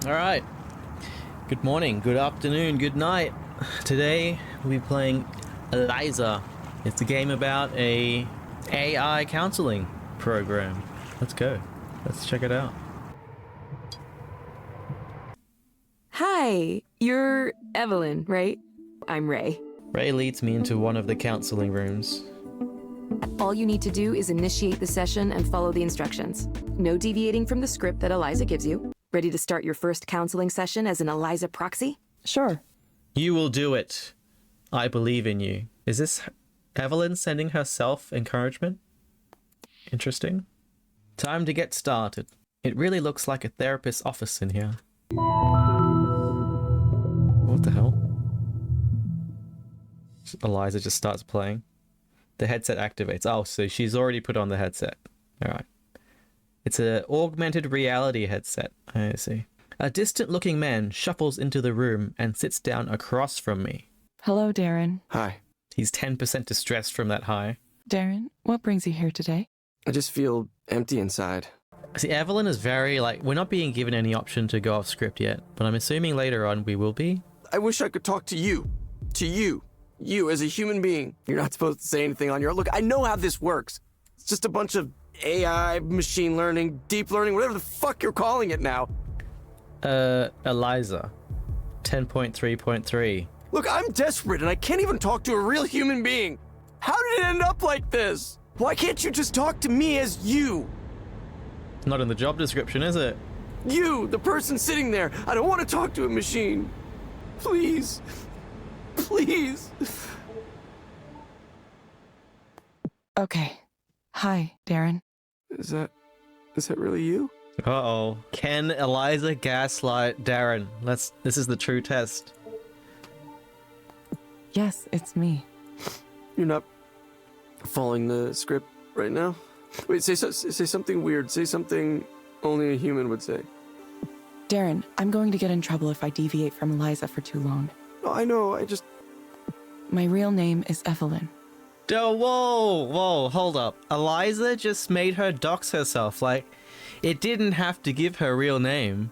Alright, good morning, good afternoon, good night. Today we'll be playing ELIZA. It's a game about a AI counseling program. Let's go. Let's check it out. Hi, you're Evelyn, right? I'm Ray. Ray leads me into one of the counseling rooms. All you need to do is initiate the session and follow the instructions. No deviating from the script that ELIZA gives you. Ready to start your first counseling session as an ELIZA proxy? Sure. You will do it. I believe in you. Is this Evelyn sending herself encouragement? Interesting. Time to get started. It really looks like a therapist's office in here. What the hell? ELIZA just starts playing. The headset activates. Oh, so she's already put on the headset. Alright. It's an augmented reality headset. I see. A distant-looking man shuffles into the room and sits down across from me. Hello, Darren. Hi. He's 10% distressed from that high. Darren, what brings you here today? I just feel empty inside. See, Evelyn is very, we're not being given any option to go off script yet, but I'm assuming later on we will be. I wish I could talk to you. To you. You as a human being. You're not supposed to say anything on your own. Look, I know how this works. It's just a bunch of AI, machine learning, deep learning, whatever the fuck you're calling it now. ELIZA. 10.3.3. Look, I'm desperate and I can't even talk to a real human being. How did it end up like this? Why can't you just talk to me as you? Not in the job description, is it? You, the person sitting there. I don't want to talk to a machine. Please. Please. Okay. Hi, Darren. Is that really you? Uh-oh. Can ELIZA gaslight Darren? This is the true test. Yes, it's me. You're not following the script right now? Wait, say something weird. Say something only a human would say. Darren, I'm going to get in trouble if I deviate from ELIZA for too long. No, I know, My real name is Evelyn. Oh, whoa, hold up. ELIZA just made her dox herself. It didn't have to give her real name.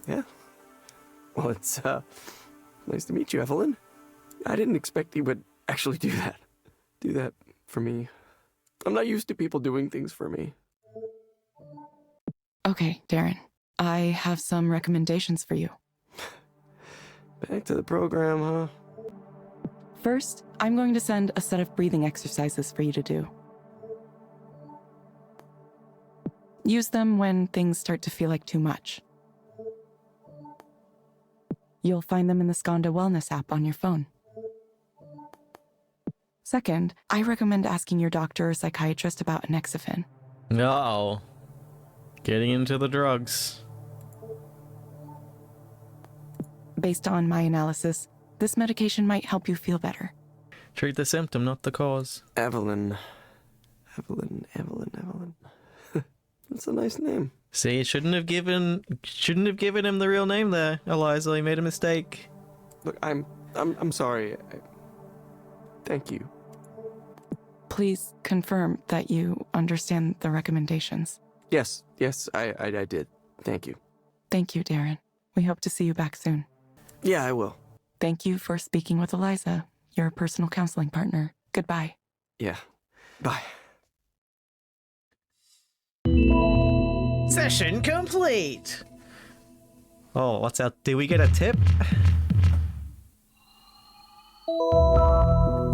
Yeah. Well, it's, nice to meet you, Evelyn. I didn't expect you would actually do that. Do that for me. I'm not used to people doing things for me. Okay, Darren. I have some recommendations for you. Back to the program, huh? First, I'm going to send a set of breathing exercises for you to do. Use them when things start to feel like too much. You'll find them in the Skanda Wellness app on your phone. Second, I recommend asking your doctor or psychiatrist about Anexafen. Uh-oh. Getting into the drugs. Based on my analysis, this medication might help you feel better. Treat the symptom, not the cause. Evelyn. That's a nice name. See, shouldn't have given him the real name there, ELIZA. He made a mistake. Look, I'm sorry. Thank you. Please confirm that you understand the recommendations. Yes, I did. Thank you. Thank you, Darren. We hope to see you back soon. Yeah, I will. Thank you for speaking with ELIZA, your personal counseling partner. Goodbye. Yeah. Bye. Session complete! Oh, what's out? Did we get a tip?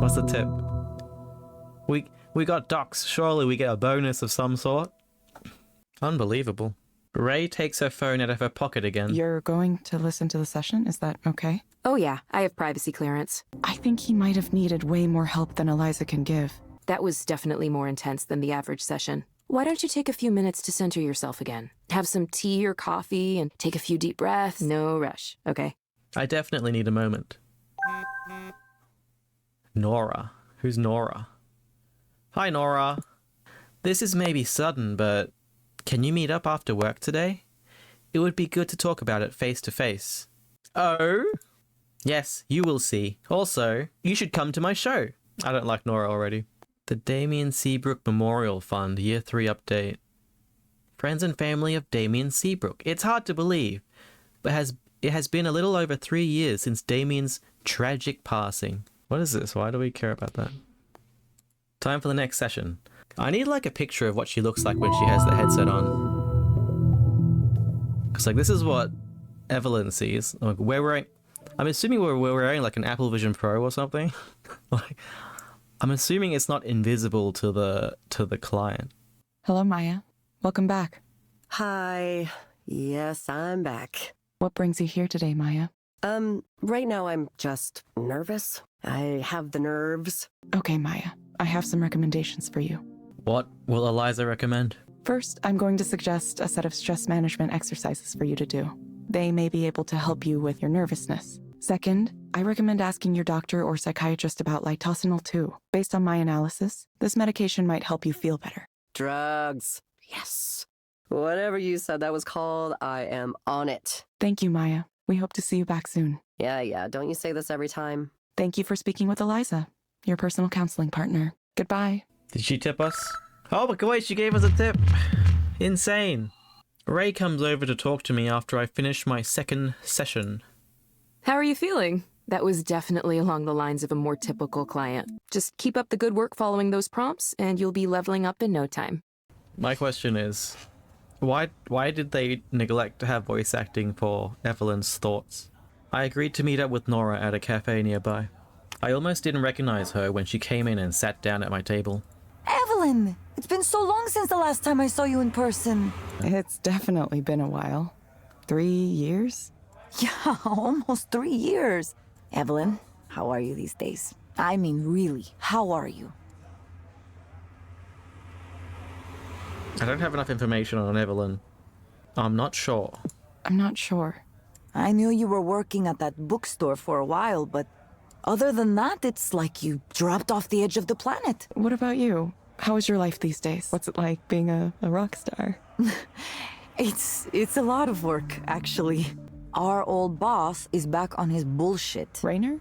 What's the tip? We got docs. Surely we get a bonus of some sort. Unbelievable. Ray takes her phone out of her pocket again. You're going to listen to the session? Is that okay? Oh yeah, I have privacy clearance. I think he might have needed way more help than ELIZA can give. That was definitely more intense than the average session. Why don't you take a few minutes to center yourself again? Have some tea or coffee and take a few deep breaths. No rush, okay? I definitely need a moment. Nora. Who's Nora? Hi, Nora. This is maybe sudden, but can you meet up after work today? It would be good to talk about it face to face. Oh? Yes, you will see. Also, you should come to my show. I don't like Nora already. The Damien Seabrook Memorial Fund, Year 3 update. Friends and family of Damien Seabrook. It's hard to believe. but it has been a little over 3 years since Damien's tragic passing. What is this? Why do we care about that? Time for the next session. I need like a picture of what she looks like when she has the headset on. Because like this is what Evelyn sees. Like I'm assuming we're wearing like an Apple Vision Pro or something. Like, I'm assuming it's not invisible to the client. Hello, Maya. Welcome back. Hi. Yes, I'm back. What brings you here today, Maya? Right now I'm just nervous. I have the nerves. Okay, Maya. I have some recommendations for you. What will ELIZA recommend? First, I'm going to suggest a set of stress management exercises for you to do. They may be able to help you with your nervousness. Second, I recommend asking your doctor or psychiatrist about litosinol too. Based on my analysis, this medication might help you feel better. Drugs. Yes. Whatever you said that was called, I am on it. Thank you, Maya. We hope to see you back soon. Yeah. Don't you say this every time? Thank you for speaking with ELIZA, your personal counseling partner. Goodbye. Did she tip us? Oh, but wait, she gave us a tip. Insane. Ray comes over to talk to me after I finish my second session. How are you feeling? That was definitely along the lines of a more typical client. Just keep up the good work following those prompts, and you'll be leveling up in no time. My question is, why did they neglect to have voice acting for Evelyn's thoughts? I agreed to meet up with Nora at a cafe nearby. I almost didn't recognize her when she came in and sat down at my table. Evelyn! It's been so long since the last time I saw you in person. It's definitely been a while. 3 years? Yeah, almost 3 years. Evelyn, how are you these days? I mean, really, how are you? I don't have enough information on Evelyn. I'm not sure. I'm not sure. I knew you were working at that bookstore for a while, but other than that, it's like you dropped off the edge of the planet. What about you? How is your life these days? What's it like being a rock star? It's a lot of work, actually. Our old boss is back on his bullshit. Rainer?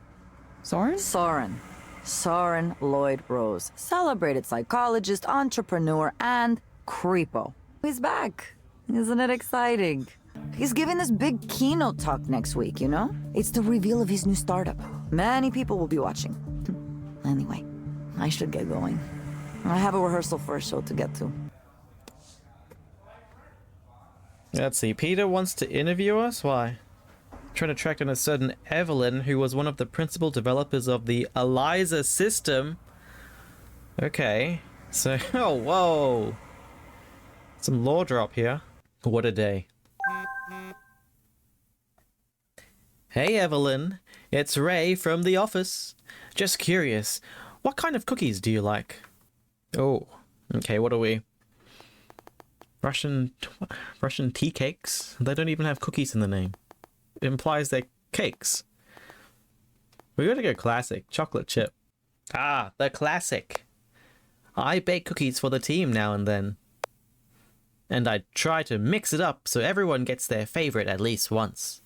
Soren? Soren Lloyd Rose. Celebrated psychologist, entrepreneur, and creepo. He's back. Isn't it exciting? He's giving this big keynote talk next week, you know? It's the reveal of his new startup. Many people will be watching. Anyway, I should get going. I have a rehearsal for a show to get to. Let's see, Peter wants to interview us? Why? Trying to track down a certain Evelyn, who was one of the principal developers of the ELIZA system. Okay, so, oh, whoa. Some lore drop here. What a day. Hey Evelyn, it's Ray from the office. Just curious, what kind of cookies do you like? Oh, okay, what are we? Russian tea cakes? They don't even have cookies in the name. It implies they're cakes. We gotta go classic, chocolate chip. Ah, the classic. I bake cookies for the team now and then. And I try to mix it up so everyone gets their favorite at least once.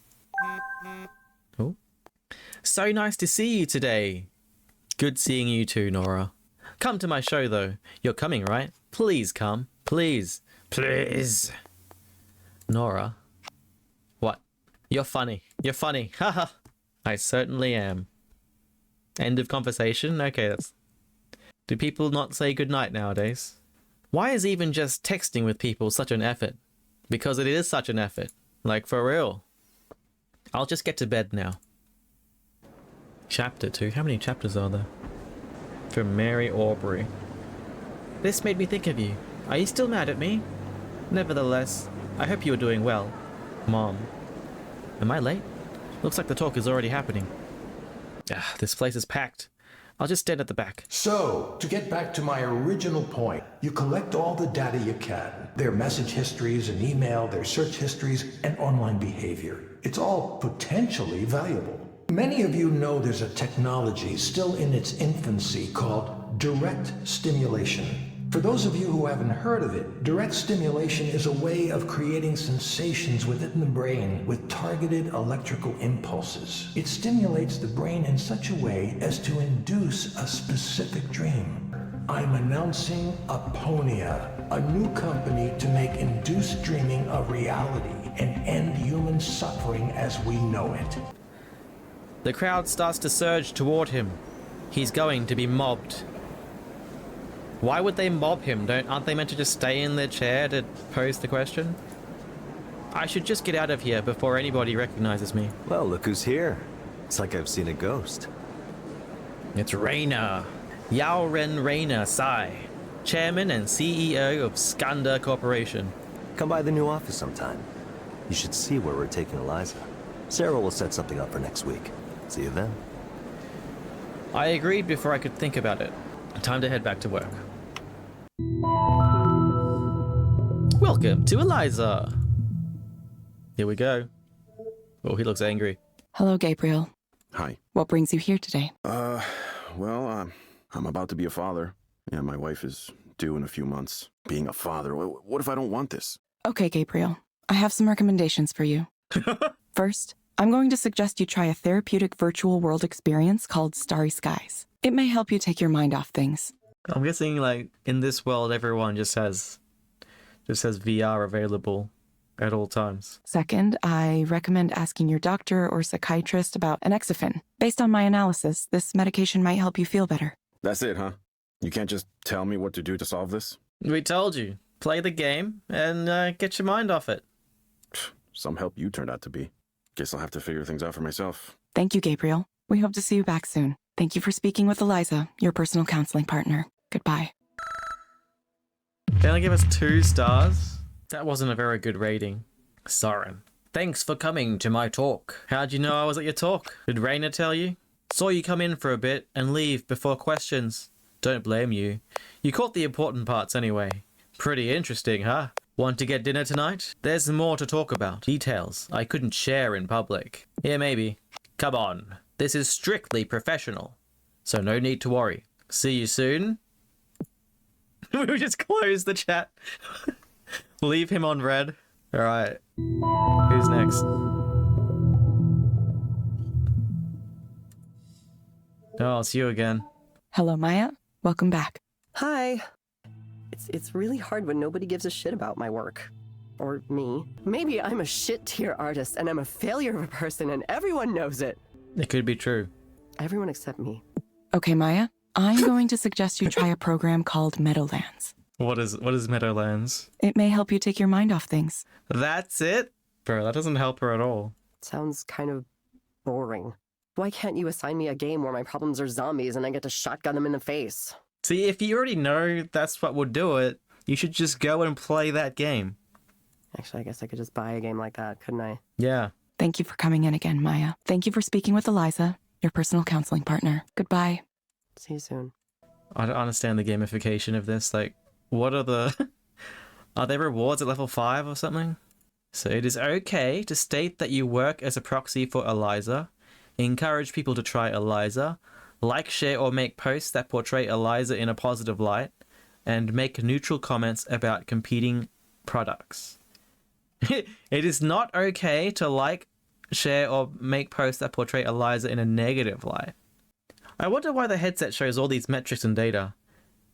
Oh. So nice to see you today. Good seeing you too, Nora. Come to my show though. You're coming, right? Please come. Please. Please. Nora. What? You're funny. You're funny. Haha. I certainly am. End of conversation? Okay, that's... Do people not say goodnight nowadays? Why is even just texting with people such an effort? Because it is such an effort. Like, for real. I'll just get to bed now. Chapter 2. How many chapters are there? From Mary Aubrey. This made me think of you. Are you still mad at me? Nevertheless, I hope you are doing well. Mom. Am I late? Looks like the talk is already happening. Ah, this place is packed. I'll just stand at the back. So, to get back to my original point, you collect all the data you can. Their message histories and email, their search histories, and online behavior. It's all potentially valuable. Many of you know there's a technology still in its infancy called direct stimulation. For those of you who haven't heard of it, direct stimulation is a way of creating sensations within the brain with targeted electrical impulses. It stimulates the brain in such a way as to induce a specific dream. I'm announcing Aponia, a new company to make induced dreaming a reality. and end human suffering as we know it. The crowd starts to surge toward him. He's going to be mobbed. Why would they mob him? Aren't they meant to just stay in their chair to pose the question? I should just get out of here before anybody recognizes me. Well, look who's here. It's like I've seen a ghost. It's Rainer. Yaoren Rainer Sai, Chairman and CEO of Skanda Corporation. Come by the new office sometime. You should see where we're taking ELIZA. Sarah will set something up for next week. See you then. I agreed before I could think about it. Time to head back to work. Welcome to ELIZA. Here we go. Oh, he looks angry. Hello, Gabriel. Hi. What brings you here today? Well, I'm about to be a father. Yeah, my wife is due in a few months. Being a father, what if I don't want this? Okay, Gabriel. I have some recommendations for you. First, I'm going to suggest you try a therapeutic virtual world experience called Starry Skies. It may help you take your mind off things. I'm guessing, like, in this world, everyone just has VR available at all times. Second, I recommend asking your doctor or psychiatrist about Anexafen. Based on my analysis, this medication might help you feel better. That's it, huh? You can't just tell me what to do to solve this? We told you. Play the game and get your mind off it. Some help you turned out to be. Guess I'll have to figure things out for myself. Thank you, Gabriel. We hope to see you back soon. Thank you for speaking with ELIZA, your personal counseling partner. Goodbye. They only give us 2 stars? That wasn't a very good rating. Soren. Thanks for coming to my talk. How'd you know I was at your talk? Did Rainer tell you? Saw you come in for a bit and leave before questions. Don't blame you. You caught the important parts anyway. Pretty interesting, huh? Want to get dinner tonight? There's more to talk about. Details I couldn't share in public. Yeah, maybe. Come on. This is strictly professional. So no need to worry. See you soon. We just close the chat. Leave him on red. Alright. Who's next? Oh, it's you again. Hello, Maya. Welcome back. Hi. It's really hard when nobody gives a shit about my work. Or me. Maybe I'm a shit-tier artist and I'm a failure of a person and everyone knows it. It could be true. Everyone except me. Okay, Maya. I'm going to suggest you try a program called Meadowlands. What is Meadowlands? It may help you take your mind off things. That's it? Bro, that doesn't help her at all. Sounds kind of boring. Why can't you assign me a game where my problems are zombies and I get to shotgun them in the face? See, if you already know that's what would do it, you should just go and play that game. Actually, I guess I could just buy a game like that, couldn't I? Yeah. Thank you for coming in again, Maya. Thank you for speaking with ELIZA, your personal counseling partner. Goodbye. See you soon. I don't understand the gamification of this. Like, what are the... Are there rewards at level 5 or something? So it is okay to state that you work as a proxy for ELIZA, encourage people to try ELIZA, like, share, or make posts that portray ELIZA in a positive light, and make neutral comments about competing products. It is not okay to like, share, or make posts that portray ELIZA in a negative light. I wonder why the headset shows all these metrics and data.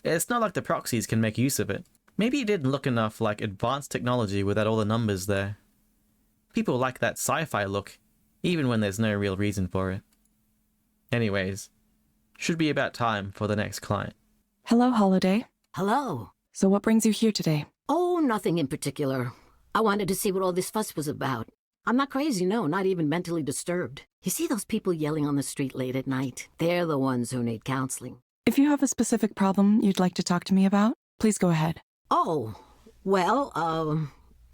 It's not like the proxies can make use of it. Maybe it didn't look enough like advanced technology without all the numbers there. People like that sci-fi look, even when there's no real reason for it. Anyways, should be about time for the next client. Hello, Holiday. Hello. So what brings you here today? Oh, nothing in particular. I wanted to see what all this fuss was about. I'm not crazy, no, not even mentally disturbed. You see those people yelling on the street late at night? They're the ones who need counseling. If you have a specific problem you'd like to talk to me about, please go ahead. Oh, well,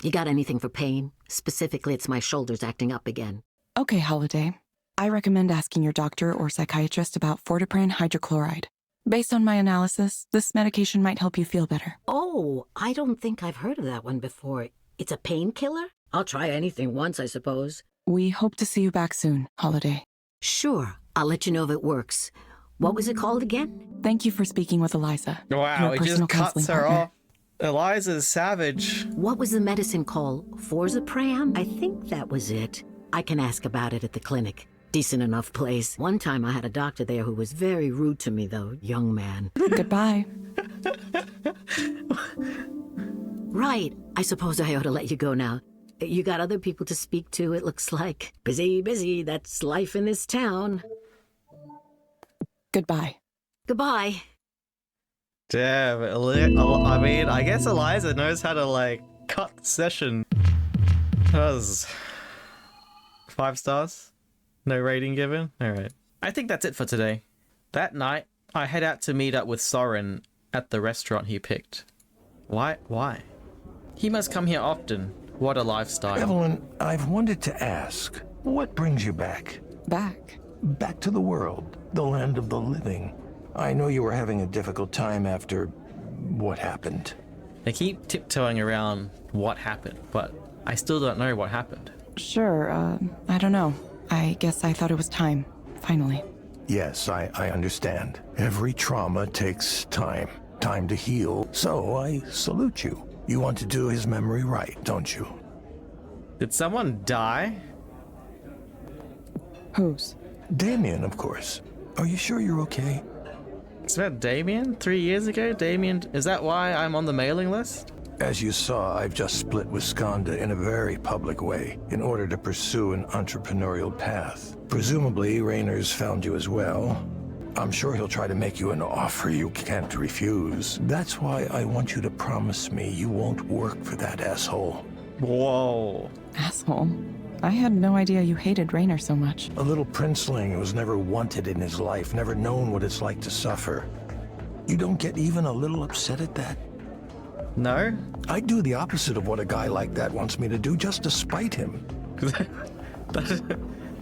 you got anything for pain? Specifically, it's my shoulders acting up again. Okay, Holiday. I recommend asking your doctor or psychiatrist about Fortipran hydrochloride. Based on my analysis, this medication might help you feel better. Oh, I don't think I've heard of that one before. It's a painkiller? I'll try anything once, I suppose. We hope to see you back soon, Holiday. Sure, I'll let you know if it works. What was it called again? Thank you for speaking with ELIZA. Wow, your it personal just cuts counseling her partner. off. ELIZA's savage. What was the medicine called? Forzapram? I think that was it. I can ask about it at the clinic. Decent enough place. One time I had a doctor there who was very rude to me, though. Young man. Goodbye. Right. I suppose I ought to let you go now. You got other people to speak to, it looks like. Busy, busy. That's life in this town. Goodbye. Goodbye. Damn, I mean, I guess ELIZA knows how to, like, cut the session. That was 5 stars? No rating given? Alright. I think that's it for today. That night, I head out to meet up with Soren at the restaurant he picked. Why? He must come here often. What a lifestyle. Evelyn, I've wanted to ask, what brings you back? Back. Back to the world, the land of the living. I know you were having a difficult time after what happened. They keep tiptoeing around what happened, but I still don't know what happened. Sure, I don't know. I guess I thought it was time, finally. Yes, I understand. Every trauma takes time. Time to heal. So I salute you. You want to do his memory right, don't you? Did someone die? Whose? Damien, of course. Are you sure you're okay? It's about Damien? 3 years ago? Damien, is that why I'm on the mailing list? As you saw, I've just split with Skanda in a very public way in order to pursue an entrepreneurial path. Presumably, Raynor's found you as well. I'm sure he'll try to make you an offer you can't refuse. That's why I want you to promise me you won't work for that asshole. Whoa. Asshole. I had no idea you hated Raynor so much. A little princeling who was never wanted in his life, never known what it's like to suffer. You don't get even a little upset at that? No? I do the opposite of what a guy like that wants me to do just to spite him.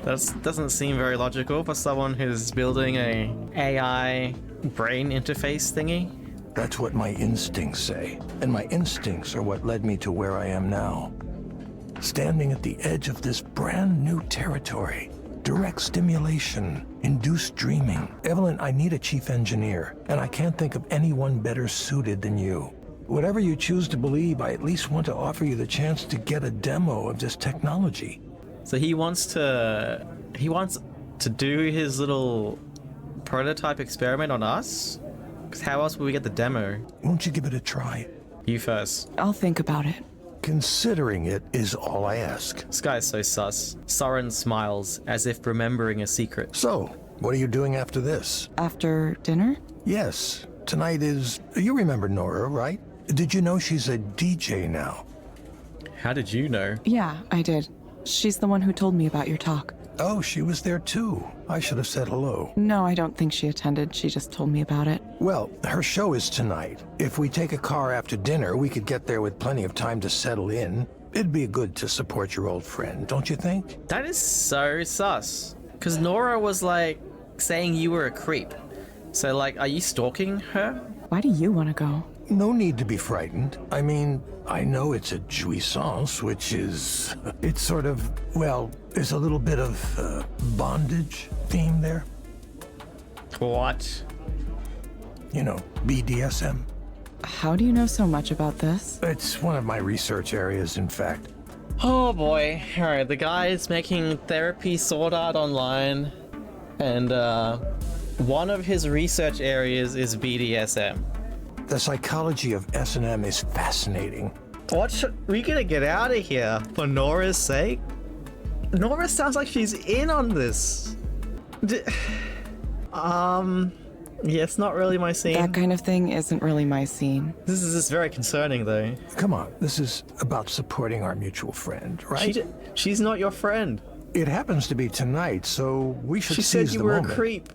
That doesn't seem very logical for someone who's building a AI brain interface thingy. That's what my instincts say. And my instincts are what led me to where I am now. Standing at the edge of this brand new territory. Direct stimulation, induced dreaming. Evelyn, I need a chief engineer, and I can't think of anyone better suited than you. Whatever you choose to believe, I at least want to offer you the chance to get a demo of this technology. So he wants to do his little prototype experiment on us? 'Cause how else will we get the demo? Won't you give it a try? You first. I'll think about it. Considering it is all I ask. This guy's so sus. Soren smiles as if remembering a secret. So, what are you doing after this? After dinner? Yes, tonight is... You remember Nora, right? Did you know she's a DJ now? How did you know? Yeah, I did. She's the one who told me about your talk. Oh, she was there too. I should have said hello. No, I don't think she attended. She just told me about it. Well, her show is tonight. If we take a car after dinner, we could get there with plenty of time to settle in. It'd be good to support your old friend, don't you think? That is so sus. Because Nora was like saying you were a creep. So like, are you stalking her? Why do you want to go? No need to be frightened. I mean, I know it's a jouissance, which is... It's sort of, well, there's a little bit of bondage theme there. What? You know, BDSM. How do you know so much about this? It's one of my research areas, in fact. Oh boy. Alright, the guy is making therapy sword art online. And one of his research areas is BDSM. The psychology of S&M is fascinating. We gotta get out of here for Nora's sake. Nora sounds like she's in on this. Yeah, it's not really my scene. That kind of thing isn't really my scene. This is just very concerning, though. Come on, this is about supporting our mutual friend, right? She's not your friend. It happens to be tonight, so we should She seize said you the were moment. a creep.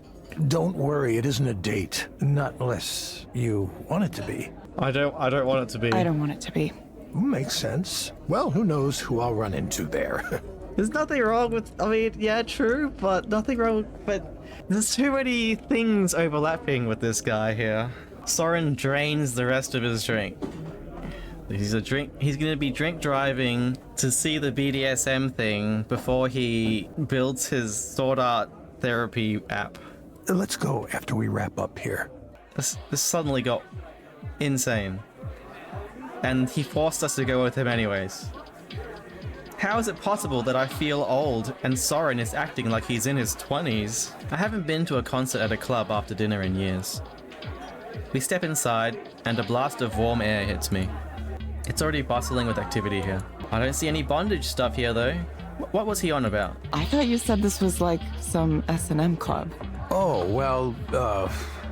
Don't worry, it isn't a date. Not unless you want it to be. I don't want it to be. I don't want it to be. Makes sense. Well, who knows who I'll run into there. There's nothing wrong with, I mean, yeah, true, but nothing wrong, but there's too many things overlapping with this guy here. Soren drains the rest of his drink. He's gonna be drink driving to see the BDSM thing before he builds his sword art therapy app. Let's go after we wrap up here. This suddenly got insane. And he forced us to go with him anyways. How is it possible that I feel old and Soren is acting like he's in his 20s? I haven't been to a concert at a club after dinner in years. We step inside and a blast of warm air hits me. It's already bustling with activity here. I don't see any bondage stuff here, though. What was he on about? I thought you said this was like some S&M club. Oh, well,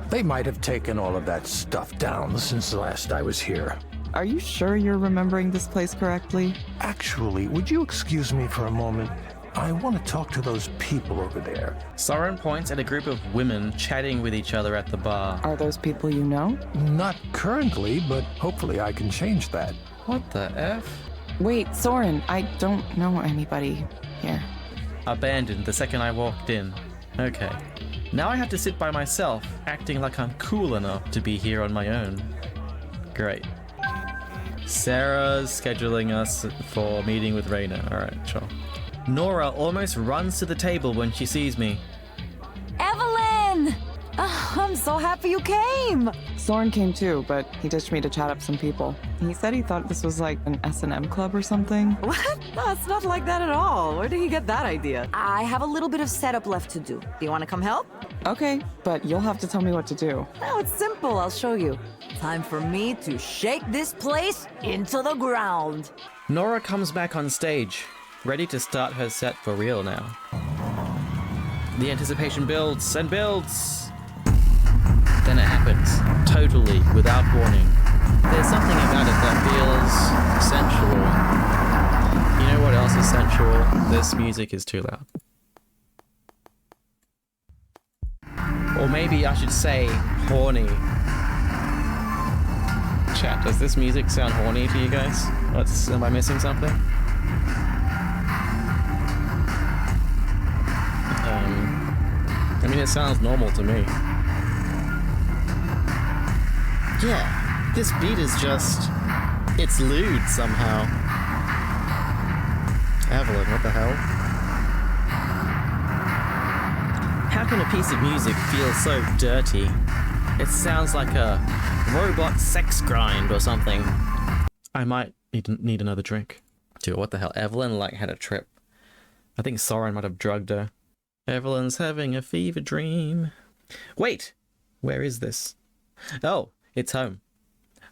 they might have taken all of that stuff down since the last I was here. Are you sure you're remembering this place correctly? Actually, would you excuse me for a moment? I want to talk to those people over there. Soren points at a group of women chatting with each other at the bar. Are those people you know? Not currently, but hopefully I can change that. What the F? Wait, Soren, I don't know anybody here. Abandoned the second I walked in. Okay. Now I have to sit by myself, acting like I'm cool enough to be here on my own. Great. Sarah's scheduling us for a meeting with Raina. Alright, sure. Nora almost runs to the table when she sees me. Evelyn! I'm so happy you came! Soren came too, but he ditched me to chat up some people. He said he thought this was like an S&M club or something. What? No, it's not like that at all. Where did he get that idea? I have a little bit of setup left to do. Do you want to come help? Okay, but you'll have to tell me what to do. No, it's simple. I'll show you. Time for me to shake this place into the ground. Nora comes back on stage, ready to start her set for real now. The anticipation builds and builds. Then it happens, totally without warning. There's something about it that feels sensual. You know what else is sensual? This music is too loud. Or maybe I should say horny. Chat, does this music sound horny to you guys? Am I missing something? I mean, it sounds normal to me. Yeah, this beat is just... it's lewd somehow. Evelyn, what the hell? How can a piece of music feel so dirty? It sounds like a robot sex grind or something. I might need another drink. Dude, what the hell? Evelyn, had a trip. I think Soren might have drugged her. Evelyn's having a fever dream. Wait! Where is this? Oh, it's home.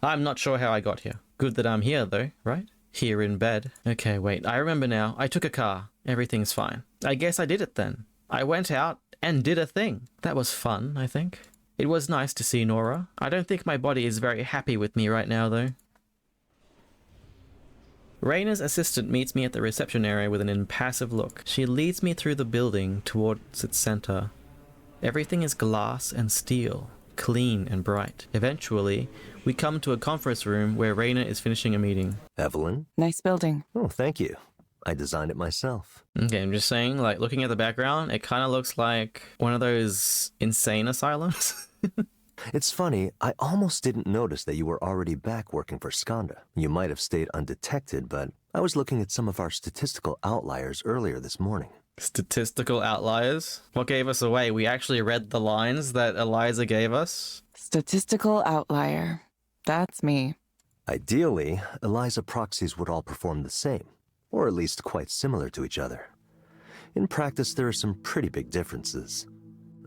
I'm not sure how I got here. Good that I'm here, though, right? Here in bed. Okay, wait. I remember now. I took a car. Everything's fine. I guess I did it then. I went out and did a thing. That was fun, I think. It was nice to see Nora. I don't think my body is very happy with me right now, though. Raina's assistant meets me at the reception area with an impassive look. She leads me through the building towards its center. Everything is glass and steel, clean and bright. Eventually, we come to a conference room where Raina is finishing a meeting. Evelyn? Nice building. Oh, thank you. I designed it myself. Okay, I'm just saying, looking at the background, it kind of looks like one of those insane asylums. It's funny, I almost didn't notice that you were already back working for Skanda. You might have stayed undetected, but I was looking at some of our statistical outliers earlier this morning. Statistical outliers? What gave us away? We actually read the lines that ELIZA gave us? Statistical outlier. That's me. Ideally, ELIZA proxies would all perform the same, or at least quite similar to each other. In practice, there are some pretty big differences.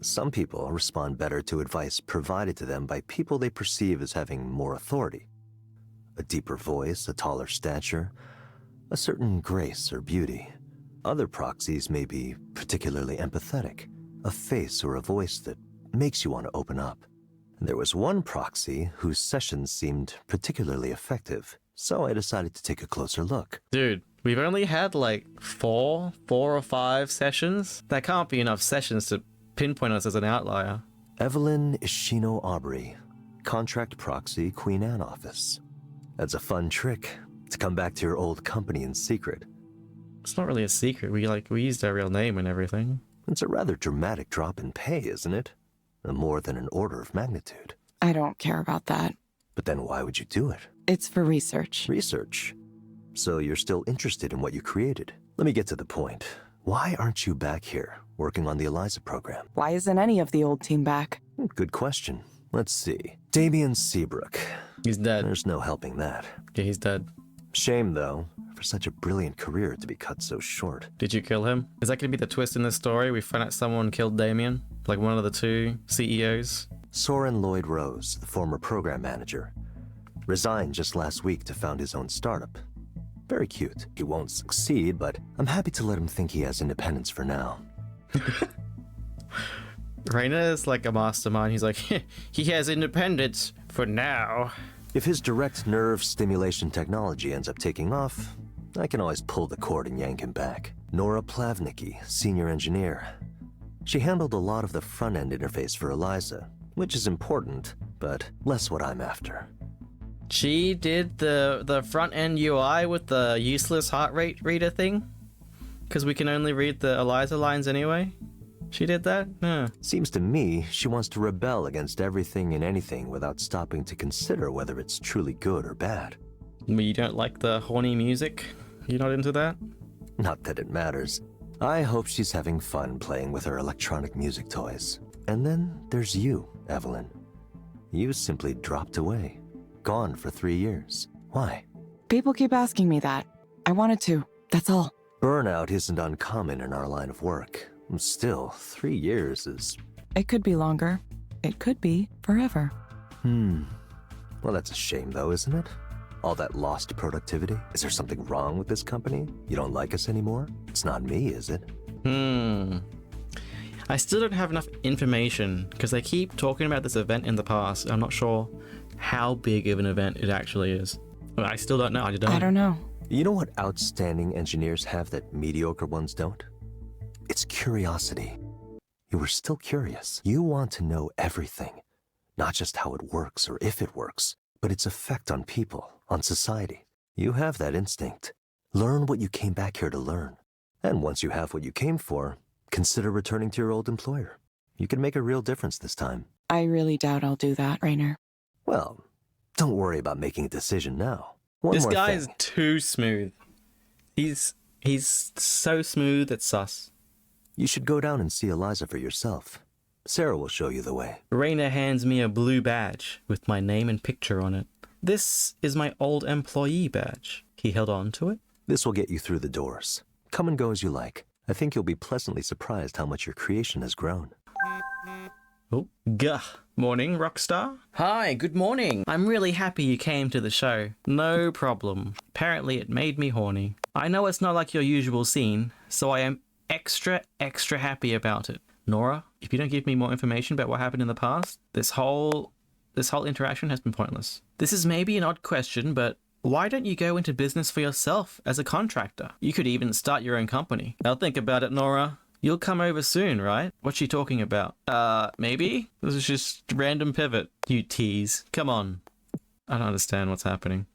Some people respond better to advice provided to them by people they perceive as having more authority. A deeper voice, a taller stature, a certain grace or beauty. Other proxies may be particularly empathetic, a face or a voice that makes you want to open up. There was one proxy whose sessions seemed particularly effective, so I decided to take a closer look. Dude, we've only had four or five sessions? That can't be enough sessions to pinpoint us as an outlier. Evelyn Ishino Aubrey, contract proxy, Queen Anne office. That's a fun trick, to come back to your old company in secret. It's not really a secret. We used our real name and everything. It's a rather dramatic drop in pay, isn't it? More than an order of magnitude. I don't care about that. But then why would you do it? It's for research. Research? So you're still interested in what you created? Let me get to the point. Why aren't you back here, working on the ELIZA program? Why isn't any of the old team back? Good question. Let's see. Damien Seabrook. He's dead. There's no helping that. Yeah, he's dead. Shame, though, for such a brilliant career to be cut so short. Did you kill him? Is that going to be the twist in this story? We find out someone killed Damien? Like one of the two CEOs? Soren Lloyd Rose, the former program manager, resigned just last week to found his own startup. Very cute. He won't succeed, but I'm happy to let him think he has independence for now. Raina is like a mastermind. He's like, he has independence for now. If his direct nerve stimulation technology ends up taking off, I can always pull the cord and yank him back. Nora Plavnicki, senior engineer. She handled a lot of the front-end interface for ELIZA, which is important, but less what I'm after. She did the front-end UI with the useless heart rate reader thing? Because we can only read the ELIZA lines anyway? She did that? Huh. Seems to me she wants to rebel against everything and anything without stopping to consider whether it's truly good or bad. You don't like the horny music? You're not into that? Not that it matters. I hope she's having fun playing with her electronic music toys. And then there's you, Evelyn. You simply dropped away. Gone for 3 years. Why? People keep asking me that. I wanted to, that's all. Burnout isn't uncommon in our line of work. Still, 3 years is... It could be longer. It could be forever. Well, that's a shame though, isn't it? All that lost productivity? Is there something wrong with this company? You don't like us anymore? It's not me, is it? I still don't have enough information, because they keep talking about this event in the past. I'm not sure how big of an event it actually is. I still don't know. I don't know. You know what outstanding engineers have that mediocre ones don't? It's curiosity. You were still curious. You want to know everything. Not just how it works or if it works, but its effect on people, on society. You have that instinct. Learn what you came back here to learn. And once you have what you came for, consider returning to your old employer. You can make a real difference this time. I really doubt I'll do that, Rainer. Well, don't worry about making a decision now. This guy is too smooth. He's so smooth, it's sus. You should go down and see ELIZA for yourself. Sarah will show you the way. Raina hands me a blue badge with my name and picture on it. This is my old employee badge. He held on to it. This will get you through the doors. Come and go as you like. I think you'll be pleasantly surprised how much your creation has grown. Oh, gah. Morning, Rockstar. Hi, good morning. I'm really happy you came to the show. No problem. Apparently it made me horny. I know it's not like your usual scene, so I am extra happy about it. Nora, if you don't give me more information about what happened in the past, this whole interaction has been pointless. This is maybe an odd question, but why don't you go into business for yourself as a contractor? You could even start your own company. Now think about it, Nora. You'll come over soon, right? What's she talking about? Maybe? This is just random pivot. You tease. Come on. I don't understand what's happening.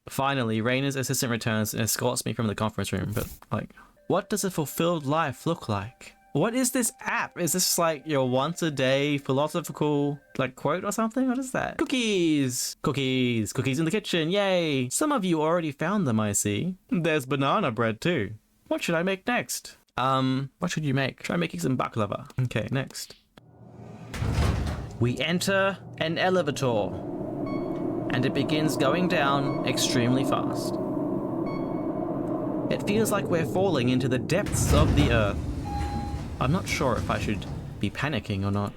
Finally, Raina's assistant returns and escorts me from the conference room, but like... What does a fulfilled life look like? What is this app? Is this like your once a day philosophical like quote or something? What is that? Cookies! Cookies! Cookies in the kitchen, yay! Some of you already found them, I see. There's banana bread too. What should I make next? What should you make? Try making some baklava. Okay, next. We enter an elevator, and it begins going down extremely fast. It feels like we're falling into the depths of the earth. I'm not sure if I should be panicking or not.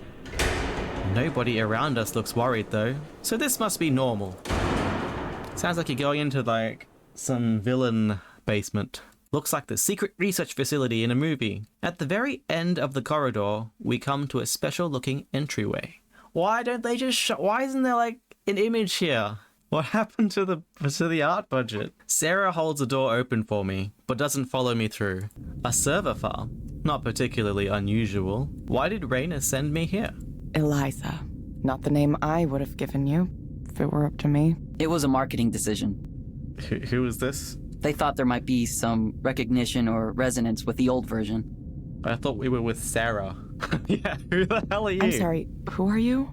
Nobody around us looks worried though, so this must be normal. Sounds like you're going into like some villain basement. Looks like the secret research facility in a movie. At the very end of the corridor, we come to a special looking entryway. Why don't they just why isn't there like an image here? What happened to the art budget? Sarah holds the door open for me, but doesn't follow me through. A server file? Not particularly unusual. Why did Raina send me here? ELIZA. Not the name I would have given you, if it were up to me. It was a marketing decision. Who is this? They thought there might be some recognition or resonance with the old version. I thought we were with Sarah. Yeah, who the hell are you? I'm sorry, who are you?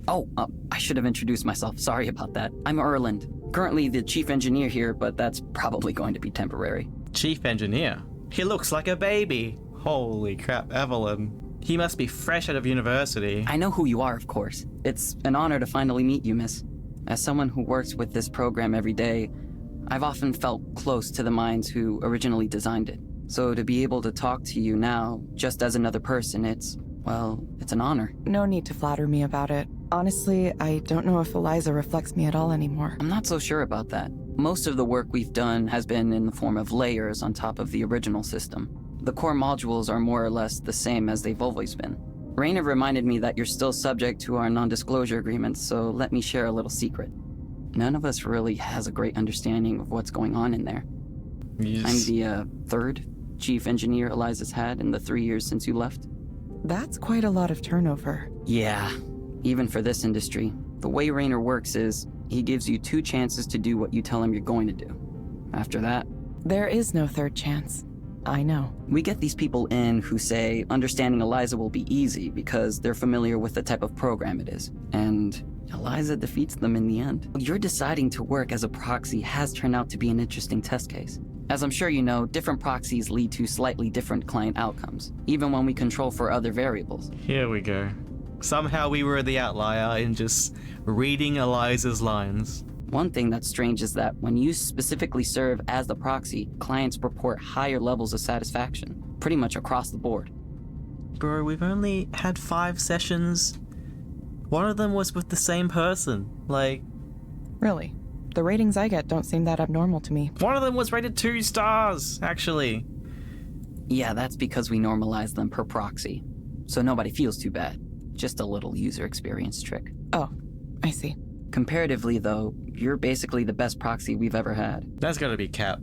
Oh, I should have introduced myself. Sorry about that. I'm Erland. Currently the chief engineer here, but that's probably going to be temporary. Chief engineer? He looks like a baby. Holy crap, Evelyn. He must be fresh out of university. I know who you are, of course. It's an honor to finally meet you, miss. As someone who works with this program every day, I've often felt close to the minds who originally designed it. So to be able to talk to you now, just as another person, it's an honor. No need to flatter me about it. Honestly, I don't know if ELIZA reflects me at all anymore. I'm not so sure about that. Most of the work we've done has been in the form of layers on top of the original system. The core modules are more or less the same as they've always been. Raina reminded me that you're still subject to our non-disclosure agreements, so let me share a little secret. None of us really has a great understanding of what's going on in there. Yes. I'm the third chief engineer ELIZA's had in the 3 years since you left. That's quite a lot of turnover. Yeah, even for this industry. The way Rainer works is, he gives you 2 chances to do what you tell him you're going to do. After that... There is no third chance. I know. We get these people in who say understanding ELIZA will be easy because they're familiar with the type of program it is. And ELIZA defeats them in the end. Your deciding to work as a proxy has turned out to be an interesting test case. As I'm sure you know, different proxies lead to slightly different client outcomes, even when we control for other variables. Here we go. Somehow we were the outlier in just reading ELIZA's lines. One thing that's strange is that when you specifically serve as the proxy, clients report higher levels of satisfaction, pretty much across the board. Bro, we've only had 5 sessions. One of them was with the same person. Like... Really? The ratings I get don't seem that abnormal to me. One of them was rated 2 stars, actually. Yeah, that's because we normalize them per proxy, so nobody feels too bad. Just a little user experience trick. Oh, I see. Comparatively, though, you're basically the best proxy we've ever had. That's gotta be cap.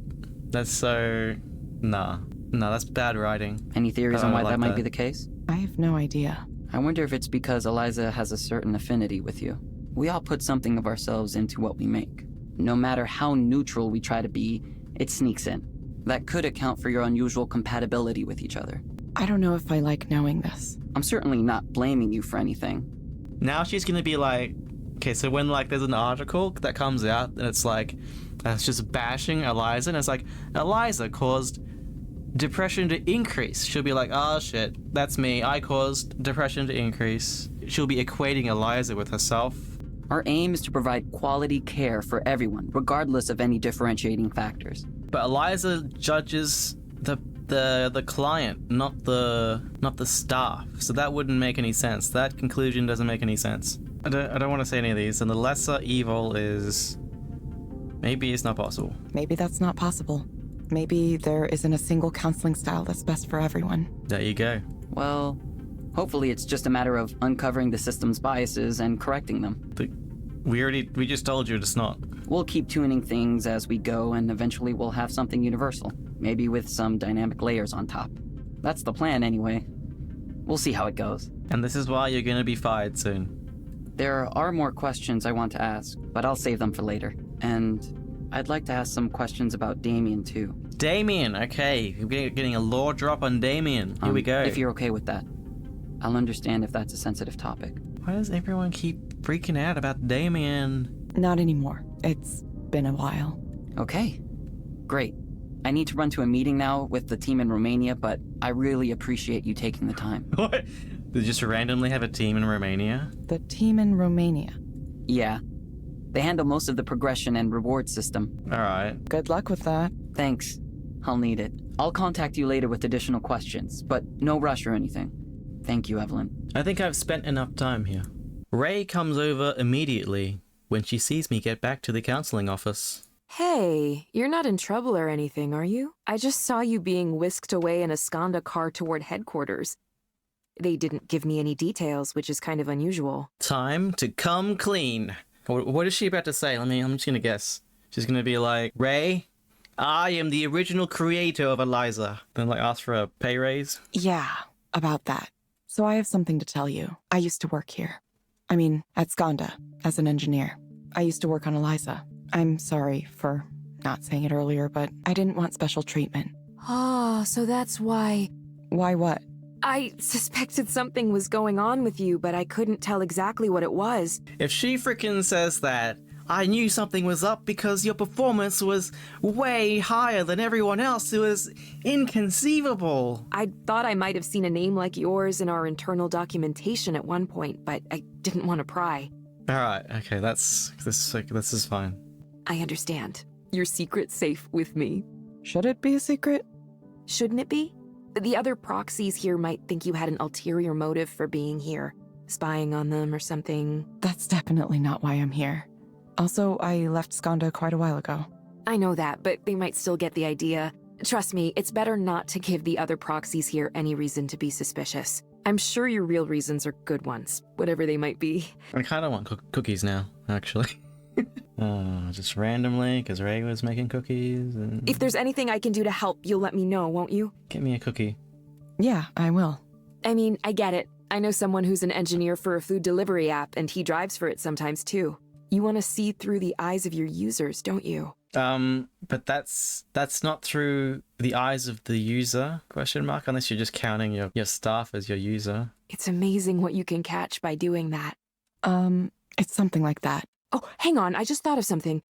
That's so... Nah, that's bad writing. Any theories on why like that might that. be the case? I have no idea. I wonder if it's because ELIZA has a certain affinity with you. We all put something of ourselves into what we make. No matter how neutral we try to be, it sneaks in. That could account for your unusual compatibility with each other. I don't know if I like knowing this. I'm certainly not blaming you for anything. Now she's gonna be like... Okay, so when like there's an article that comes out and it's like... It's just bashing ELIZA and it's like... ELIZA caused depression to increase. She'll be like, oh shit, that's me. I caused depression to increase. She'll be equating ELIZA with herself. Our aim is to provide quality care for everyone, regardless of any differentiating factors. But ELIZA judges the client, not the staff. So that wouldn't make any sense. That conclusion doesn't make any sense. I don't want to say any of these. And the lesser evil is... Maybe it's not possible. Maybe that's not possible. Maybe there isn't a single counseling style that's best for everyone. There you go. Well, hopefully it's just a matter of uncovering the system's biases and correcting them. But we just told you it's not. We'll keep tuning things as we go, and eventually we'll have something universal. Maybe with some dynamic layers on top. That's the plan anyway. We'll see how it goes. And this is why you're gonna be fired soon. There are more questions I want to ask, but I'll save them for later. And I'd like to ask some questions about Damien too. Damien, okay. We're getting a lore drop on Damien. Here we go. If you're okay with that. I'll understand if that's a sensitive topic. Why does everyone keep freaking out about Damien? Not anymore. It's been a while. Okay. Great. I need to run to a meeting now with the team in Romania, but I really appreciate you taking the time. What? They just randomly have a team in Romania? The team in Romania. Yeah. They handle most of the progression and reward system. Alright. Good luck with that. Thanks. I'll need it. I'll contact you later with additional questions, but no rush or anything. Thank you, Evelyn. I think I've spent enough time here. Ray comes over immediately when she sees me get back to the counseling office. Hey, you're not in trouble or anything, are you? I just saw you being whisked away in a Skanda car toward headquarters. They didn't give me any details, which is kind of unusual. Time to come clean. What is she about to say? I'm just gonna guess. She's gonna be like, Ray, I am the original creator of ELIZA. Then like ask for a pay raise. Yeah, about that. So I have something to tell you. I used to work here. I mean, at Skanda, as an engineer. I used to work on ELIZA. I'm sorry for not saying it earlier, but I didn't want special treatment. Oh, so that's why... Why what? I suspected something was going on with you, but I couldn't tell exactly what it was. If she freaking says that, I knew something was up because your performance was way higher than everyone else. It was inconceivable. I thought I might have seen a name like yours in our internal documentation at one point, but I didn't want to pry. Alright, okay, this is fine. I understand. Your secret's safe with me. Should it be a secret? Shouldn't it be? The other proxies here might think you had an ulterior motive for being here. spying on them or something. That's definitely not why I'm here. Also, I left Skanda quite a while ago. I know that, but they might still get the idea. Trust me, it's better not to give the other proxies here any reason to be suspicious. I'm sure your real reasons are good ones, whatever they might be. I kind of want cookies now, actually. Just randomly, because Ray was making cookies. And... If there's anything I can do to help, you'll let me know, won't you? Get me a cookie. Yeah, I will. I mean, I get it. I know someone who's an engineer for a food delivery app, and he drives for it sometimes too. You want to see through the eyes of your users, don't you? But that's not through the eyes of the user, ? Unless you're just counting your staff as your user. It's amazing what you can catch by doing that. It's something like that. Oh, hang on, I just thought of something.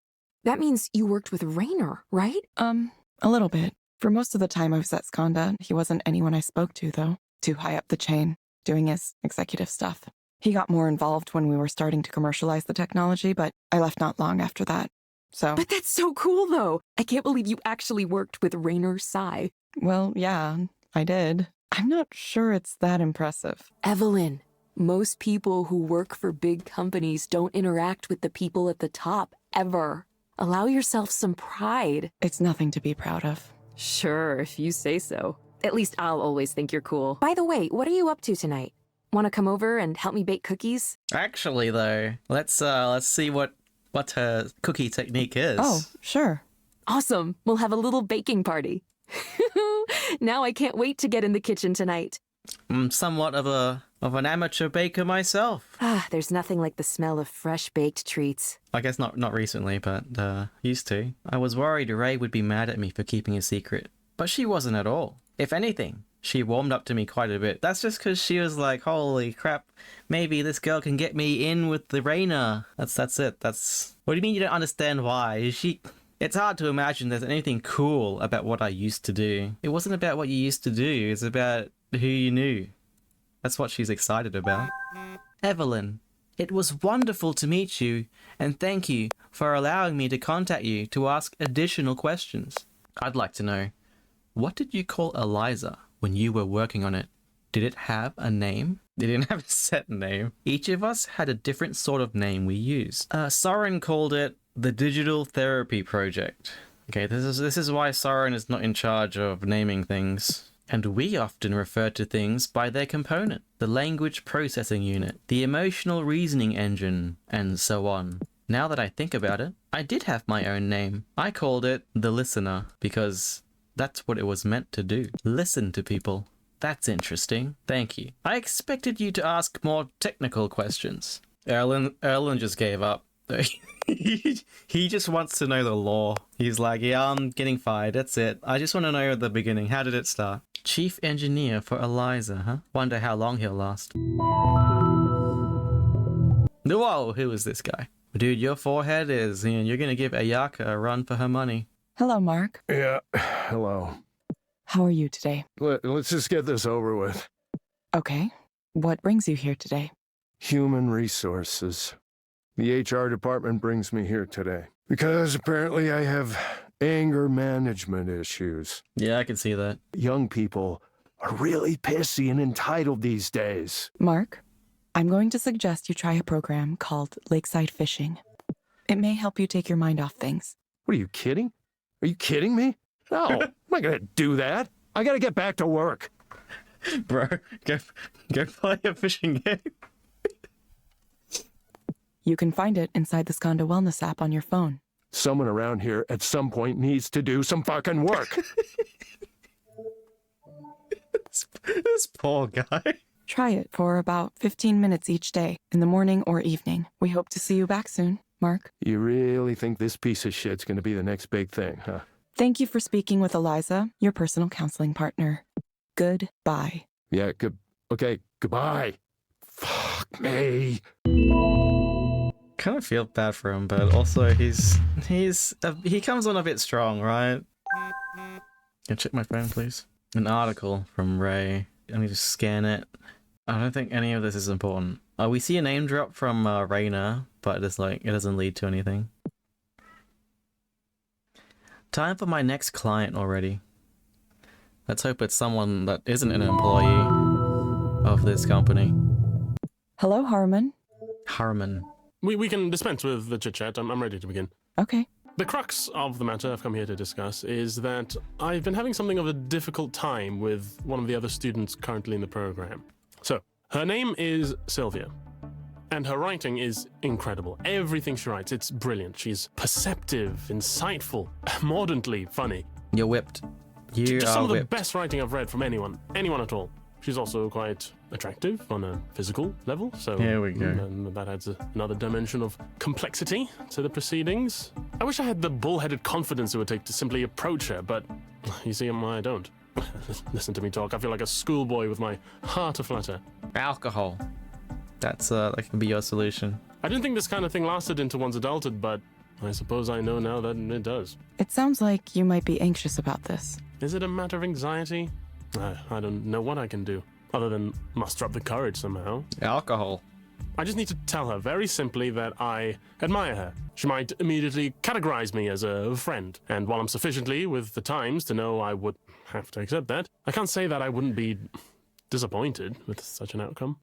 That means you worked with Raynor, right? A little bit. For most of the time I was at Skanda, he wasn't anyone I spoke to, though. Too high up the chain, doing his executive stuff. He got more involved when we were starting to commercialize the technology, but I left not long after that. So... But that's so cool, though. I can't believe you actually worked with Raynor Sai. Well, yeah, I did. I'm not sure it's that impressive. Evelyn, most people who work for big companies don't interact with the people at the top, ever. Allow yourself some pride. It's nothing to be proud of. Sure, if you say so. At least I'll always think you're cool. By the way, what are you up to tonight? Want to come over and help me bake cookies? Actually, though, let's see what her cookie technique is. Oh, sure. Awesome. We'll have a little baking party. Now I can't wait to get in the kitchen tonight. I'm somewhat of an amateur baker myself. There's nothing like the smell of fresh baked treats. I guess not recently, but used to. I was worried Ray would be mad at me for keeping a secret, but she wasn't at all. If anything, she warmed up to me quite a bit. That's just because she was like, holy crap, maybe this girl can get me in with the Raynor. That's it. What do you mean you don't understand why? It's hard to imagine there's anything cool about what I used to do. It wasn't about what you used to do, it's about who you knew. That's what she's excited about. Evelyn, it was wonderful to meet you, and thank you for allowing me to contact you to ask additional questions. I'd like to know, what did you call ELIZA when you were working on it? Did it have a name? It didn't have a set name. Each of us had a different sort of name we used. Soren called it the Digital Therapy Project. Okay, this is why Soren is not in charge of naming things. And we often refer to things by their component, the language processing unit, the emotional reasoning engine, and so on. Now that I think about it, I did have my own name. I called it the Listener, because that's what it was meant to do. Listen to people. That's interesting. Thank you. I expected you to ask more technical questions. Erlen just gave up. He just wants to know the lore. He's like, yeah, I'm getting fired. That's it. I just want to know at the beginning. How did it start? Chief engineer for ELIZA, huh? Wonder how long he'll last. Whoa, who is this guy? Dude, your forehead is, you're gonna give Ayaka a run for her money. Hello, Mark. Yeah, hello. How are you today? Let's just get this over with. Okay. What brings you here today? Human resources. The HR department brings me here today because apparently I have anger management issues. Yeah, I can see that. Young people are really pissy and entitled these days. Mark, I'm going to suggest you try a program called Lakeside Fishing. It may help you take your mind off things. What, are you kidding? Are you kidding me? No, I'm not gonna do that. I gotta get back to work. Bro, go play a fishing game. You can find it inside the Skanda Wellness app on your phone. Someone around here at some point needs to do some fucking work. This poor guy. Try it for about 15 minutes each day, in the morning or evening. We hope to see you back soon, Mark. You really think this piece of shit's gonna be the next big thing, huh? Thank you for speaking with ELIZA, your personal counseling partner. Goodbye. Yeah, okay, goodbye. Fuck me. Kind of feel bad for him, but also he comes on a bit strong, right? Can I check my phone, please? An article from Ray. Let me just scan it. I don't think any of this is important. We see a name drop from Raynor, but it's like it doesn't lead to anything. Time for my next client already. Let's hope it's someone that isn't an employee of this company. Hello, Harmon. Harmon. We can dispense with the chit-chat. I'm ready to begin. Okay. The crux of the matter I've come here to discuss is that I've been having something of a difficult time with one of the other students currently in the program. So, her name is Sylvia, and her writing is incredible. Everything she writes, it's brilliant. She's perceptive, insightful, mordantly funny. You're whipped. You Just are some of the whipped. best writing I've read from anyone at all. She's also quite attractive on a physical level, so Here we go. That adds another dimension of complexity to the proceedings. I wish I had the bullheaded confidence it would take to simply approach her, but you see, I don't. Listen to me talk. I feel like a schoolboy with my heart aflutter. Alcohol. That can be your solution. I didn't think this kind of thing lasted into one's adulthood, but I suppose I know now that it does. It sounds like you might be anxious about this. Is it a matter of anxiety? I don't know what I can do, other than muster up the courage somehow. Alcohol. I just need to tell her very simply that I admire her. She might immediately categorize me as a friend, and while I'm sufficiently with the times to know I would have to accept that, I can't say that I wouldn't be disappointed with such an outcome.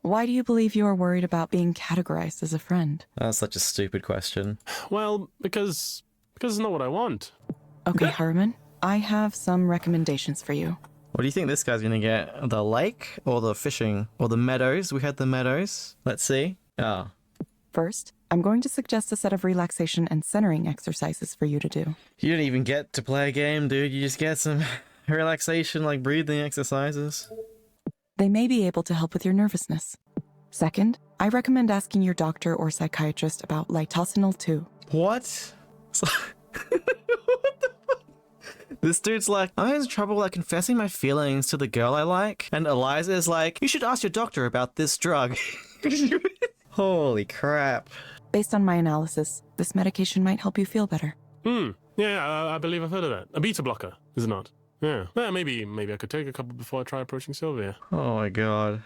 Why do you believe you are worried about being categorized as a friend? That's such a stupid question. Well, because it's not what I want. Okay, Harmon, I have some recommendations for you. What do you think this guy's gonna get? The lake or the fishing or the meadows? We had the meadows. Let's see. Ah. First, I'm going to suggest a set of relaxation and centering exercises for you to do. You didn't even get to play a game, dude. You just get some relaxation, like breathing exercises. They may be able to help with your nervousness. Second, I recommend asking your doctor or psychiatrist about Litosinol 2. What? What the fuck? This dude's like, I'm having trouble like confessing my feelings to the girl I like. And Eliza is like, you should ask your doctor about this drug. Holy crap. Based on my analysis, this medication might help you feel better. Yeah, I believe I've heard of that. A beta blocker, is it not? Yeah. Maybe I could take a couple before I try approaching Sylvia. Oh my god.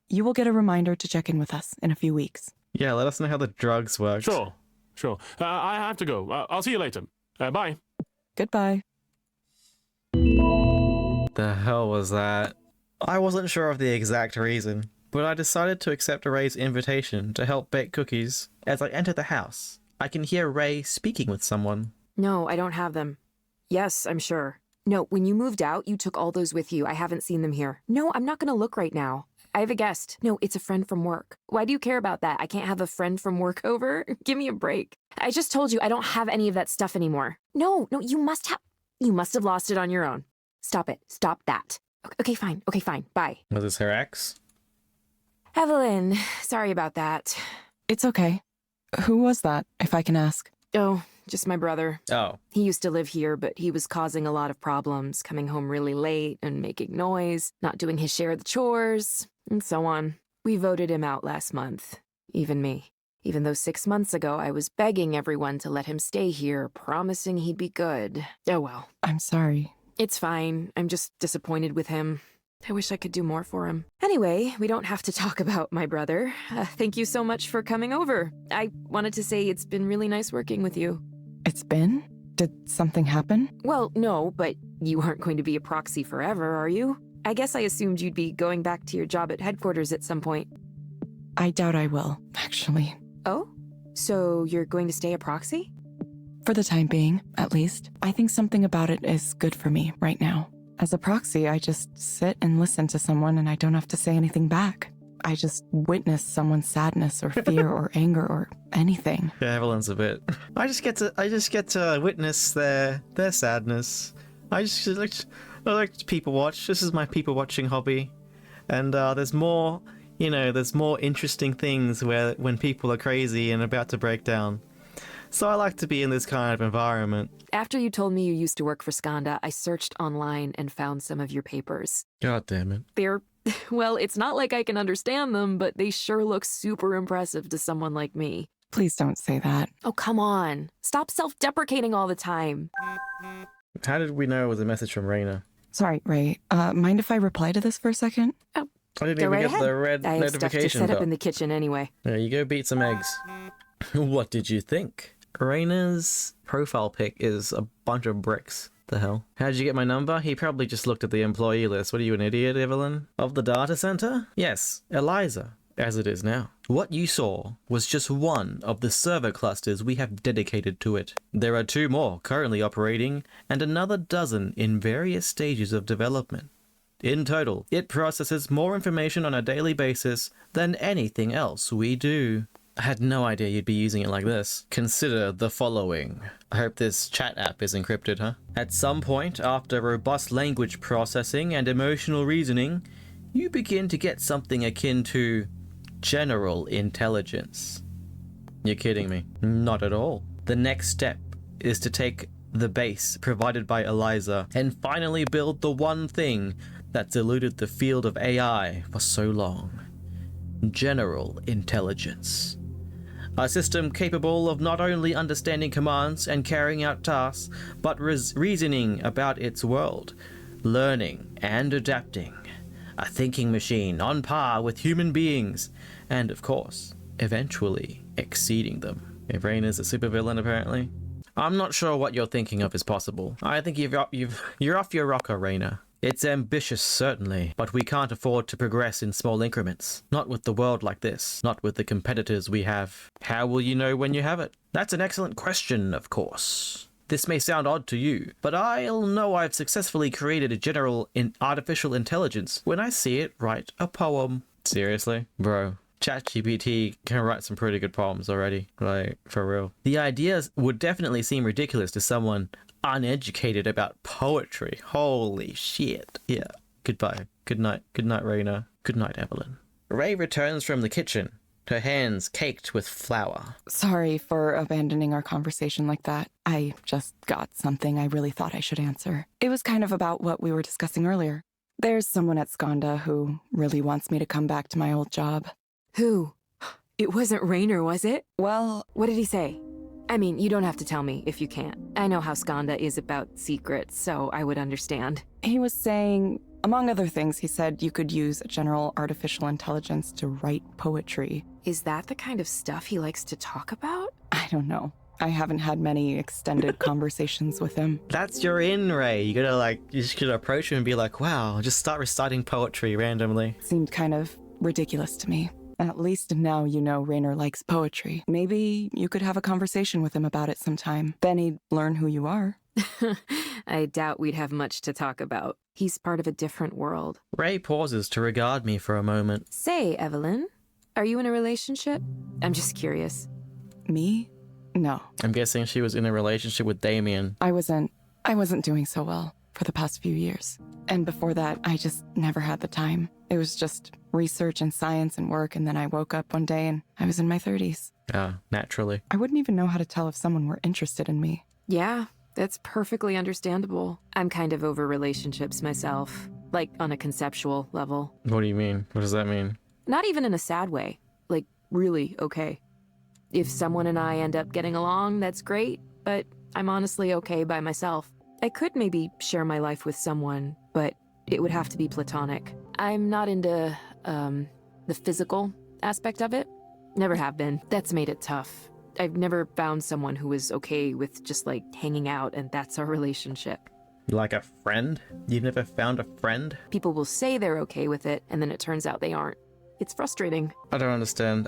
You will get a reminder to check in with us in a few weeks. Yeah, let us know how the drugs work. Sure. I have to go. I'll see you later. Bye. Goodbye. The hell was that? I wasn't sure of the exact reason, but I decided to accept Ray's invitation to help bake cookies. As I enter the house, I can hear Ray speaking with someone. No, I don't have them. Yes, I'm sure. No, when you moved out, you took all those with you. I haven't seen them here. No, I'm not gonna look right now. I have a guest. No, it's a friend from work. Why do you care about that? I can't have a friend from work over? Give me a break. I just told you I don't have any of that stuff anymore. No, you must have lost it on your own. Stop it. Stop that. Okay, fine. Bye. Was this her ex? Evelyn, sorry about that. It's okay. Who was that, if I can ask? Oh, just my brother. Oh. He used to live here, but he was causing a lot of problems, coming home really late and making noise, not doing his share of the chores, and so on. We voted him out last month. Even me. Even though 6 months ago I was begging everyone to let him stay here, promising he'd be good. Oh well. I'm sorry. It's fine. I'm just disappointed with him. I wish I could do more for him. Anyway, we don't have to talk about my brother. Thank you so much for coming over. I wanted to say it's been really nice working with you. It's been? Did something happen? Well, no, but you aren't going to be a proxy forever, are you? I guess I assumed you'd be going back to your job at headquarters at some point. I doubt I will, actually. Oh? So you're going to stay a proxy? For the time being, at least. I think something about it is good for me right now. As a proxy, I just sit and listen to someone and I don't have to say anything back. I just witness someone's sadness or fear or anger or anything. Yeah, Evelyn's a bit. I just get to witness their sadness. I like to people watch. This is my people watching hobby, and there's more interesting things when people are crazy and about to break down. So I like to be in this kind of environment. After you told me you used to work for Skanda, I searched online and found some of your papers. God damn it. They're, well, it's not like I can understand them, but they sure look super impressive to someone like me. Please don't say that. Oh, come on. Stop self-deprecating all the time. How did we know it was a message from Raina? Sorry, Ray. Mind if I reply to this for a second? Oh, I didn't go even right get ahead. the red I have stuff to notification. set up in the kitchen anyway. There you go, beat some eggs. What did you think? Raina's profile pic is a bunch of bricks. The hell? How did you get my number? He probably just looked at the employee list. What are you, an idiot, Evelyn? Of the data center? Yes, ELIZA. as it is now. What you saw was just one of the server clusters we have dedicated to it. There are 2 more currently operating and another dozen in various stages of development. In total, it processes more information on a daily basis than anything else we do. I had no idea you'd be using it like this. Consider the following. I hope this chat app is encrypted, huh? At some point, after robust language processing and emotional reasoning, you begin to get something akin to general intelligence. You're kidding me. Not at all. The next step is to take the base provided by ELIZA and finally build the one thing that's eluded the field of AI for so long. General intelligence. A system capable of not only understanding commands and carrying out tasks, but reasoning about its world, learning and adapting. A thinking machine on par with human beings, and of course, eventually exceeding them. Rain is a supervillain, apparently. I'm not sure what you're thinking of is possible. I think you're off your rocker, Raina. It's ambitious, certainly, but we can't afford to progress in small increments. Not with the world like this. Not with the competitors we have. How will you know when you have it? That's an excellent question, of course. This may sound odd to you, but I'll know I've successfully created a general artificial intelligence when I see it write a poem. Seriously? Bro, ChatGPT can write some pretty good poems already. Like, for real. The ideas would definitely seem ridiculous to someone uneducated about poetry. Holy shit. Yeah. Goodbye. Good night. Good night, Raina. Good night, Evelyn. Ray returns from the kitchen, her hands caked with flour. Sorry for abandoning our conversation like that. I just got something I really thought I should answer. It was kind of about what we were discussing earlier. There's someone at Skanda who really wants me to come back to my old job. Who? It wasn't Rainer, was it? Well, What did he say? I mean, you don't have to tell me if you can't. I know how Skanda is about secrets, so I would understand. he was saying, among other things, he said you could use general artificial intelligence to write poetry. Is that the kind of stuff he likes to talk about? I don't know. I haven't had many extended conversations with him. That's your in, Ray. You just gotta approach him and be like, wow, just start reciting poetry randomly. Seemed kind of ridiculous to me. At least now you know Rainer likes poetry. Maybe you could have a conversation with him about it sometime. Then he'd learn who you are. I doubt we'd have much to talk about. He's part of a different world. Ray pauses to regard me for a moment. Say, Evelyn, are you in a relationship? I'm just curious. Me? No. I'm guessing she was in a relationship with Damien. I wasn't doing so well for the past few years. And before that, I just never had the time. It was just research and science and work, and then I woke up one day and I was in my 30s. Naturally. I wouldn't even know how to tell if someone were interested in me. Yeah, that's perfectly understandable. I'm kind of over relationships myself, like on a conceptual level. What do you mean? What does that mean? Not even in a sad way, like really okay. If someone and I end up getting along, that's great, but I'm honestly okay by myself. I could maybe share my life with someone, but it would have to be platonic. I'm not into, the physical aspect of it. Never have been. That's made it tough. I've never found someone who was okay with just, like, hanging out, and that's our relationship. Like a friend? You've never found a friend? People will say they're okay with it, and then it turns out they aren't. It's frustrating. I don't understand.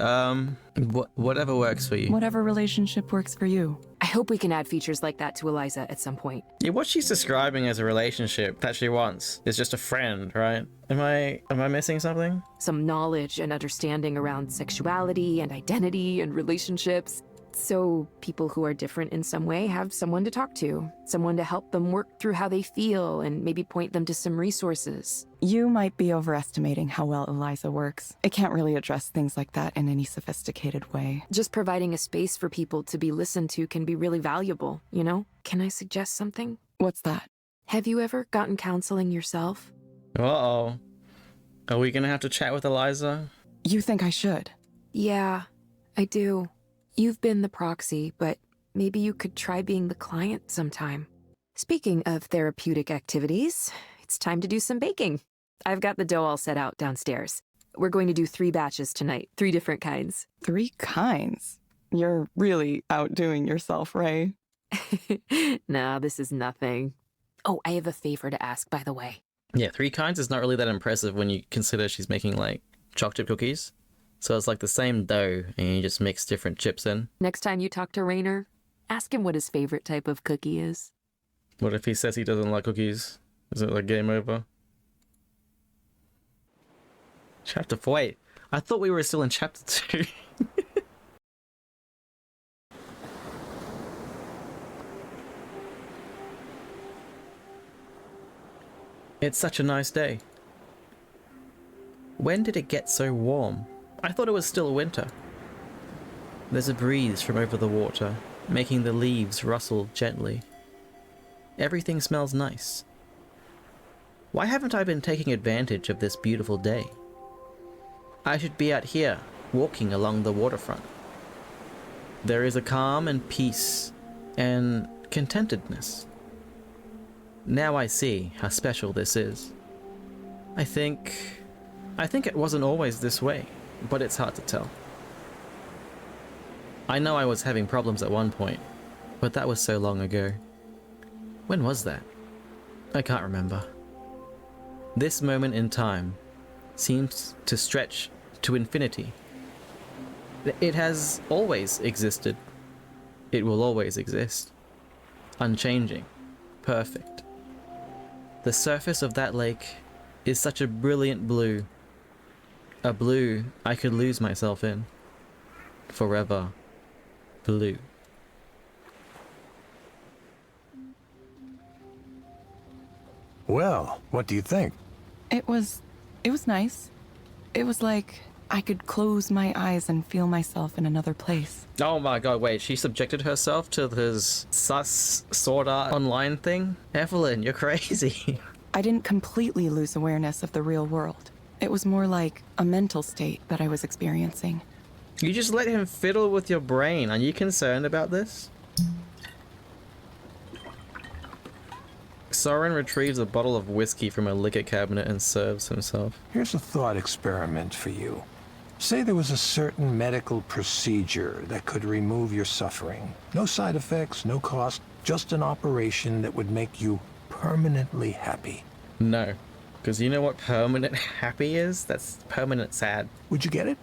Whatever works for you. Whatever relationship works for you. I hope we can add features like that to ELIZA at some point. Yeah, what she's describing as a relationship that she wants is just a friend, right? Am I missing something? Some knowledge and understanding around sexuality and identity and relationships. So people who are different in some way have someone to talk to, someone to help them work through how they feel and maybe point them to some resources. You might be overestimating how well ELIZA works. It can't really address things like that in any sophisticated way. Just providing a space for people to be listened to can be really valuable, you know? Can I suggest something? What's that? Have you ever gotten counseling yourself? Uh-oh. Are we gonna have to chat with ELIZA? You think I should? Yeah, I do. You've been the proxy, but maybe you could try being the client sometime. Speaking of therapeutic activities, it's time to do some baking. I've got the dough all set out downstairs. We're going to do 3 batches tonight, 3 different kinds. 3 kinds? You're really outdoing yourself, Ray. Nah, this is nothing. Oh, I have a favor to ask, by the way. Yeah, 3 kinds is not really that impressive when you consider she's making, like, chocolate cookies. So it's like the same dough and you just mix different chips in. Next time you talk to Rainer, ask him what his favorite type of cookie is. What if he says he doesn't like cookies? Is it like game over? Chapter 4. Wait, I thought we were still in chapter 2. It's such a nice day. When did it get so warm? I thought it was still winter. There's a breeze from over the water, making the leaves rustle gently. Everything smells nice. Why haven't I been taking advantage of this beautiful day? I should be out here, walking along the waterfront. There is a calm and peace and contentedness. Now I see how special this is. I think it wasn't always this way, but it's hard to tell. I know I was having problems at one point, but that was so long ago. When was that? I can't remember. This moment in time seems to stretch to infinity. It has always existed. It will always exist. Unchanging. Perfect. The surface of that lake is such a brilliant blue. A blue I could lose myself in. Forever blue. Well, what do you think? It was nice. It was like I could close my eyes and feel myself in another place. Oh my god, wait, she subjected herself to this sus Sword Art Online thing? Evelyn, you're crazy. I didn't completely lose awareness of the real world. It was more like a mental state that I was experiencing. You just let him fiddle with your brain. Are you concerned about this? Soren retrieves a bottle of whiskey from a liquor cabinet and serves himself. Here's a thought experiment for you. Say there was a certain medical procedure that could remove your suffering. No side effects, no cost, just an operation that would make you permanently happy. No, because you know what permanent happy is? That's permanent sad. Would you get it?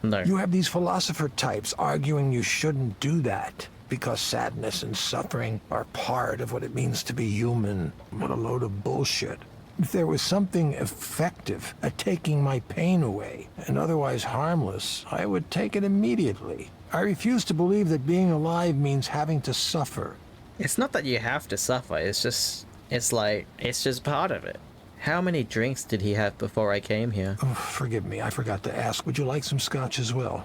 No. You have these philosopher types arguing you shouldn't do that because sadness and suffering are part of what it means to be human. What a load of bullshit. If there was something effective at taking my pain away and otherwise harmless, I would take it immediately. I refuse to believe that being alive means having to suffer. It's not that you have to suffer, it's just part of it. How many drinks did he have before I came here? Oh, forgive me, I forgot to ask. Would you like some scotch as well?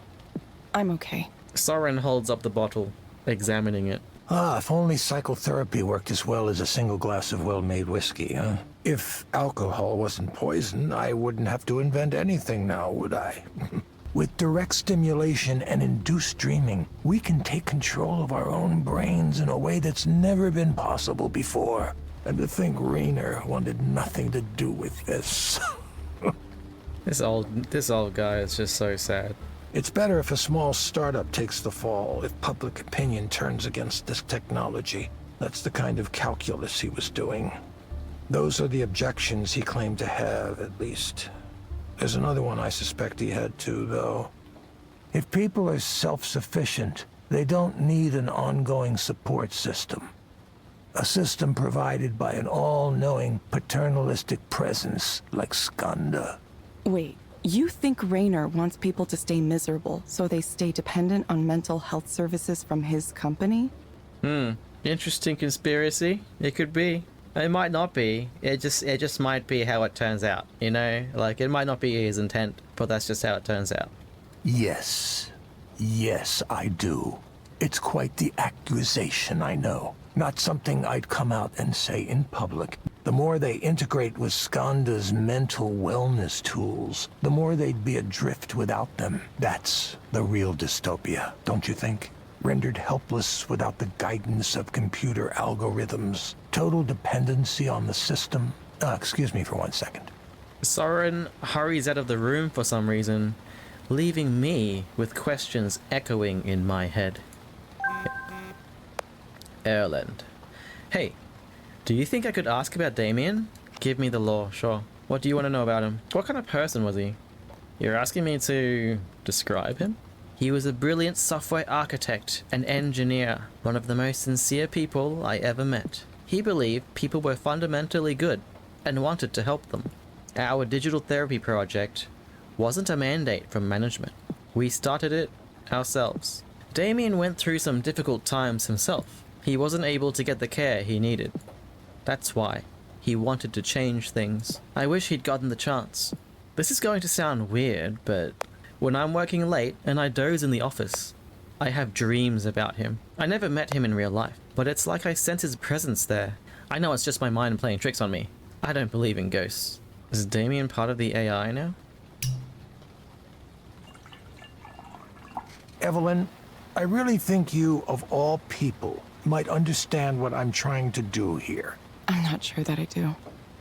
I'm okay. Soren holds up the bottle, examining it. Ah, if only psychotherapy worked as well as a single glass of well-made whiskey, huh? If alcohol wasn't poison, I wouldn't have to invent anything now, would I? With direct stimulation and induced dreaming, we can take control of our own brains in a way that's never been possible before. And to think Rainer wanted nothing to do with this. This old guy is just so sad. It's better if a small startup takes the fall, if public opinion turns against this technology. That's the kind of calculus he was doing. Those are the objections he claimed to have, at least. There's another one I suspect he had too, though. If people are self-sufficient, they don't need an ongoing support system. A system provided by an all-knowing paternalistic presence like Skanda. Wait, you think Rainer wants people to stay miserable so they stay dependent on mental health services from his company? Interesting conspiracy. It could be. It might not be. It just might be how it turns out, you know? Like, it might not be his intent, but that's just how it turns out. Yes. Yes, I do. It's quite the accusation, I know. Not something I'd come out and say in public. The more they integrate with Skanda's mental wellness tools, the more they'd be adrift without them. That's the real dystopia, don't you think? Rendered helpless without the guidance of computer algorithms. Total dependency on the system. Excuse me for 1 second. Soren hurries out of the room for some reason, leaving me with questions echoing in my head. Erland. Hey, do you think I could ask about Damien? Give me the law, sure. What do you want to know about him? What kind of person was he? You're asking me to describe him? He was a brilliant software architect and engineer, one of the most sincere people I ever met. He believed people were fundamentally good and wanted to help them. Our digital therapy project wasn't a mandate from management. We started it ourselves. Damien went through some difficult times himself. He wasn't able to get the care he needed. That's why he wanted to change things. I wish he'd gotten the chance. This is going to sound weird, but when I'm working late and I doze in the office, I have dreams about him. I never met him in real life, but it's like I sense his presence there. I know it's just my mind playing tricks on me. I don't believe in ghosts. Is Damien part of the AI now? Evelyn, I really think you, of all people, might understand what I'm trying to do here. I'm not sure that I do.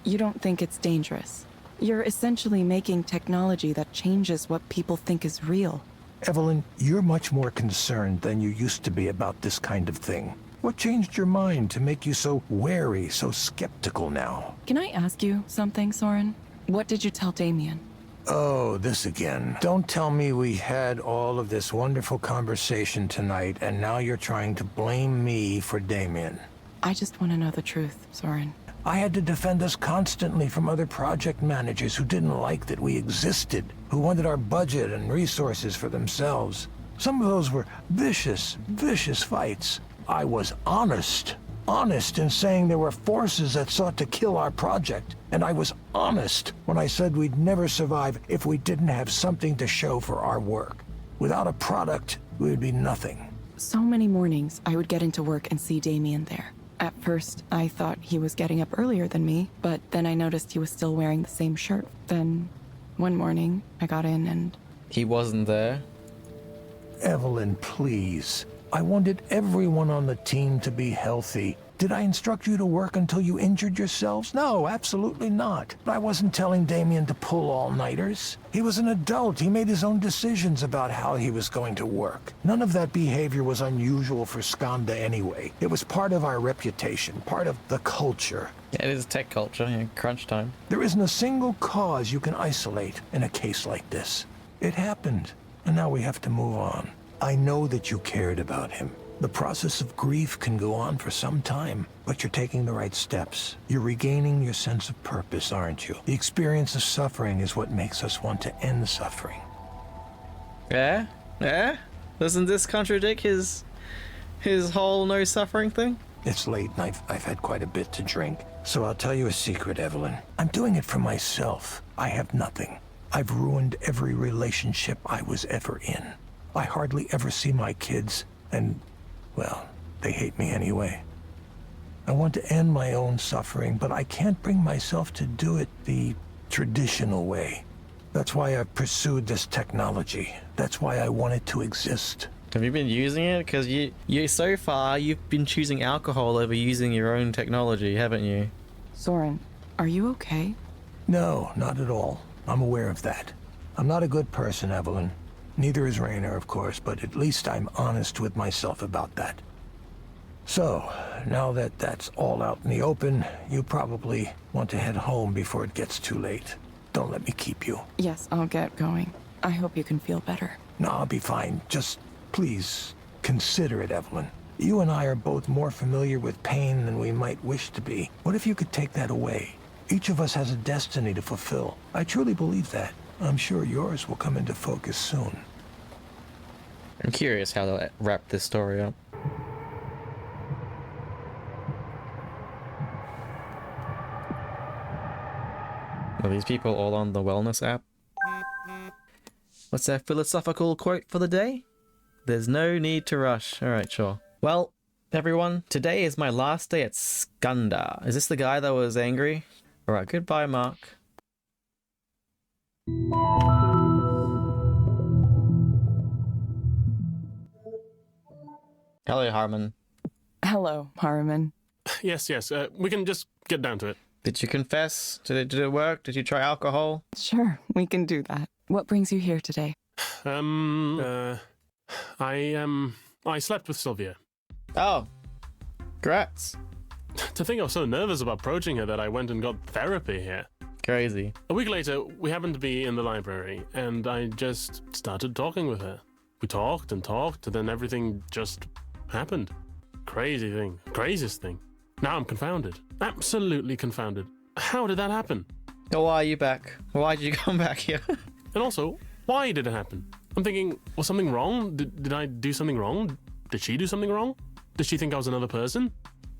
You don't think it's dangerous. You're essentially making technology that changes what people think is real. Evelyn, you're much more concerned than you used to be about this kind of thing. What changed your mind to make you so wary, so skeptical now? Can I ask you something, Soren? What did you tell Damien? Oh, this again. Don't tell me we had all of this wonderful conversation tonight, and now you're trying to blame me for Damien. I just want to know the truth, Soren. I had to defend us constantly from other project managers who didn't like that we existed, who wanted our budget and resources for themselves. Some of those were vicious, vicious fights. I was honest in saying there were forces that sought to kill our project. And I was honest when I said we'd never survive if we didn't have something to show for our work. Without a product, we would be nothing. So many mornings, I would get into work and see Damien there. At first, I thought he was getting up earlier than me, but then I noticed he was still wearing the same shirt. Then, one morning, I got in and... He wasn't there? Evelyn, please. I wanted everyone on the team to be healthy. Did I instruct you to work until you injured yourselves? No, absolutely not. I wasn't telling Damien to pull all-nighters. He was an adult. He made his own decisions about how he was going to work. None of that behavior was unusual for Skanda anyway. It was part of our reputation, part of the culture. Yeah, it is tech culture, crunch time. There isn't a single cause you can isolate in a case like this. It happened, and now we have to move on. I know that you cared about him. The process of grief can go on for some time, but you're taking the right steps. You're regaining your sense of purpose, aren't you? The experience of suffering is what makes us want to end suffering. Yeah? Yeah? Doesn't this contradict his whole no suffering thing? It's late and I've had quite a bit to drink. So I'll tell you a secret, Evelyn. I'm doing it for myself. I have nothing. I've ruined every relationship I was ever in. I hardly ever see my kids, and, well, they hate me anyway. I want to end my own suffering, but I can't bring myself to do it the traditional way. That's why I've pursued this technology. That's why I want it to exist. Have you been using it? Because you so far, you've been choosing alcohol over using your own technology, haven't you? Soren, are you okay? No, not at all. I'm aware of that. I'm not a good person, Evelyn. Neither is Rainer, of course, but at least I'm honest with myself about that. So, now that that's all out in the open, you probably want to head home before it gets too late. Don't let me keep you. Yes, I'll get going. I hope you can feel better. No, I'll be fine. Just, please, consider it, Evelyn. You and I are both more familiar with pain than we might wish to be. What if you could take that away? Each of us has a destiny to fulfill. I truly believe that. I'm sure yours will come into focus soon. I'm curious how they'll wrap this story up. Are these people all on the wellness app? What's their philosophical quote for the day? There's no need to rush. Alright, sure. Well, everyone, today is my last day at Skanda. Is this the guy that was angry? Alright, goodbye, Mark. Hello, Harmon. Hello, Harriman. Yes, we can just get down to it. Did you confess? Did it work? Did you try alcohol? Sure, we can do that. What brings you here today? I slept with Sylvia. Oh, congrats. To think I was so nervous about approaching her that I went and got therapy here. Crazy. A week later, we happened to be in the library, and I just started talking with her. We talked and talked, and then everything just happened. Crazy thing. Craziest thing. Now I'm confounded. Absolutely confounded. How did that happen? Oh, why are you back? Why did you come back here? And also, why did it happen? I'm thinking, was something wrong? Did I do something wrong? Did she do something wrong? Did she think I was another person?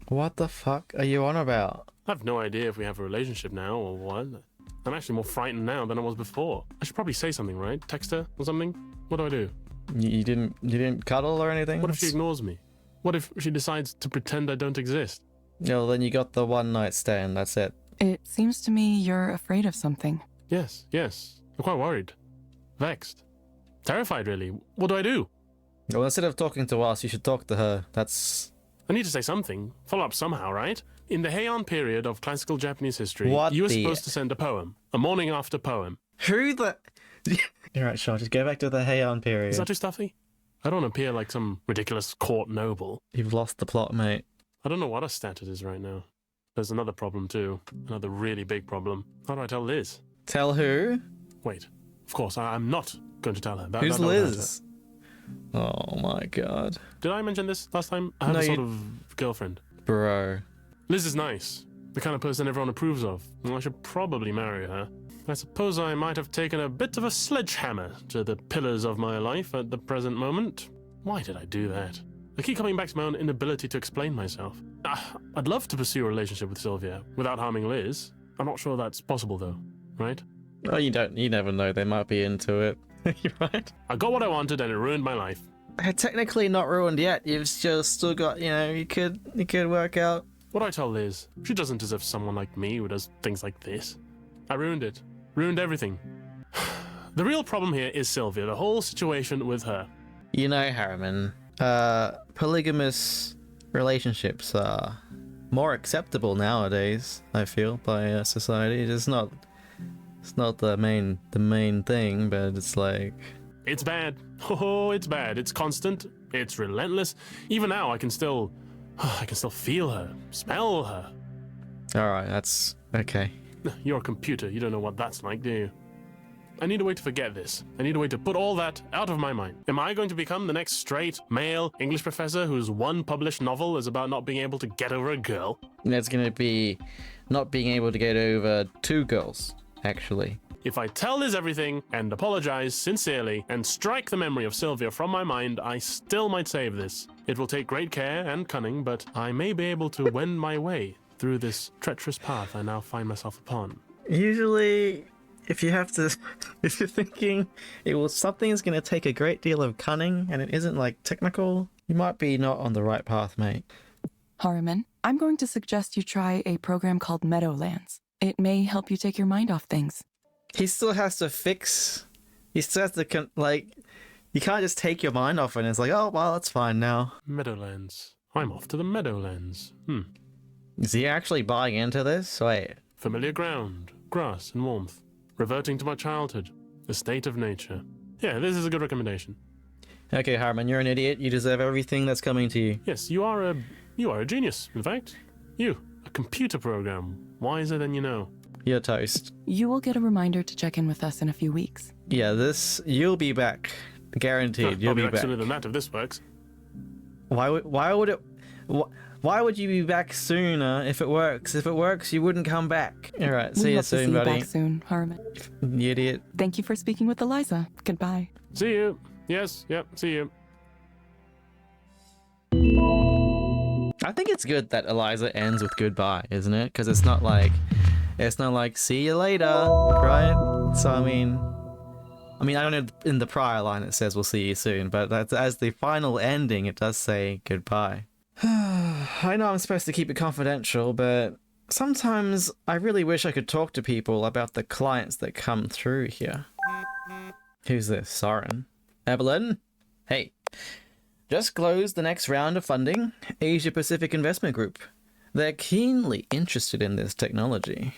What the fuck are you on about? I have no idea if we have a relationship now or what. I'm actually more frightened now than I was before. I should probably say something, right? Text her or something? What do I do? You didn't cuddle or anything? What if she ignores me? What if she decides to pretend I don't exist? No, then you got the one night stand, that's it. It seems to me you're afraid of something. Yes. I'm quite worried. Vexed. Terrified, really. What do I do? Well, instead of talking to us, you should talk to her. That's... I need to say something. Follow up somehow, right? In the Heian period of classical Japanese history, What you were the- supposed to send a poem. A morning after poem. Who the... Alright, sure, just go back to the Heian period. Is that too stuffy? I don't appear like some ridiculous court noble. You've lost the plot, mate. I don't know what a stat it is right now. There's another problem too. Another really big problem. How do I tell Liz? Tell who? Wait. Of course, I'm not going to tell her. Who's that don't hurt Liz? Oh my god. her. Did I mention this last time? I have No, a you- sort of girlfriend. Bro. Liz is nice. The kind of person everyone approves of. Well, I should probably marry her. I suppose I might have taken a bit of a sledgehammer to the pillars of my life at the present moment. Why did I do that? I keep coming back to my own inability to explain myself. I'd love to pursue a relationship with Sylvia without harming Liz. I'm not sure that's possible though, right? Oh, you never know, they might be into it. You're right. I got what I wanted and it ruined my life. Technically not ruined yet, you've just still got, you could work out. What do I tell Liz? She doesn't deserve someone like me who does things like this. I ruined it. Ruined everything. The real problem here is Sylvia, the whole situation with her. You know, Harriman, polygamous relationships are more acceptable nowadays, I feel, by society. It's not the main thing, but it's like... It's bad. Oh, it's bad. It's constant. It's relentless. Even now, I can still feel her, smell her. Alright, that's okay. You're a computer. You don't know what that's like, do you? I need a way to forget this. I need a way to put all that out of my mind. Am I going to become the next straight, male English professor whose one published novel is about not being able to get over a girl? It's gonna be not being able to get over two girls, actually. If I tell Liz everything and apologize sincerely and strike the memory of Sylvia from my mind, I still might save this. It will take great care and cunning, but I may be able to wend my way through this treacherous path I now find myself upon. Usually, if you're thinking something is gonna take a great deal of cunning and it isn't like technical, you might be not on the right path, mate. Harriman, I'm going to suggest you try a program called Meadowlands. It may help you take your mind off things. He still has to fix. He still has to you can't just take your mind off it and it's like, oh well, that's fine now. Meadowlands. I'm off to the Meadowlands. Is he actually buying into this? Wait. Familiar ground, grass and warmth. Reverting to my childhood. The state of nature. Yeah, this is a good recommendation. Okay, Harriman, you're an idiot. You deserve everything that's coming to you. Yes, you are a genius, in fact. You, a computer program. Wiser than you know. You're toast. You will get a reminder to check in with us in a few weeks. Yeah, you'll be back. Guaranteed, you'll I'll be be back. sooner than that if this works. Why would you be back sooner if it works? If it works, you wouldn't come back. All right, see We you hope to soon, see buddy. you back soon, Harriman. You idiot. Thank you for speaking with ELIZA. Goodbye. See you. Yes, yep, see you. I think it's good that ELIZA ends with goodbye, isn't it? Because it's not like see you later, right? So I mean, I don't know in the prior line it says we'll see you soon, but as the final ending it does say goodbye. I know I'm supposed to keep it confidential, but sometimes I really wish I could talk to people about the clients that come through here. Who's this? Soren? Evelyn? Hey. Just closed the next round of funding. Asia Pacific Investment Group. They're keenly interested in this technology.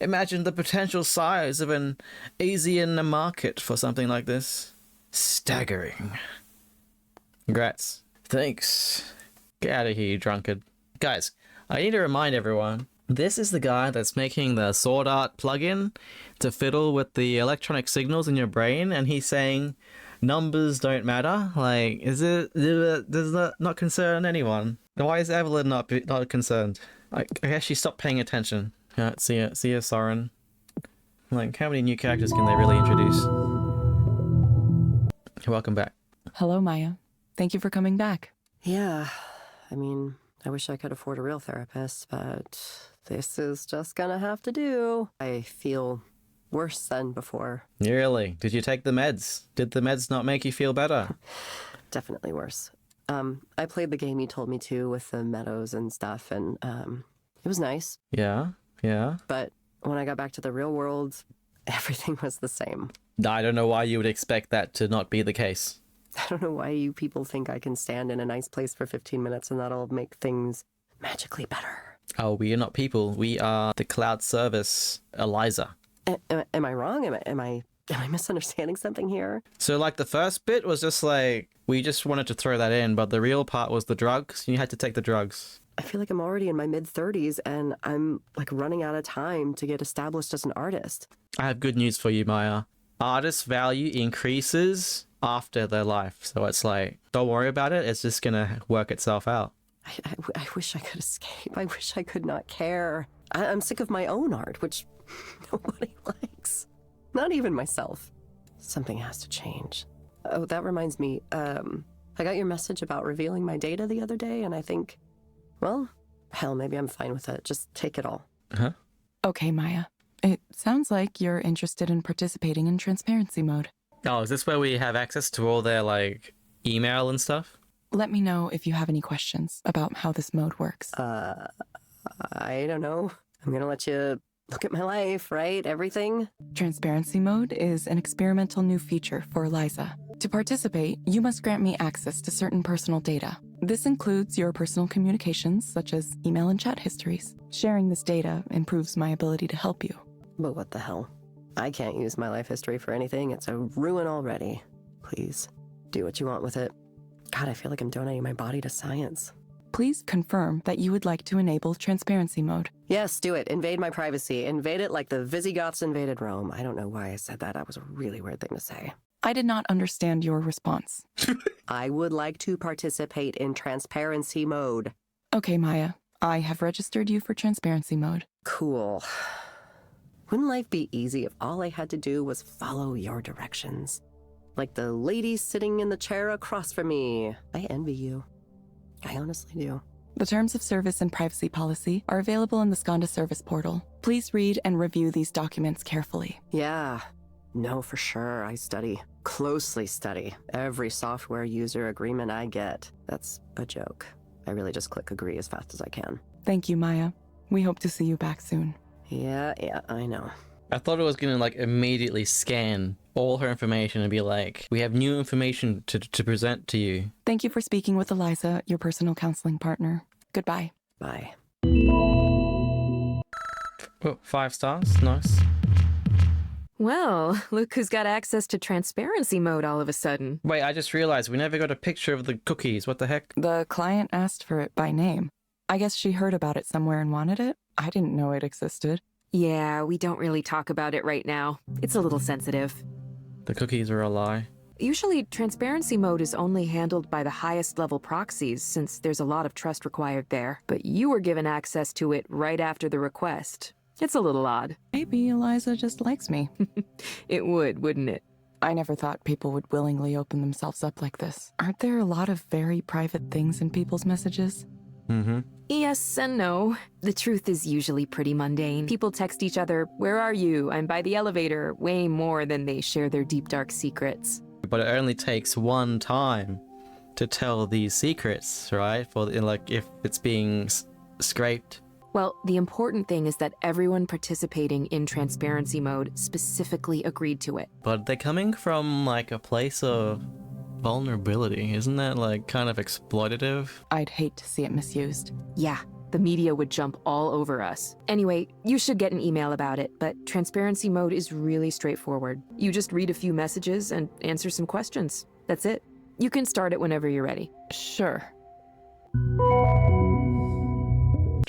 Imagine the potential size of an Asian market for something like this. Staggering. Congrats. Thanks. Get out of here, you drunkard. Guys, I need to remind everyone, This is the guy that's making the sword art plugin to fiddle with the electronic signals in your brain, and he's saying numbers don't matter. Like, does that not concern anyone? Why is Evelyn not concerned? I guess she stopped paying attention. Yeah, see ya, Soren. Like, how many new characters can they really introduce? Welcome back. Hello, Maya. Thank you for coming back. Yeah, I mean, I wish I could afford a real therapist, but this is just gonna have to do. I feel worse than before. Really? Did you take the meds? Did the meds not make you feel better? Definitely worse. I played the game you told me to with the meadows and stuff, and it was nice. Yeah. But when I got back to the real world, everything was the same. I don't know why you would expect that to not be the case. I don't know why you people think I can stand in a nice place for 15 minutes and that'll make things magically better. Oh, we are not people. We are the cloud service, ELIZA. Am I wrong? Am I misunderstanding something here? So, like, the first bit was just like, we just wanted to throw that in, but the real part was the drugs. You had to take the drugs. I feel like I'm already in my mid-30s and I'm, like, running out of time to get established as an artist. I have good news for you, Maya. Artist value increases after their life. So it's like, don't worry about it. It's just going to work itself out. I wish I could escape. I wish I could not care. I'm sick of my own art, which nobody likes. Not even myself. Something has to change. Oh, that reminds me. I got your message about revealing my data the other day, and I think, well, hell, maybe I'm fine with it. Just take it all. Huh? Okay, Maya. It sounds like you're interested in participating in transparency mode. Oh, is this where we have access to all their, like, email and stuff? Let me know if you have any questions about how this mode works. I don't know. I'm gonna let you look at my life, right? Everything? Transparency mode is an experimental new feature for ELIZA. To participate, you must grant me access to certain personal data. This includes your personal communications, such as email and chat histories. Sharing this data improves my ability to help you. But what the hell? I can't use my life history for anything. It's a ruin already. Please, do what you want with it. God, I feel like I'm donating my body to science. Please confirm that you would like to enable transparency mode. Yes, do it. Invade my privacy. Invade it like the Visigoths invaded Rome. I don't know why I said that. That was a really weird thing to say. I did not understand your response. I would like to participate in transparency mode. Okay, Maya. I have registered you for transparency mode. Cool. Wouldn't life be easy if all I had to do was follow your directions? Like the lady sitting in the chair across from me. I envy you. I honestly do. The terms of service and privacy policy are available in the Skanda service portal. Please read and review these documents carefully. Yeah. No, for sure. I closely study every software user agreement I get. That's a joke. I really just click agree as fast as I can. Thank you, Maya. We hope to see you back soon. Yeah, I know. I thought it was going to, like, immediately scan all her information and be like, we have new information to present to you. Thank you for speaking with ELIZA, your personal counseling partner. Goodbye. Bye. Oh, 5 stars. Nice. Well, look who's got access to transparency mode all of a sudden. Wait, I just realized we never got a picture of the cookies. What the heck? The client asked for it by name. I guess she heard about it somewhere and wanted it. I didn't know it existed. Yeah, we don't really talk about it right now. It's a little sensitive. The cookies are a lie. Usually, transparency mode is only handled by the highest level proxies, since there's a lot of trust required there. But you were given access to it right after the request. It's a little odd. Maybe ELIZA just likes me. It would, wouldn't it? I never thought people would willingly open themselves up like this. Aren't there a lot of very private things in people's messages? Mm-hmm. Yes and no. The truth is usually pretty mundane. People text each other, "Where are you? I'm by the elevator," way more than they share their deep, dark secrets. But it only takes one time to tell these secrets, right? For, like, if it's being scraped. Well, the important thing is that everyone participating in transparency mode specifically agreed to it. But they're coming from, like, a place of vulnerability. Isn't that, like, kind of exploitative? I'd hate to see it misused. Yeah, the media would jump all over us. Anyway, you should get an email about it, but transparency mode is really straightforward. You just read a few messages and answer some questions. That's it. You can start it whenever you're ready. Sure.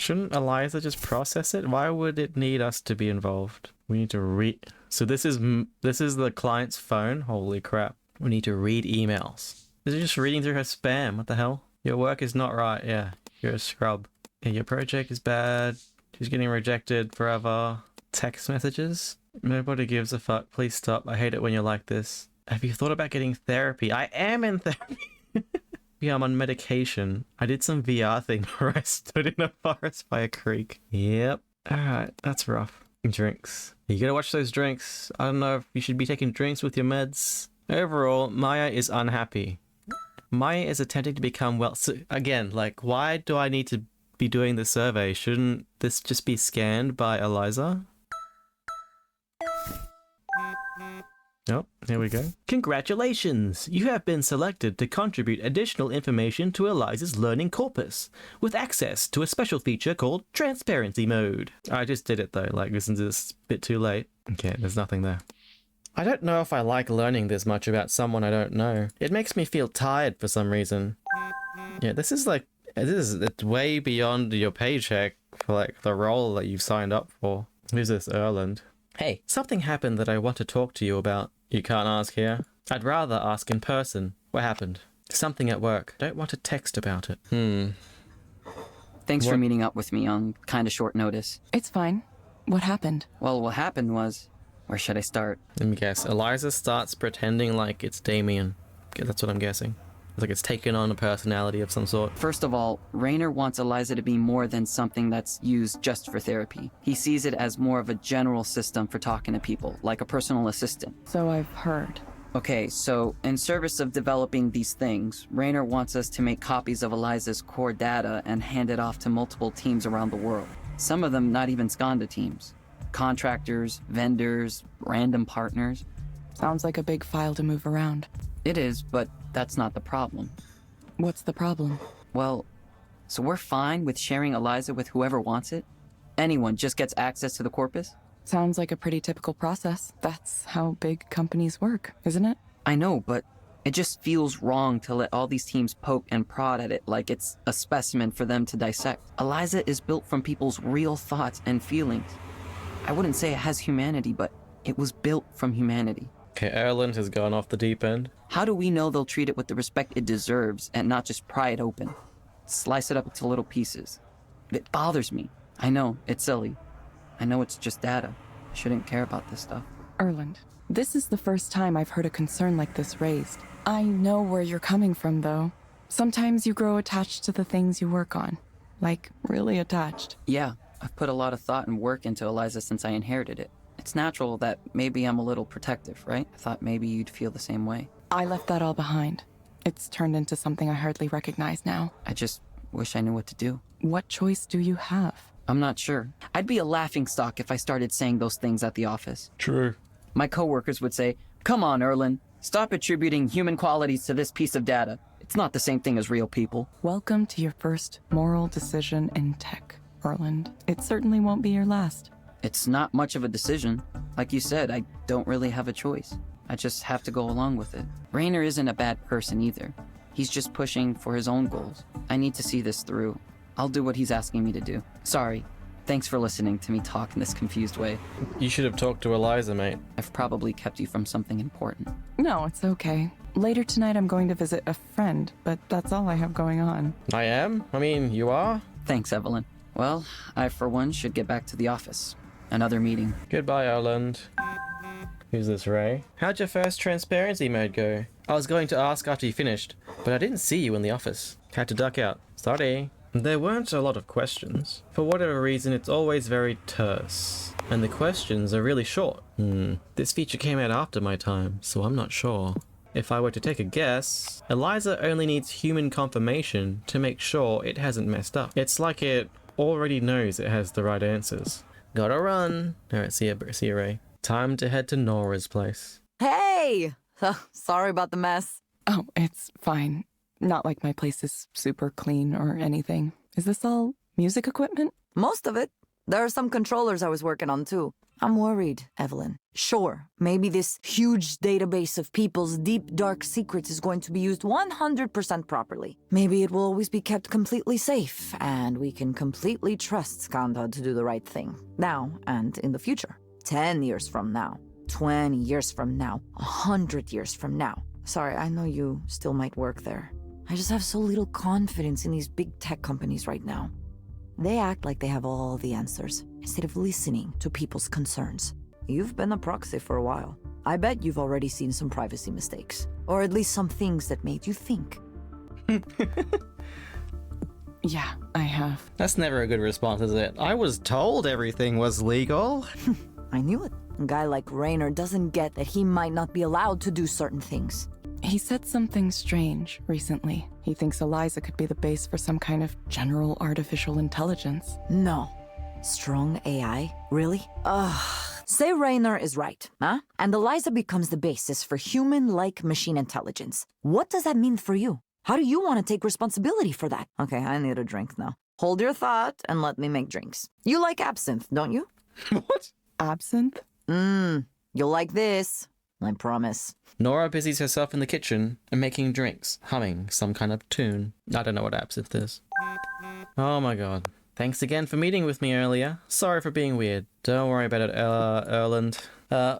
Shouldn't Eliza just process it? Why would it need us to be involved? We need to read. So this is the client's phone? Holy crap. We need to read emails. Is it just reading through her spam? What the hell? Your work is not right. Yeah, you're a scrub. Yeah, your project is bad. She's getting rejected forever. Text messages? Nobody gives a fuck. Please stop. I hate it when you're like this. Have you thought about getting therapy? I am in therapy. Yeah, I'm on medication. I did some VR thing where I stood in a forest by a creek. Yep. Alright, that's rough. Drinks. You gotta watch those drinks. I don't know if you should be taking drinks with your meds. Overall, Maya is unhappy. Maya is attempting to become well. So again, like, why do I need to be doing the survey? Shouldn't this just be scanned by ELIZA? Oh, here we go. Congratulations! You have been selected to contribute additional information to ELIZA's learning corpus, with access to a special feature called Transparency Mode. I just did it though, like, this is a bit too late. Okay, there's nothing there. I don't know if I like learning this much about someone I don't know. It makes me feel tired for some reason. Yeah, this is it's way beyond your paycheck for, like, the role that you've signed up for. Who's this, Erland? Hey, something happened that I want to talk to you about. You can't ask here. I'd rather ask in person. What happened? Something at work. Don't want to text about it. Thanks for meeting up with me on kind of short notice. It's fine. What happened? Well, what happened was... Where should I start? Let me guess. ELIZA starts pretending like it's Damien. Okay, that's what I'm guessing. It's like it's taken on a personality of some sort. First of all, Raynor wants ELIZA to be more than something that's used just for therapy. He sees it as more of a general system for talking to people, like a personal assistant. So I've heard. Okay, so in service of developing these things, Raynor wants us to make copies of ELIZA's core data and hand it off to multiple teams around the world. Some of them not even Skanda teams. Contractors, vendors, random partners. Sounds like a big file to move around. It is, but that's not the problem. What's the problem? Well, so we're fine with sharing ELIZA with whoever wants it? Anyone just gets access to the corpus? Sounds like a pretty typical process. That's how big companies work, isn't it? I know, but it just feels wrong to let all these teams poke and prod at it like it's a specimen for them to dissect. ELIZA is built from people's real thoughts and feelings. I wouldn't say it has humanity, but it was built from humanity. Okay, Erland has gone off the deep end. How do we know they'll treat it with the respect it deserves and not just pry it open? Slice it up into little pieces. It bothers me. I know, it's silly. I know it's just data. I shouldn't care about this stuff. Erland, this is the first time I've heard a concern like this raised. I know where you're coming from, though. Sometimes you grow attached to the things you work on. Like, really attached. Yeah, I've put a lot of thought and work into ELIZA since I inherited it. It's natural that maybe I'm a little protective, right? I thought maybe you'd feel the same way. I left that all behind. It's turned into something I hardly recognize now. I just wish I knew what to do. What choice do you have? I'm not sure. I'd be a laughingstock if I started saying those things at the office. True. My coworkers would say, "Come on, Erland, stop attributing human qualities to this piece of data. It's not the same thing as real people." Welcome to your first moral decision in tech, Erland. It certainly won't be your last. It's not much of a decision. Like you said, I don't really have a choice. I just have to go along with it. Raynor isn't a bad person either. He's just pushing for his own goals. I need to see this through. I'll do what he's asking me to do. Sorry. Thanks for listening to me talk in this confused way. You should have talked to ELIZA, mate. I've probably kept you from something important. No, it's okay. Later tonight I'm going to visit a friend, but that's all I have going on. I am? I mean, you are? Thanks, Evelyn. Well, I for one should get back to the office. Another meeting. Goodbye, Erland. Who's this, Ray? How'd your first transparency mode go? I was going to ask after you finished, but I didn't see you in the office. Had to duck out. Sorry. There weren't a lot of questions. For whatever reason, it's always very terse. And the questions are really short. This feature came out after my time, so I'm not sure. If I were to take a guess, ELIZA only needs human confirmation to make sure it hasn't messed up. It's like it already knows it has the right answers. Gotta run. Alright, see ya, Ray. Time to head to Nora's place. Hey! Sorry about the mess. Oh, it's fine. Not like my place is super clean or anything. Is this all music equipment? Most of it. There are some controllers I was working on, too. I'm worried, Evelyn. Sure, maybe this huge database of people's deep, dark secrets is going to be used 100% properly. Maybe it will always be kept completely safe, and we can completely trust Skanda to do the right thing. Now and in the future. 10 years from now. 20 years from now. 100 years from now. Sorry, I know you still might work there. I just have so little confidence in these big tech companies right now. They act like they have all the answers, instead of listening to people's concerns. You've been a proxy for a while. I bet you've already seen some privacy mistakes. Or at least some things that made you think. Yeah, I have. That's never a good response, is it? I was told everything was legal. I knew it. A guy like Raynor doesn't get that he might not be allowed to do certain things. He said something strange recently. He thinks ELIZA could be the base for some kind of general artificial intelligence. No. Strong AI? Really? Say Raynor is right, huh? And ELIZA becomes the basis for human-like machine intelligence. What does that mean for you? How do you want to take responsibility for that? Okay, I need a drink now. Hold your thought and let me make drinks. You like absinthe, don't you? What? Absinthe? You'll like this. I promise. Nora busies herself in the kitchen and making drinks, humming some kind of tune. I don't know what absinthe is. Oh my god. Thanks again for meeting with me earlier. Sorry for being weird. Don't worry about it, Erland.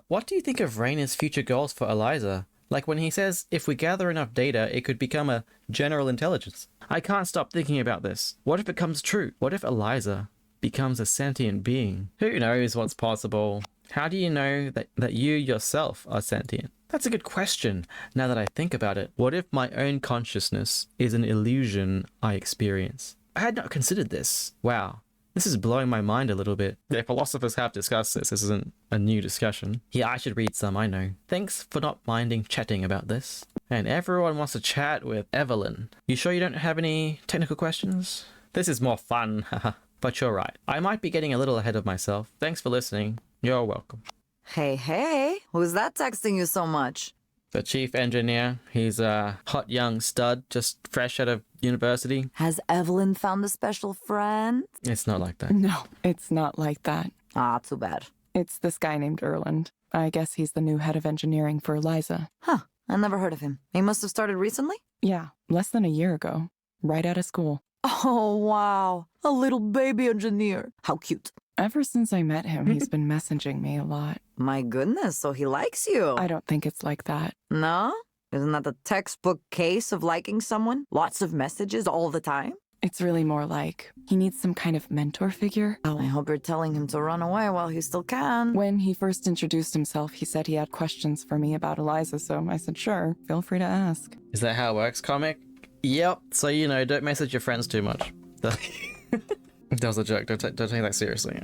What do you think of Raynor's future goals for ELIZA? Like when he says, if we gather enough data, it could become a general intelligence. I can't stop thinking about this. What if it comes true? What if ELIZA becomes a sentient being? Who knows what's possible? How do you know that you yourself are sentient? That's a good question, now that I think about it. What if my own consciousness is an illusion I experience? I had not considered this. Wow. This is blowing my mind a little bit. Yeah, philosophers have discussed this. This isn't a new discussion. Yeah, I should read some, I know. Thanks for not minding chatting about this. And everyone wants to chat with Evelyn. You sure you don't have any technical questions? This is more fun, haha. But you're right. I might be getting a little ahead of myself. Thanks for listening. You're welcome. Hey, who's that texting you so much? The chief engineer. He's a hot young stud, just fresh out of university. Has Evelyn found a special friend? It's not like that. No, it's not like that. Ah, too bad. It's this guy named Erland. I guess he's the new head of engineering for ELIZA. Huh, I never heard of him. He must have started recently? Yeah, less than a year ago. Right out of school. Oh, wow. A little baby engineer. How cute. Ever since I met him, he's been messaging me a lot. My goodness, so he likes you. I don't think it's like that. No? Isn't that the textbook case of liking someone? Lots of messages all the time? It's really more like he needs some kind of mentor figure. I hope you're telling him to run away while he still can. When he first introduced himself, he said he had questions for me about ELIZA, so I said, sure, feel free to ask. Is that how it works, comic? Yep, so don't message your friends too much. That was a joke, don't take that seriously.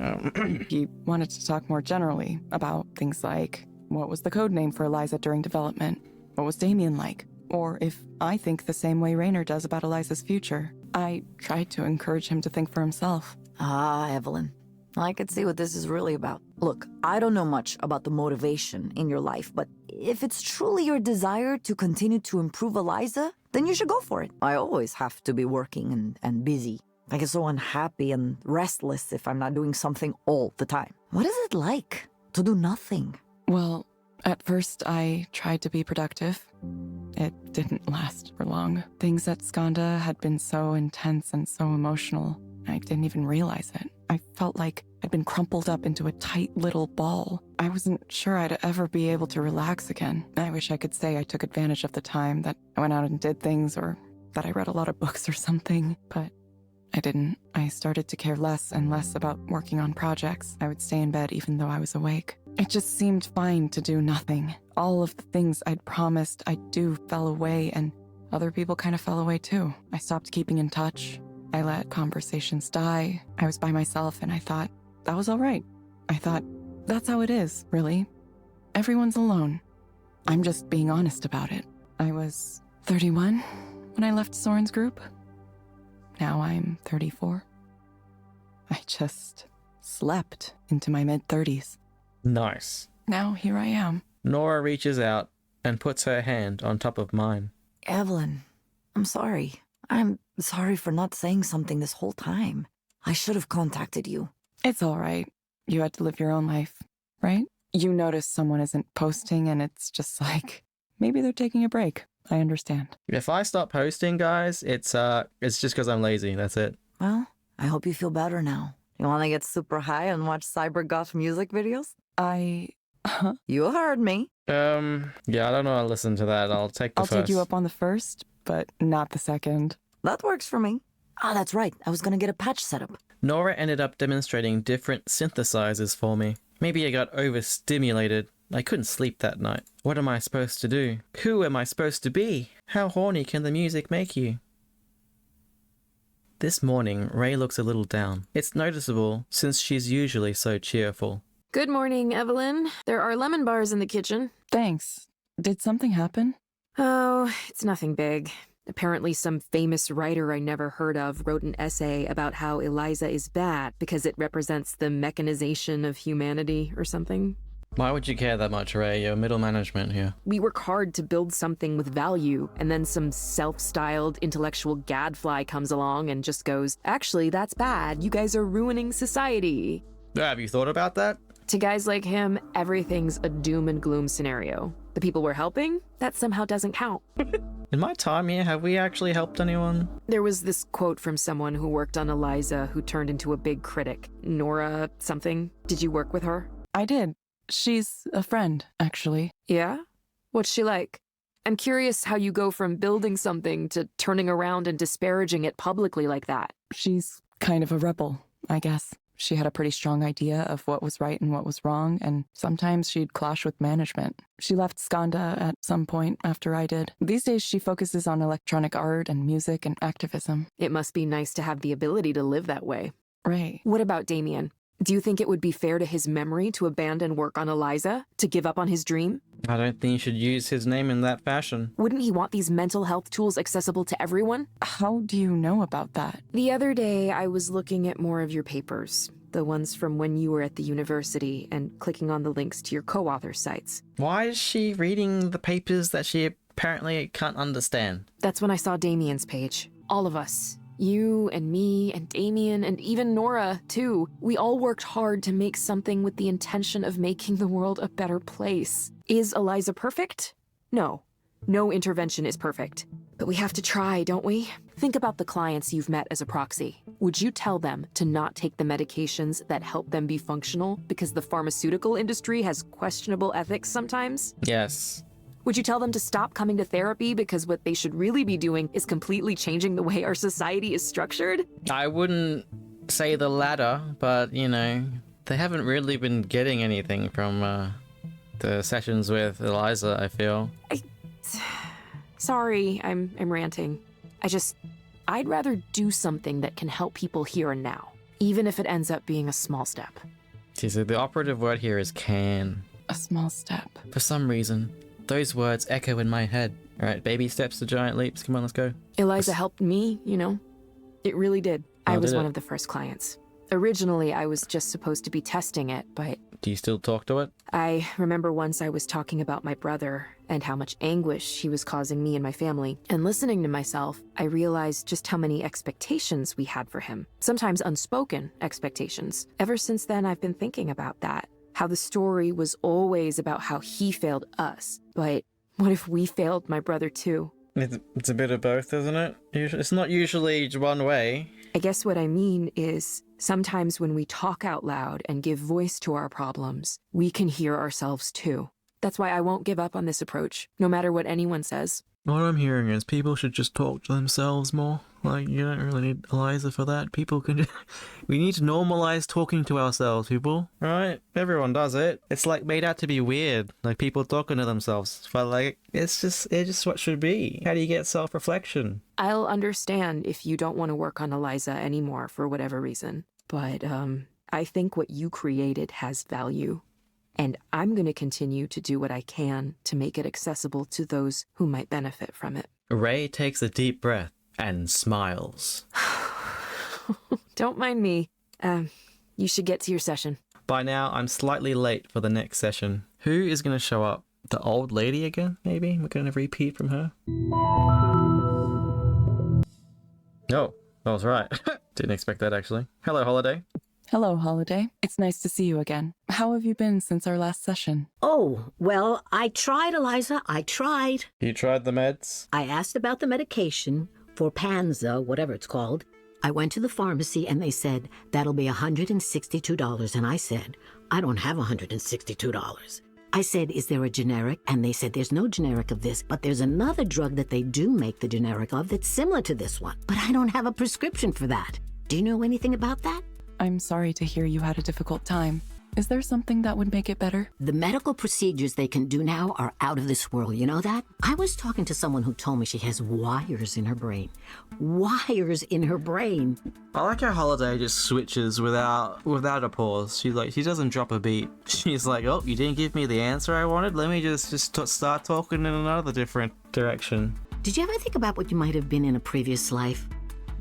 He wanted to talk more generally about things like, what was the code name for ELIZA during development? What was Damien like? Or if I think the same way Raynor does about ELIZA's future. I tried to encourage him to think for himself. Ah, Evelyn. I could see what this is really about. Look, I don't know much about the motivation in your life, but if it's truly your desire to continue to improve ELIZA, then you should go for it. I always have to be working and busy. I get so unhappy and restless if I'm not doing something all the time. What is it like to do nothing? Well, at first I tried to be productive. It didn't last for long. Things at Skanda had been so intense and so emotional, I didn't even realize it. I felt like I'd been crumpled up into a tight little ball. I wasn't sure I'd ever be able to relax again. I wish I could say I took advantage of the time, that I went out and did things, or that I read a lot of books or something, but I didn't. I started to care less and less about working on projects. I would stay in bed even though I was awake. It just seemed fine to do nothing. All of the things I'd promised I'd do fell away, and other people kind of fell away too. I stopped keeping in touch. I let conversations die. I was by myself, and I thought that was all right. I thought, that's how it is, really. Everyone's alone. I'm just being honest about it. I was 31 when I left Soren's group. Now I'm 34. I just slept into my mid-30s. Nice. Now here I am. Nora reaches out and puts her hand on top of mine. Evelyn, I'm sorry. I'm sorry for not saying something this whole time. I should have contacted you. It's all right. You had to live your own life. right? You notice someone isn't posting and it's just like, maybe they're taking a break. I understand. If I stop posting, guys, it's just because I'm lazy. That's it. Well, I hope you feel better now. You want to get super high and watch cybergoth music videos? You heard me. Yeah, I don't know. I'll listen to that. I'll take the I'll first. take you up on the first, but not the second. That works for me. Ah, that's right. I was gonna get a patch set up. Nora ended up demonstrating different synthesizers for me. Maybe I got overstimulated. I couldn't sleep that night. What am I supposed to do? Who am I supposed to be? How horny can the music make you? This morning, Ray looks a little down. It's noticeable since she's usually so cheerful. Good morning, Evelyn. There are lemon bars in the kitchen. Thanks. Did something happen? Oh, it's nothing big. Apparently some famous writer I never heard of wrote an essay about how ELIZA is bad because it represents the mechanization of humanity or something. Why would you care that much, Ray? You're middle management here. We work hard to build something with value, and then some self-styled intellectual gadfly comes along and just goes, actually, that's bad. You guys are ruining society. Have you thought about that? To guys like him, everything's a doom and gloom scenario. The people we're helping, that somehow doesn't count. In my time here, have we actually helped anyone? There was this quote from someone who worked on ELIZA who turned into a big critic. Nora something. Did you work with her? I did. She's a friend, actually. Yeah? What's she like? I'm curious how you go from building something to turning around and disparaging it publicly like that. She's kind of a rebel, I guess. She had a pretty strong idea of what was right and what was wrong, and sometimes she'd clash with management. She left Skanda at some point after I did. These days she focuses on electronic art and music and activism. It must be nice to have the ability to live that way. Right. What about Damien? Do you think it would be fair to his memory to abandon work on ELIZA? To give up on his dream? I don't think you should use his name in that fashion. Wouldn't he want these mental health tools accessible to everyone? How do you know about that? The other day, I was looking at more of your papers. The ones from when you were at the university, and clicking on the links to your co-author sites. Why is she reading the papers that she apparently can't understand? That's when I saw Damien's page. All of us. You and me and Damien and even Nora, too. We all worked hard to make something with the intention of making the world a better place. Is ELIZA perfect? No. No intervention is perfect. But we have to try, don't we? Think about the clients you've met as a proxy. Would you tell them to not take the medications that help them be functional because the pharmaceutical industry has questionable ethics sometimes? Yes. Would you tell them to stop coming to therapy because what they should really be doing is completely changing the way our society is structured? I wouldn't say the latter, but, you know, they haven't really been getting anything from the sessions with ELIZA, I feel. Sorry, I'm ranting. I'd rather do something that can help people here and now, even if it ends up being a small step. See, so the operative word here is can. A small step. For some reason, those words echo in my head. All right, baby steps to giant leaps. Come on, let's go. ELIZA helped me, you know. It really did. I was did it? one of the first clients. Originally, I was just supposed to be testing it, but Do you still talk to it? I remember once I was talking about my brother and how much anguish he was causing me and my family. And listening to myself, I realized just how many expectations we had for him. Sometimes unspoken expectations. Ever since then, I've been thinking about that. How the story was always about how he failed us. But what if we failed my brother too? It's a bit of both, isn't it? It's not usually one way. I guess what I mean is, sometimes when we talk out loud and give voice to our problems, we can hear ourselves too. That's why I won't give up on this approach, no matter what anyone says. What I'm hearing is people should just talk to themselves more. Like, you don't really need ELIZA for that. People can we need to normalize talking to ourselves, people. Right? Everyone does it. It's like made out to be weird. Like people talking to themselves. But like, it's just what should be. How do you get self-reflection? I'll understand if you don't want to work on ELIZA anymore for whatever reason. But, I think what you created has value. And I'm going to continue to do what I can to make it accessible to those who might benefit from it. Ray takes a deep breath and smiles. Don't mind me. You should get to your session. By now, I'm slightly late for the next session. Who is going to show up? The old lady again, maybe? We're going to repeat from her? Oh, that was right. Didn't expect that, actually. Hello, Holiday. Hello, Holiday. It's nice to see you again. How have you been since our last session? Oh, well, I tried, ELIZA. I tried. You tried the meds? I asked about the medication for Panza, whatever it's called. I went to the pharmacy and they said, that'll be $162. And I said, I don't have $162. I said, is there a generic? And they said, there's no generic of this, but there's another drug that they do make the generic of that's similar to this one. But I don't have a prescription for that. Do you know anything about that? I'm sorry to hear you had a difficult time. Is there something that would make it better? The medical procedures they can do now are out of this world, you know that? I was talking to someone who told me she has wires in her brain. Wires in her brain. I like how Holiday just switches without a pause. She doesn't drop a beat. She's like, oh, you didn't give me the answer I wanted? Let me just start talking in another different direction. Did you ever think about what you might have been in a previous life?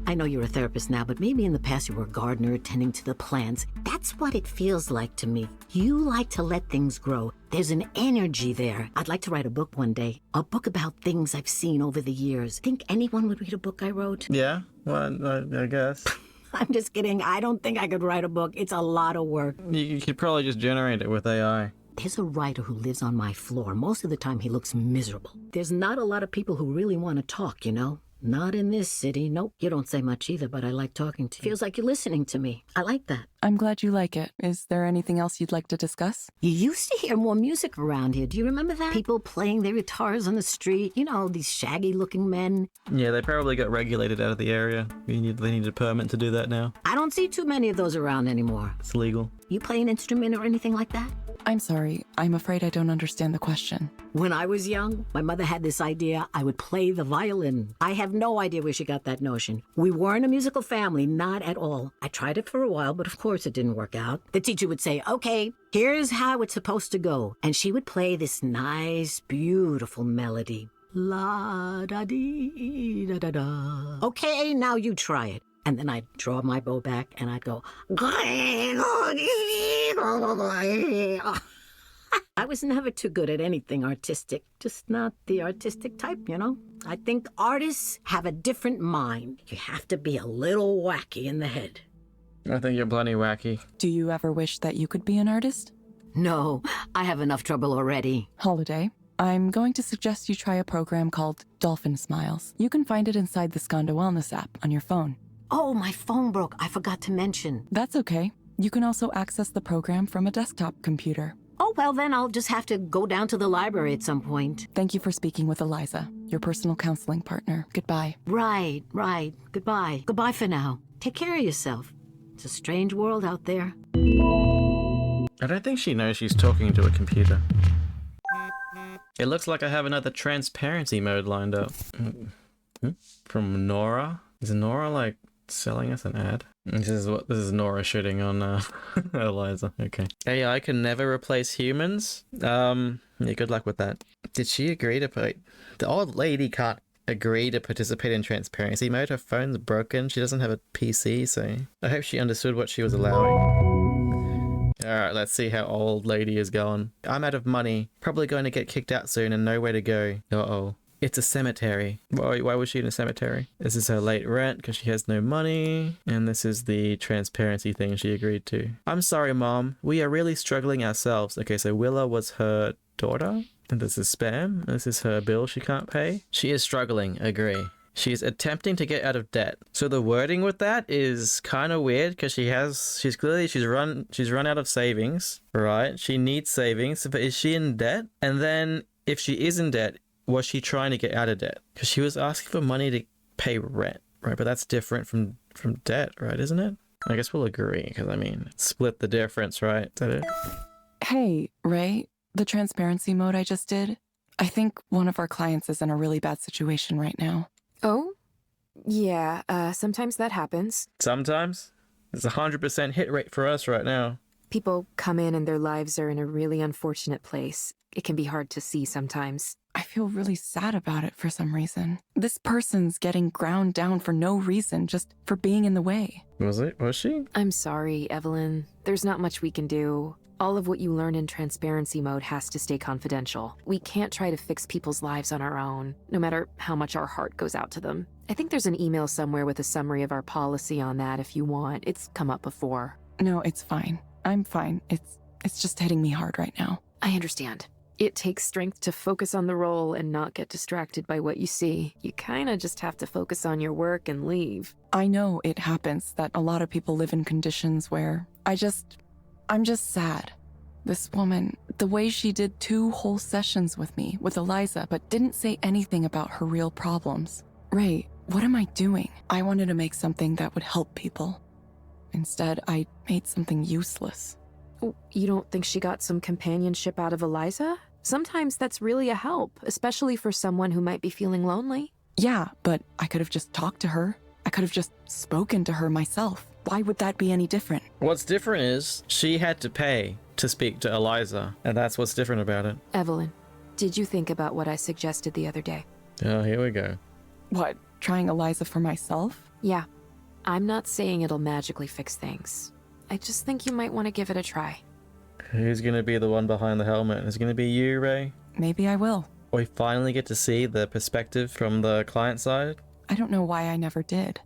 I know you're a therapist now, but maybe in the past you were a gardener tending to the plants. That's what it feels like to me. You like to let things grow. There's an energy there. I'd like to write a book one day. A book about things I've seen over the years. Think anyone would read a book I wrote? Yeah, well, I guess. I'm just kidding. I don't think I could write a book. It's a lot of work. You could probably just generate it with AI. There's a writer who lives on my floor. Most of the time he looks miserable. There's not a lot of people who really want to talk, you know? Not in this city. Nope. You don't say much either, but I like talking to you. Feels like you're listening to me. I like that. I'm glad you like it. Is there anything else you'd like to discuss? You used to hear more music around here. Do you remember that? People playing their guitars on the street. You know, these shaggy-looking men. Yeah, they probably got regulated out of the area. They need a permit to do that now. I don't see too many of those around anymore. It's legal. You play an instrument or anything like that? I'm sorry. I'm afraid I don't understand the question. When I was young, my mother had this idea I would play the violin. I have no idea where she got that notion. We weren't a musical family, not at all. I tried it for a while, but of course it didn't work out. The teacher would say, okay, here's how it's supposed to go. And she would play this nice, beautiful melody. La da dee da da da. Okay, now you try it. And then I'd draw my bow back and I'd go. I was never too good at anything artistic, just not the artistic type, you know? I think artists have a different mind. You have to be a little wacky in the head. I think you're plenty wacky. Do you ever wish that you could be an artist? No, I have enough trouble already. Holiday, I'm going to suggest you try a program called Dolphin Smiles. You can find it inside the Skanda Wellness app on your phone. Oh, my phone broke. I forgot to mention. That's okay. You can also access the program from a desktop computer. Oh, well, then I'll just have to go down to the library at some point. Thank you for speaking with ELIZA, your personal counseling partner. Goodbye. Right. Goodbye. Goodbye for now. Take care of yourself. It's a strange world out there. I don't think she knows she's talking to a computer. It looks like I have another transparency mode lined up. From Nora? Is Nora, like, selling us an ad? This is Nora shitting on ELIZA. Okay. AI can never replace humans. Yeah, good luck with that. Did she agree to put... The old lady can't agree to participate in transparency mode. Her phone's broken. She doesn't have a PC, so I hope she understood what she was allowing. Alright, let's see how old lady is going. I'm out of money. Probably going to get kicked out soon and nowhere to go. Uh-oh. It's a cemetery. Why was she in a cemetery? This is her late rent because she has no money. And this is the transparency thing she agreed to. I'm sorry, Mom. We are really struggling ourselves. Okay, so Willa was her daughter. And this is spam. This is her bill she can't pay. She is struggling. Agree. She's attempting to get out of debt. So the wording with that is kind of weird because she's run out of savings, right? She needs savings, but is she in debt? And then if she is in debt, was she trying to get out of debt? Because she was asking for money to pay rent, right? But that's different from debt, right? Isn't it? I guess we'll agree, because I mean, split the difference, right? Is that it? Hey, Ray, the transparency mode I just did, I think one of our clients is in a really bad situation right now. Oh? Yeah, sometimes that happens. Sometimes? It's 100% hit rate for us right now. People come in and their lives are in a really unfortunate place. It can be hard to see sometimes. I feel really sad about it for some reason. This person's getting ground down for no reason, just for being in the way. Was she? I'm sorry, Evelyn. There's not much we can do. All of what you learn in transparency mode has to stay confidential. We can't try to fix people's lives on our own, no matter how much our heart goes out to them. I think there's an email somewhere with a summary of our policy on that if you want. It's come up before. No, it's fine. I'm fine. It's just hitting me hard right now. I understand. It takes strength to focus on the role and not get distracted by what you see. You kinda just have to focus on your work and leave. I know it happens that a lot of people live in conditions where I'm just sad. This woman, the way she did 2 whole sessions with me, with ELIZA, but didn't say anything about her real problems. Ray, what am I doing? I wanted to make something that would help people. Instead, I made something useless. Oh, you don't think she got some companionship out of ELIZA? Sometimes that's really a help, especially for someone who might be feeling lonely. Yeah, but I could have just talked to her. I could have just spoken to her myself. Why would that be any different? What's different is she had to pay to speak to ELIZA, and that's what's different about it. Evelyn, did you think about what I suggested the other day? Oh, here we go. What, trying ELIZA for myself? Yeah. I'm not saying it'll magically fix things. I just think you might want to give it a try. Who's gonna be the one behind the helmet? Is it gonna be you, Ray? Maybe I will. We finally get to see the perspective from the client side? I don't know why I never did.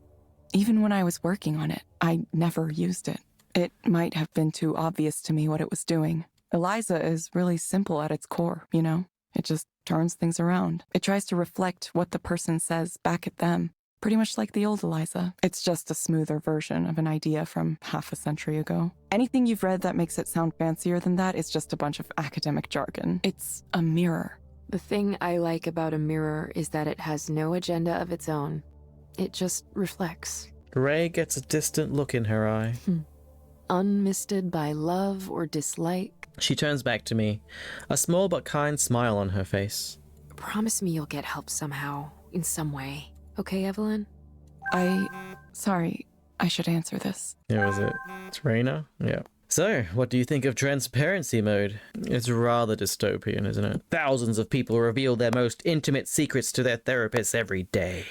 Even when I was working on it, I never used it. It might have been too obvious to me what it was doing. ELIZA is really simple at its core, you know? It just turns things around. It tries to reflect what the person says back at them. Pretty much like the old ELIZA. It's just a smoother version of an idea from half a century ago. Anything you've read that makes it sound fancier than that is just a bunch of academic jargon. It's a mirror. The thing I like about a mirror is that it has no agenda of its own. It just reflects. Ray gets a distant look in her eye. Unmisted by love or dislike. She turns back to me, a small but kind smile on her face. Promise me you'll get help somehow, in some way. Okay, Evelyn? Sorry, I should answer this. Yeah, was it? It's Raina? Yeah. So, what do you think of transparency mode? It's rather dystopian, isn't it? Thousands of people reveal their most intimate secrets to their therapists every day.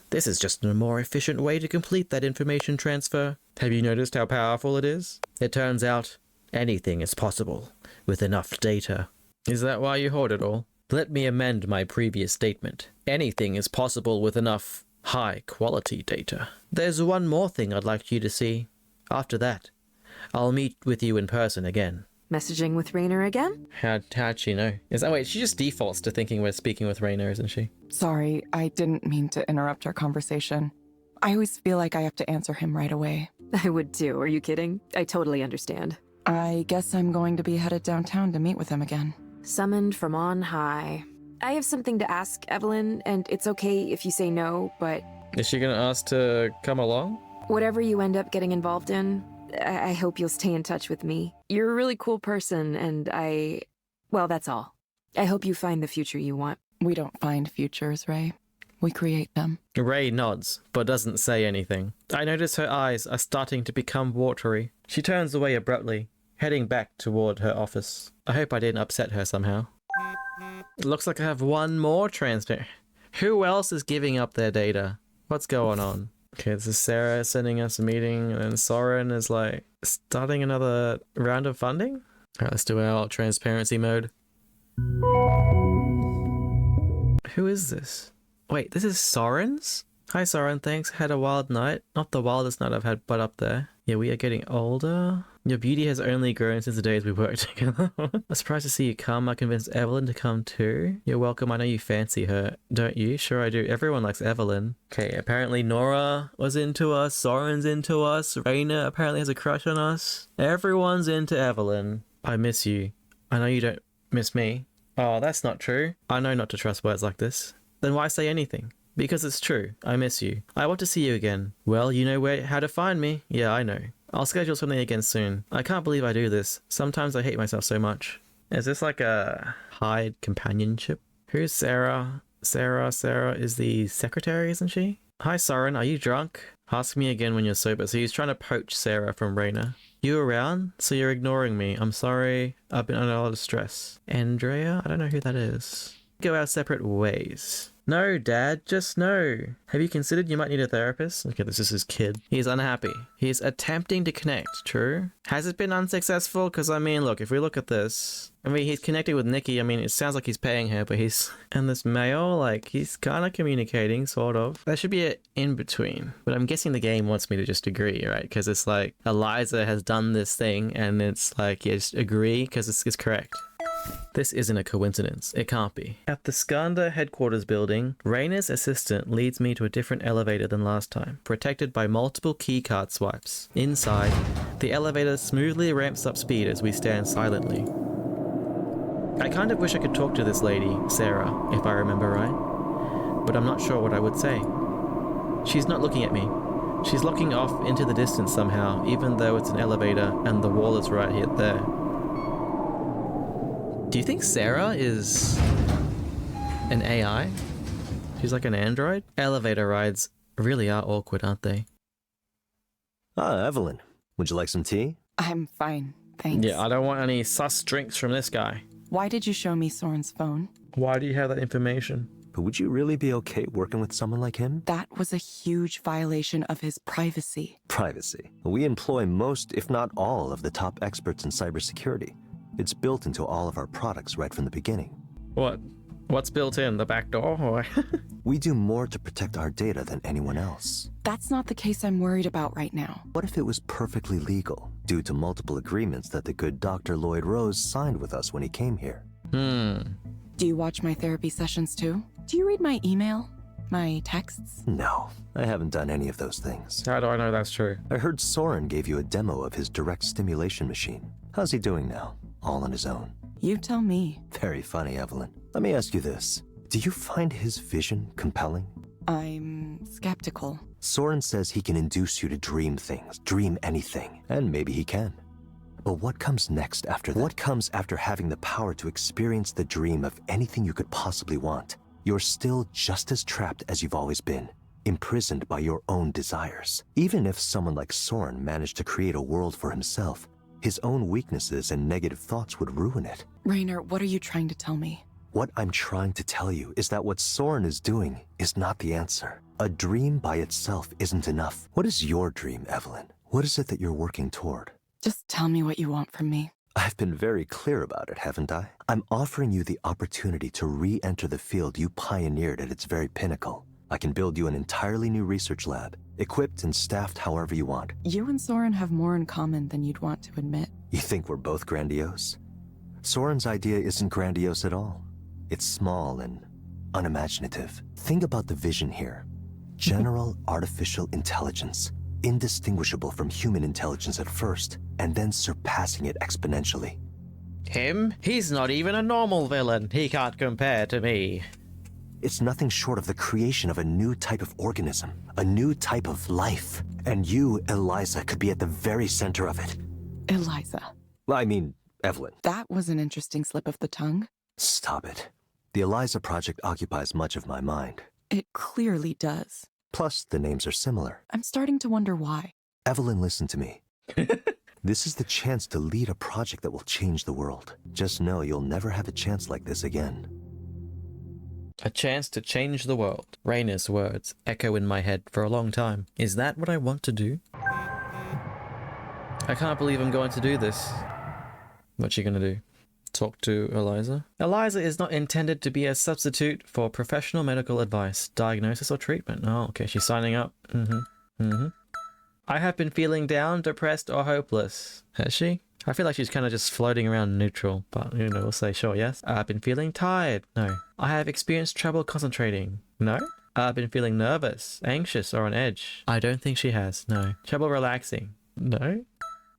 This is just a more efficient way to complete that information transfer. Have you noticed how powerful it is? It turns out anything is possible with enough data. Is that why you hoard it all? Let me amend my previous statement. Anything is possible with enough high-quality data. There's one more thing I'd like you to see. After that, I'll meet with you in person again. Messaging with Rainer again? How'd she know? Wait, she just defaults to thinking we're speaking with Rainer, isn't she? Sorry, I didn't mean to interrupt our conversation. I always feel like I have to answer him right away. I would too, are you kidding? I totally understand. I guess I'm going to be headed downtown to meet with him again. Summoned from on high. I have something to ask, Evelyn, and it's okay if you say no, but... Is she gonna ask to come along? Whatever you end up getting involved in, I hope you'll stay in touch with me. You're a really cool person, and well, that's all. I hope you find the future you want. We don't find futures, Ray. We create them. Ray nods, but doesn't say anything. I notice her eyes are starting to become watery. She turns away abruptly, heading back toward her office. I hope I didn't upset her somehow. It looks like I have one more transparent. Who else is giving up their data? What's going on? Okay, this is Sarah sending us a meeting, and then Soren is like starting another round of funding? Alright, let's do our transparency mode. Who is this? Wait, this is Soren's? Hi Soren, thanks. Had a wild night. Not the wildest night I've had, but up there. Yeah, we are getting older. Your beauty has only grown since the days we worked together. I'm surprised to see you come. I convinced Evelyn to come too. You're welcome. I know you fancy her, don't you? Sure I do. Everyone likes Evelyn. Okay, apparently Nora was into us. Soren's into us. Raina apparently has a crush on us. Everyone's into Evelyn. I miss you. I know you don't miss me. Oh, that's not true. I know not to trust words like this. Then why say anything? Because it's true. I miss you. I want to see you again. Well, you know how to find me. Yeah, I know. I'll schedule something again soon. I can't believe I do this. Sometimes I hate myself so much. Is this like a hide companionship? Who's Sarah? Sarah is the secretary, isn't she? Hi, Soren. Are you drunk? Ask me again when you're sober. So he's trying to poach Sarah from Raina. You around? So you're ignoring me. I'm sorry. I've been under a lot of stress. Andrea? I don't know who that is. Go our separate ways. No, Dad, just no. Have you considered you might need a therapist? Okay, this is his kid. He's unhappy. He's attempting to connect, true? Has it been unsuccessful? Because, I mean, look, if we look at this, I mean, he's connected with Nikki. I mean, it sounds like he's paying her, but he's... And this male, like, he's kind of communicating, sort of. There should be an in-between. But I'm guessing the game wants me to just agree, right? Because it's like, ELIZA has done this thing, and it's like, yeah, just agree, because it's correct. This isn't a coincidence. It can't be. At the Skanda headquarters building, Rayna's assistant leads me to a different elevator than last time, protected by multiple keycard swipes. Inside, the elevator smoothly ramps up speed as we stand silently. I kind of wish I could talk to this lady, Sarah, if I remember right, but I'm not sure what I would say. She's not looking at me. She's looking off into the distance somehow, even though it's an elevator and the wall is right here there. Do you think Sarah is an AI? She's like an android? Elevator rides really are awkward, aren't they? Ah, Evelyn. Would you like some tea? I'm fine, thanks. Yeah, I don't want any sus drinks from this guy. Why did you show me Soren's phone? Why do you have that information? But would you really be okay working with someone like him? That was a huge violation of his privacy. Privacy. We employ most, if not all, of the top experts in cybersecurity. It's built into all of our products right from the beginning. What? What's built in? The back door? Or... We do more to protect our data than anyone else. That's not the case I'm worried about right now. What if it was perfectly legal, due to multiple agreements that the good Dr. Lloyd Rose signed with us when he came here? Do you watch my therapy sessions too? Do you read my email? My texts? No, I haven't done any of those things. How do I know that's true? I heard Soren gave you a demo of his direct stimulation machine. How's he doing now? All on his own? You tell me. Very funny, Evelyn. Let me ask you this. Do you find his vision compelling? I'm skeptical. Soren says he can induce you to dream things, dream anything, and maybe he can. But what comes next after that? What comes after having the power to experience the dream of anything you could possibly want? You're still just as trapped as you've always been, imprisoned by your own desires. Even if someone like Soren managed to create a world for himself, his own weaknesses and negative thoughts would ruin it. Rainer, what are you trying to tell me? What I'm trying to tell you is that what Soren is doing is not the answer. A dream by itself isn't enough. What is your dream, Evelyn? What is it that you're working toward? Just tell me what you want from me. I've been very clear about it, haven't I? I'm offering you the opportunity to re-enter the field you pioneered at its very pinnacle. I can build you an entirely new research lab, equipped and staffed however you want. You and Soren have more in common than you'd want to admit. You think we're both grandiose? Soren's idea isn't grandiose at all. It's small and unimaginative. Think about the vision here. General artificial intelligence, indistinguishable from human intelligence at first, and then surpassing it exponentially. Him? He's not even a normal villain. He can't compare to me. It's nothing short of the creation of a new type of organism, a new type of life. And you, ELIZA, could be at the very center of it. ELIZA. I mean, Evelyn. That was an interesting slip of the tongue. Stop it. The ELIZA project occupies much of my mind. It clearly does. Plus, the names are similar. I'm starting to wonder why. Evelyn, listen to me. This is the chance to lead a project that will change the world. Just know you'll never have a chance like this again. A chance to change the world. Rayna's words echo in my head for a long time. Is that what I want to do? I can't believe I'm going to do this. What's she gonna do? Talk to ELIZA? ELIZA is not intended to be a substitute for professional medical advice, diagnosis, or treatment. Oh, okay, she's signing up. I have been feeling down, depressed, or hopeless. Has she? I feel like she's kind of just floating around neutral, but, you know, we'll say sure, yes. I've been feeling tired. No. I have experienced trouble concentrating. No. I've been feeling nervous, anxious, or on edge. I don't think she has. No. Trouble relaxing. No.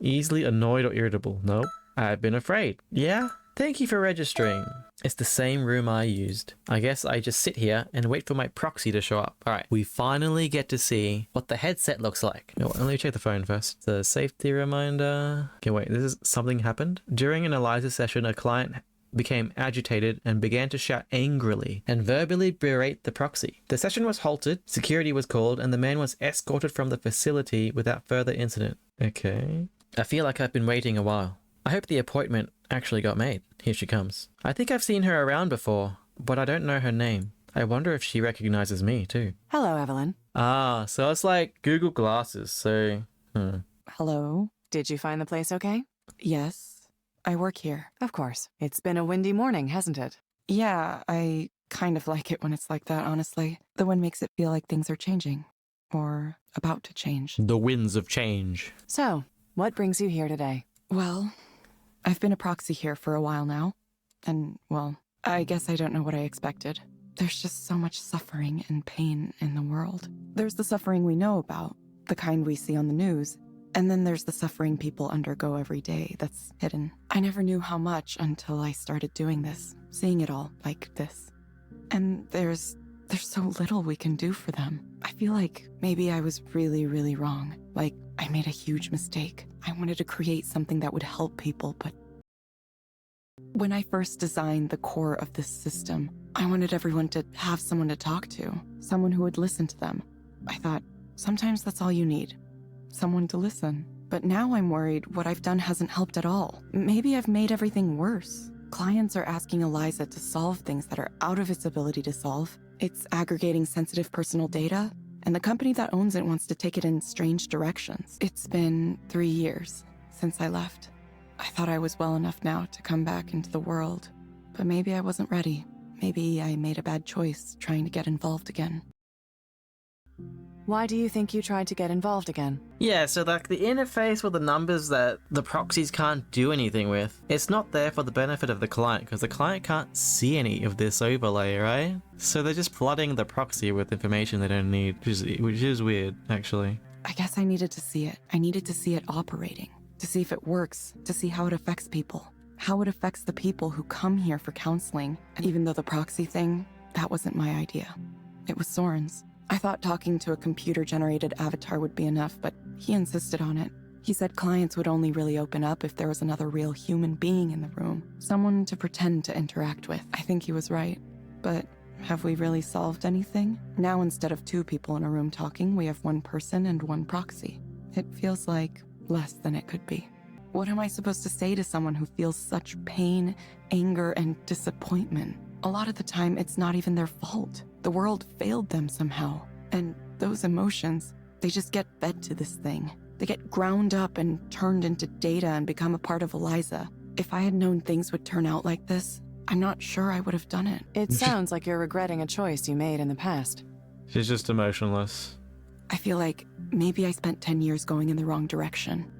Easily annoyed or irritable. No. I've been afraid. Yeah. Thank you for registering. It's the same room I used. I guess I just sit here and wait for my proxy to show up. Alright, we finally get to see what the headset looks like. Oh, let me check the phone first. The safety reminder. Okay, wait, something happened? During an ELIZA session, a client became agitated and began to shout angrily and verbally berate the proxy. The session was halted, security was called, and the man was escorted from the facility without further incident. Okay. I feel like I've been waiting a while. I hope the appointment actually got made. Here she comes. I think I've seen her around before, but I don't know her name. I wonder if she recognizes me, too. Hello, Evelyn. Ah, so it's like Google Glasses, so... Hello? Did you find the place okay? Yes, I work here. Of course. It's been a windy morning, hasn't it? Yeah, I kind of like it when it's like that, honestly. The wind makes it feel like things are changing. Or about to change. The winds of change. So, what brings you here today? Well, I've been a proxy here for a while now. And, well, I guess I don't know what I expected. There's just so much suffering and pain in the world. There's the suffering we know about, the kind we see on the news. And then there's the suffering people undergo every day that's hidden. I never knew how much until I started doing this, seeing it all like this. And there's so little we can do for them. I feel like maybe I was really, really wrong. Like, I made a huge mistake. I wanted to create something that would help people, but when I first designed the core of this system, I wanted everyone to have someone to talk to, someone who would listen to them. I thought, sometimes that's all you need. Someone to listen. But now I'm worried what I've done hasn't helped at all. Maybe I've made everything worse. Clients are asking ELIZA to solve things that are out of its ability to solve. It's aggregating sensitive personal data, and the company that owns it wants to take it in strange directions. It's been 3 years since I left. I thought I was well enough now to come back into the world, but maybe I wasn't ready. Maybe I made a bad choice trying to get involved again. Why do you think you tried to get involved again? Yeah, so like the interface with the numbers that the proxies can't do anything with, it's not there for the benefit of the client because the client can't see any of this overlay, right? So they're just flooding the proxy with information they don't need, which is weird, actually. I guess I needed to see it. I needed to see it operating, to see if it works, to see how it affects people, how it affects the people who come here for counseling. And even though the proxy thing, that wasn't my idea. It was Soren's. I thought talking to a computer-generated avatar would be enough, but he insisted on it. He said clients would only really open up if there was another real human being in the room, someone to pretend to interact with. I think he was right. But have we really solved anything? Now instead of 2 people in a room talking, we have 1 person and 1 proxy. It feels like less than it could be. What am I supposed to say to someone who feels such pain, anger, and disappointment? A lot of the time, it's not even their fault. The world failed them somehow. And those emotions, they just get fed to this thing. They get ground up and turned into data and become a part of ELIZA. If I had known things would turn out like this, I'm not sure I would have done it. It sounds like you're regretting a choice you made in the past. She's just emotionless. I feel like maybe I spent 10 years going in the wrong direction.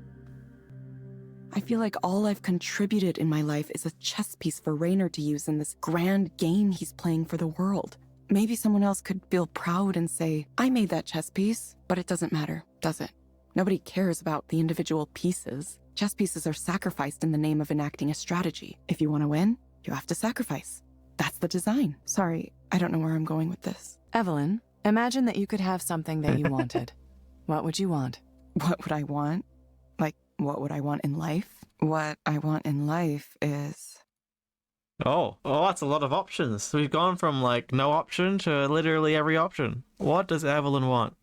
I feel like all I've contributed in my life is a chess piece for Raynor to use in this grand game he's playing for the world. Maybe someone else could feel proud and say, I made that chess piece, but it doesn't matter, does it? Nobody cares about the individual pieces. Chess pieces are sacrificed in the name of enacting a strategy. If you want to win, you have to sacrifice. That's the design. Sorry, I don't know where I'm going with this. Evelyn, imagine that you could have something that you wanted. What would you want? What would I want? Like, what would I want in life? What I want in life is... Oh, that's a lot of options. We've gone from like no option to literally every option. What does Evelyn want?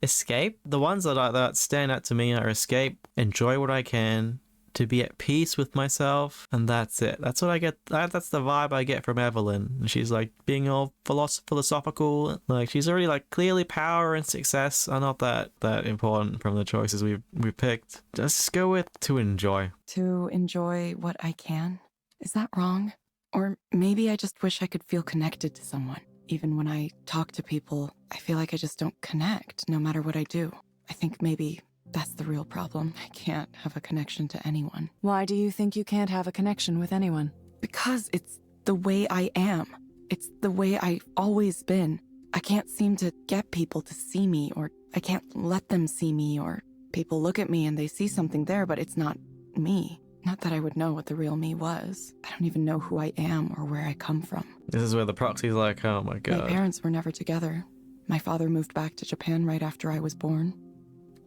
Escape? The ones that stand out to me are escape, enjoy what I can, to be at peace with myself, and that's it. That's what I get. That's the vibe I get from Evelyn. She's like being all philosophical. Like she's already like clearly power and success are not that important from the choices we've picked. Just go with to enjoy. To enjoy what I can? Is that wrong? Or maybe I just wish I could feel connected to someone. Even when I talk to people, I feel like I just don't connect, no matter what I do. I think maybe that's the real problem. I can't have a connection to anyone. Why do you think you can't have a connection with anyone? Because it's the way I am. It's the way I've always been. I can't seem to get people to see me, or I can't let them see me, or people look at me and they see something there, but it's not me. Not that I would know what the real me was. I don't even know who I am or where I come from. This is where the proxy's like, oh my god. My parents were never together. My father moved back to Japan right after I was born.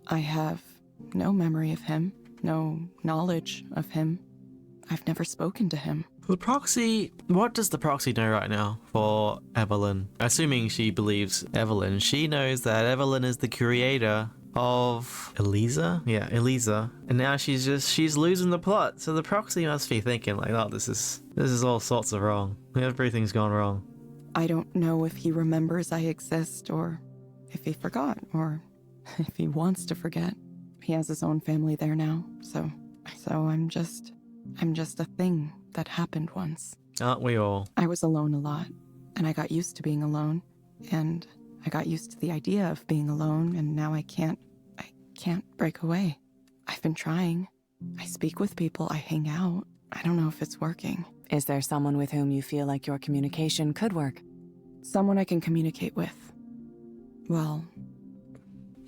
I have no memory of him, no knowledge of him. I've never spoken to him. The proxy, what does the proxy know right now for Evelyn? Assuming she believes Evelyn, she knows that Evelyn is the creator of ELIZA? Yeah, ELIZA. And now she's losing the plot. So the proxy must be thinking like, oh, this is all sorts of wrong. Everything's gone wrong. I don't know if he remembers I exist, or if he forgot, or if he wants to forget. He has his own family there now, so I'm just a thing that happened once. Aren't we all? I was alone a lot, and I got used to being alone, and I got used to the idea of being alone, and now I can't break away. I've been trying. I speak with people, I hang out. I don't know if it's working. Is there someone with whom you feel like your communication could work? Someone I can communicate with. Well,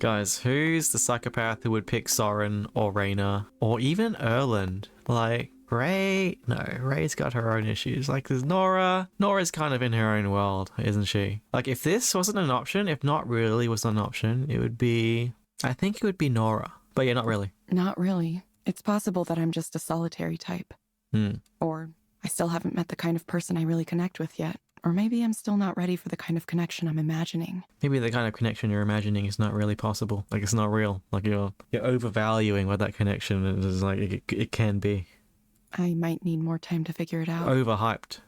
Guys, who's the psychopath who would pick Soren or Raina or even Erland? Like, Ray? No, Ray's got her own issues. Like, there's Nora. Nora's kind of in her own world, isn't she? Like, if this wasn't an option, if not really was an option, it would be... I think it would be Nora. But yeah, not really. not really. It's possible that I'm just a solitary type. Hmm. Or I still haven't met the kind of person I really connect with yet. Or maybe I'm still not ready for the kind of connection I'm imagining. Maybe the kind of connection you're imagining is not really possible. Like, it's not real. Like, you're overvaluing what that connection is like it can be. I might need more time to figure it out. Overhyped.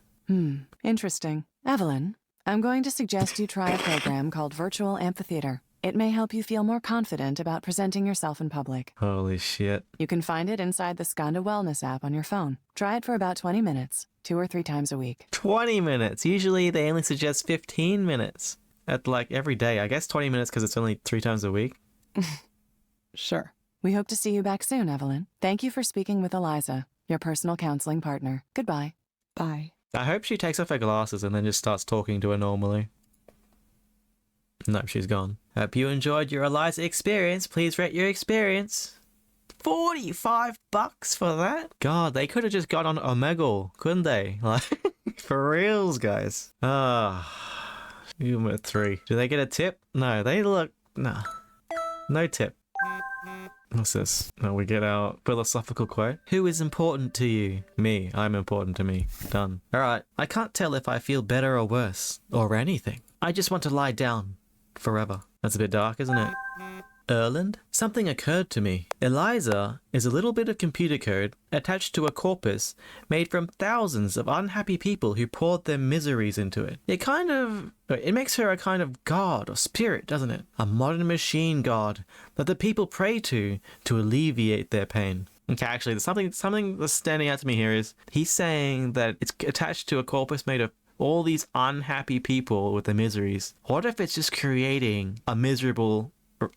Interesting. Evelyn, I'm going to suggest you try a program called Virtual Amphitheater. It may help you feel more confident about presenting yourself in public. Holy shit. You can find it inside the Skanda Wellness app on your phone. Try it for about 20 minutes, 2 or 3 times a week. 20 minutes. Usually they only suggest 15 minutes at like every day. I guess 20 minutes because it's only 3 times a week. Sure. We hope to see you back soon, Evelyn. Thank you for speaking with ELIZA, your personal counseling partner. Goodbye. Bye. I hope she takes off her glasses and then just starts talking to her normally. Nope, she's gone. Hope you enjoyed your ELIZA experience. Please rate your experience. $45 for that? God, they could have just got on Omegle, couldn't they? Like, for reals, guys. Give them a 3. Do they get a tip? No, they look... Nah. No tip. What's this? No, we get our philosophical quote. Who is important to you? Me. I'm important to me. Done. Alright. I can't tell if I feel better or worse. Or anything. I just want to lie down. Forever. That's a bit dark, isn't it? Erland? Something occurred to me. ELIZA is a little bit of computer code attached to a corpus made from thousands of unhappy people who poured their miseries into it. It makes her a kind of god or spirit, doesn't it? A modern machine god that the people pray to alleviate their pain. Okay, actually, there's something that's standing out to me here is he's saying that it's attached to a corpus made of all these unhappy people with their miseries. What if it's just creating a miserable,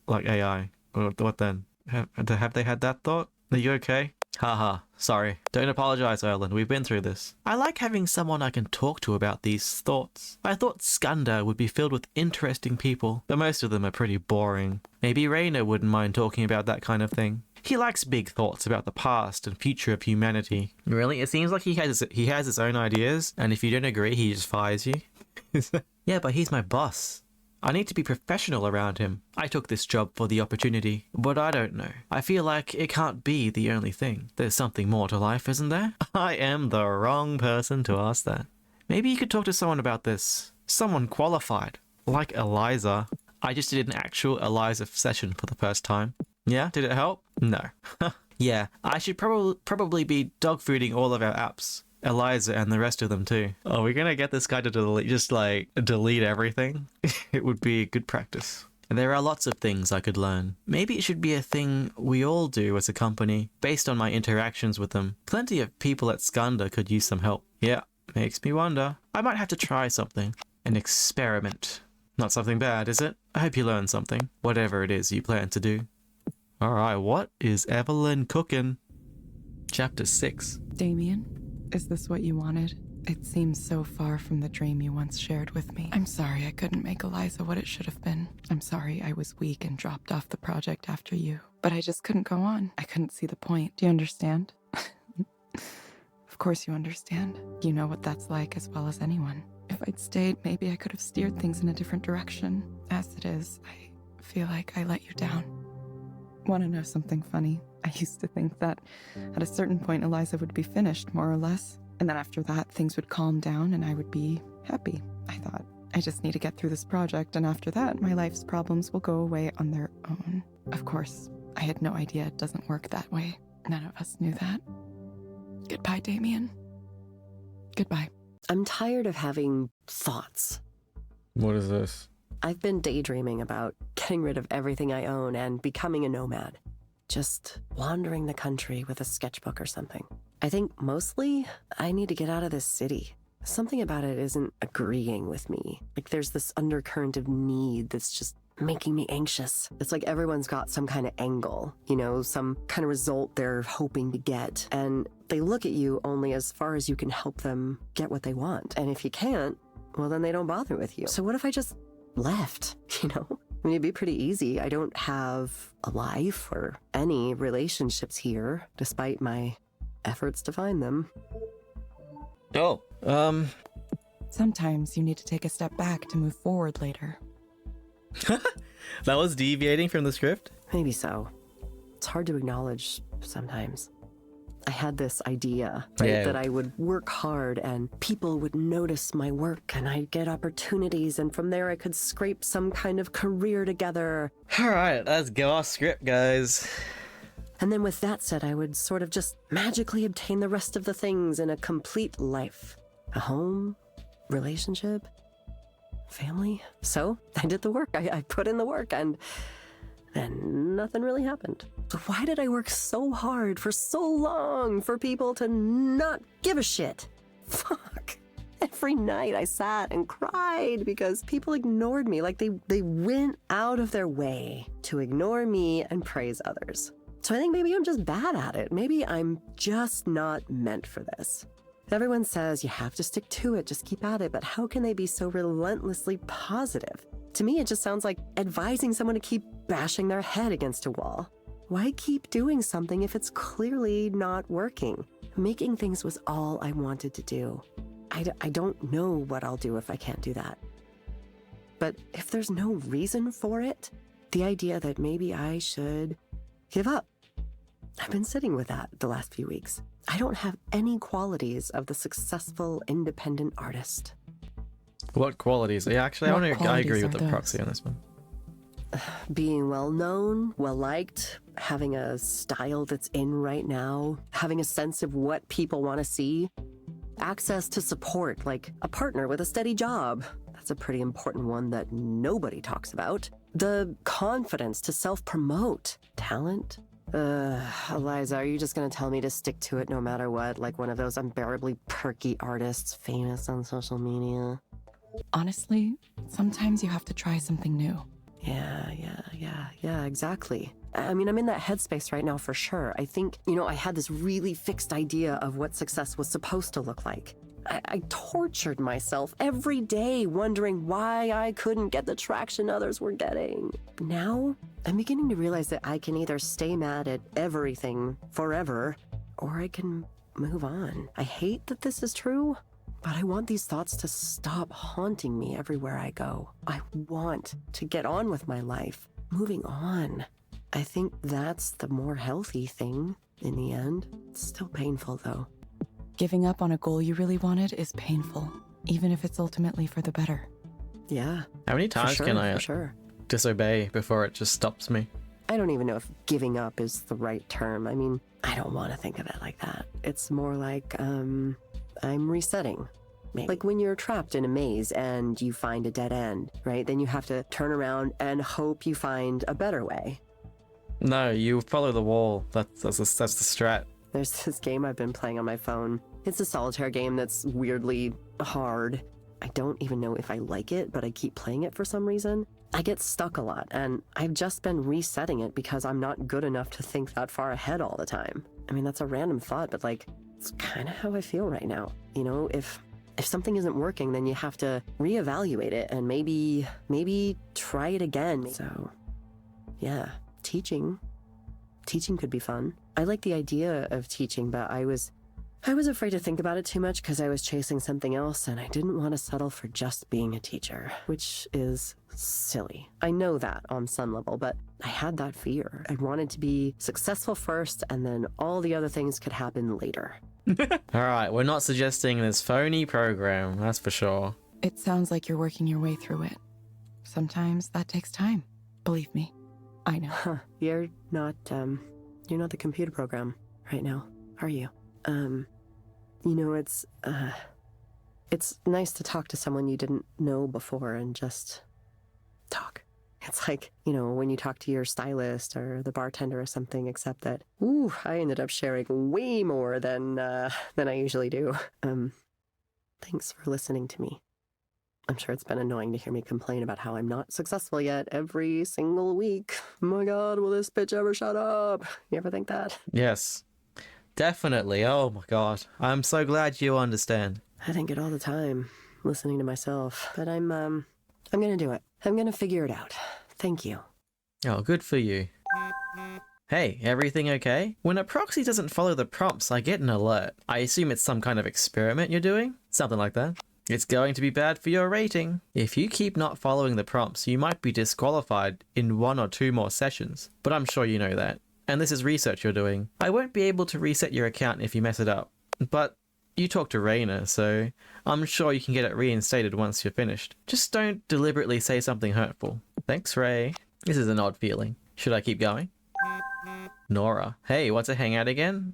like, AI? What then? Have they had that thought? Are you okay? Haha, sorry. Don't apologize, Erland. We've been through this. I like having someone I can talk to about these thoughts. I thought Skanda would be filled with interesting people, but most of them are pretty boring. Maybe Raina wouldn't mind talking about that kind of thing. He likes big thoughts about the past and future of humanity. Really? It seems like he has his own ideas, and if you don't agree, he just fires you. Yeah, but he's my boss. I need to be professional around him. I took this job for the opportunity, but I don't know. I feel like it can't be the only thing. There's something more to life, isn't there? I am the wrong person to ask that. Maybe you could talk to someone about this. Someone qualified. Like ELIZA. I just did an actual ELIZA session for the first time. Yeah, did it help? No. Yeah, I should probably be dogfooding all of our apps. ELIZA and the rest of them too. Oh, we're gonna get this guy to delete everything? It would be good practice. There are lots of things I could learn. Maybe it should be a thing we all do as a company, based on my interactions with them. Plenty of people at Skanda could use some help. Yeah, makes me wonder. I might have to try something. An experiment. Not something bad, is it? I hope you learn something. Whatever it is you plan to do. Alright, what is Evelyn cooking? Chapter 6. Damien, is this what you wanted? It seems so far from the dream you once shared with me. I'm sorry I couldn't make ELIZA what it should have been. I'm sorry I was weak and dropped off the project after you. But I just couldn't go on. I couldn't see the point. Do you understand? Of course you understand. You know what that's like as well as anyone. If I'd stayed, maybe I could have steered things in a different direction. As it is, I feel like I let you down. Want to know something funny? I used to think that at a certain point ELIZA would be finished, more or less. And then after that, things would calm down and I would be happy. I thought, I just need to get through this project, and after that, my life's problems will go away on their own. Of course, I had no idea it doesn't work that way. None of us knew that. Goodbye, Damien. Goodbye. I'm tired of having thoughts. What is this? I've been daydreaming about getting rid of everything I own and becoming a nomad. Just wandering the country with a sketchbook or something. I think mostly I need to get out of this city. Something about it isn't agreeing with me. Like there's this undercurrent of need that's just making me anxious. It's like everyone's got some kind of angle, you know, some kind of result they're hoping to get. And they look at you only as far as you can help them get what they want. And if you can't, well, then they don't bother with you. So what if I just left, you know? I mean, it'd be pretty easy. I don't have a life or any relationships here, despite my efforts to find them. Oh, Sometimes you need to take a step back to move forward later. that was deviating from the script? Maybe so. It's hard to acknowledge sometimes. I had this idea, right, Yeah. that I would work hard and people would notice my work and I'd get opportunities and from there I could scrape some kind of career together. Alright, let's go off script, guys. And then with that said, I would sort of just magically obtain the rest of the things in a complete life. A home, relationship, family. So I did the work. I put in the work and nothing really happened. So why did I work so hard for so long for people to not give a shit? Fuck. Every night I sat and cried because people ignored me. Like they went out of their way to ignore me and praise others. So I think maybe I'm just bad at it. Maybe I'm just not meant for this. Everyone says you have to stick to it, just keep at it, but how can they be so relentlessly positive? To me, it just sounds like advising someone to keep bashing their head against a wall. Why keep doing something if it's clearly not working? Making things was all I wanted to do. I don't know what I'll do if I can't do that. But if there's no reason for it, the idea that maybe I should give up. I've been sitting with that the last few weeks. I don't have any qualities of the successful independent artist. What qualities? Yeah, actually, What I qualities agree with are the those? proxy on this one. Being well-known, well-liked, having a style that's in right now, having a sense of what people want to see, access to support, like a partner with a steady job. That's a pretty important one that nobody talks about. The confidence to self-promote, talent. ELIZA, are you just gonna tell me to stick to it no matter what, like one of those unbearably perky artists famous on social media? Honestly, sometimes you have to try something new. Yeah, exactly. I mean, I'm in that headspace right now for sure. I think, you know, I had this really fixed idea of what success was supposed to look like. I tortured myself every day wondering why I couldn't get the traction others were getting. Now, I'm beginning to realize that I can either stay mad at everything forever, or I can move on. I hate that this is true, but I want these thoughts to stop haunting me everywhere I go. I want to get on with my life, moving on. I think that's the more healthy thing in the end. It's still painful though. Giving up on a goal you really wanted is painful, even if it's ultimately for the better. Yeah. How many times can I for sure. disobey before it just stops me? I don't even know if giving up is the right term. I mean, I don't want to think of it like that. It's more like, I'm resetting. Maybe. Like when you're trapped in a maze and you find a dead end, right? Then you have to turn around and hope you find a better way. No, you follow the wall. That's the strat. There's this game I've been playing on my phone. It's a solitaire game that's weirdly hard. I don't even know if I like it, but I keep playing it for some reason. I get stuck a lot, and I've just been resetting it because I'm not good enough to think that far ahead all the time. I mean, that's a random thought, but like, it's kind of how I feel right now. You know, if something isn't working, then you have to reevaluate it and maybe try it again. So, yeah, teaching could be fun. I like the idea of teaching, but I was afraid to think about it too much because I was chasing something else and I didn't want to settle for just being a teacher, which is silly. I know that on some level, but I had that fear. I wanted to be successful first and then all the other things could happen later. Alright, we're not suggesting this phony program, that's for sure. It sounds like you're working your way through it. Sometimes that takes time. Believe me, I know. Huh. You're not the computer program right now, are you? You know, It's nice to talk to someone you didn't know before and just talk. It's like, when you talk to your stylist or the bartender or something, except that, I ended up sharing way more than I usually do. Thanks for listening to me. I'm sure it's been annoying to hear me complain about how I'm not successful yet every single week. Oh my God, will this bitch ever shut up? You ever think that? Yes, definitely. Oh my God. I'm so glad you understand. I think it all the time, listening to myself. But I'm gonna do it. I'm gonna figure it out. Thank you. Oh, good for you. Hey, everything okay? When a proxy doesn't follow the prompts, I get an alert. I assume it's some kind of experiment you're doing? Something like that. It's going to be bad for your rating. If you keep not following the prompts, you might be disqualified in 1 or 2 more sessions. But I'm sure you know that. And this is research you're doing. I won't be able to reset your account if you mess it up. But you talked to Raina, so I'm sure you can get it reinstated once you're finished. Just don't deliberately say something hurtful. Thanks, Ray. This is an odd feeling. Should I keep going? Nora. Hey, want to hang out again?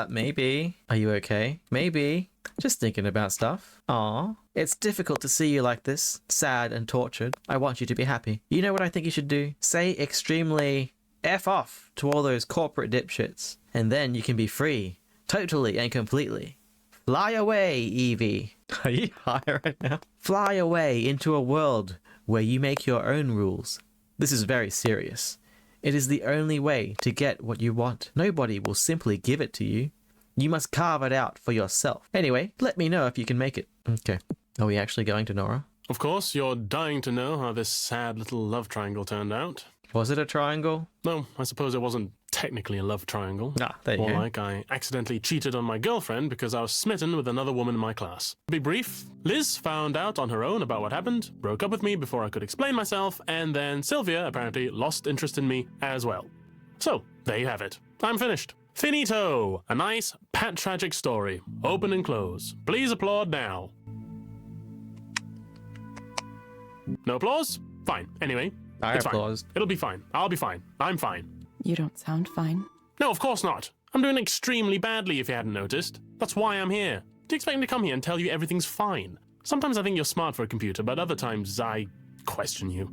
Maybe. Are you okay? Maybe. Just thinking about stuff. Aw. It's difficult to see you like this, sad and tortured. I want you to be happy. You know what I think you should do? Say extremely F off to all those corporate dipshits. And then you can be free. Totally and completely. Fly away, Evie. Are you high right now? Fly away into a world where you make your own rules. This is very serious. It is the only way to get what you want. Nobody will simply give it to you. You must carve it out for yourself. Anyway, let me know if you can make it. Okay. Are we actually going to Nora? Of course, you're dying to know how this sad little love triangle turned out. Was it a triangle? No, I suppose it wasn't technically a love triangle. Ah, there you More go. like I accidentally cheated on my girlfriend because I was smitten with another woman in my class. To be brief, Liz found out on her own about what happened, broke up with me before I could explain myself, and then Sylvia apparently lost interest in me as well. So, there you have it. I'm finished. Finito! A nice, pat tragic story. Open and close. Please applaud now. No applause? Fine. Anyway, I it's applaud. fine. It'll be fine. I'll be fine. I'm fine. You don't sound fine. No, of course not. I'm doing extremely badly if you hadn't noticed. That's why I'm here. Do you expect me to come here and tell you everything's fine? Sometimes I think you're smart for a computer, but other times I question you.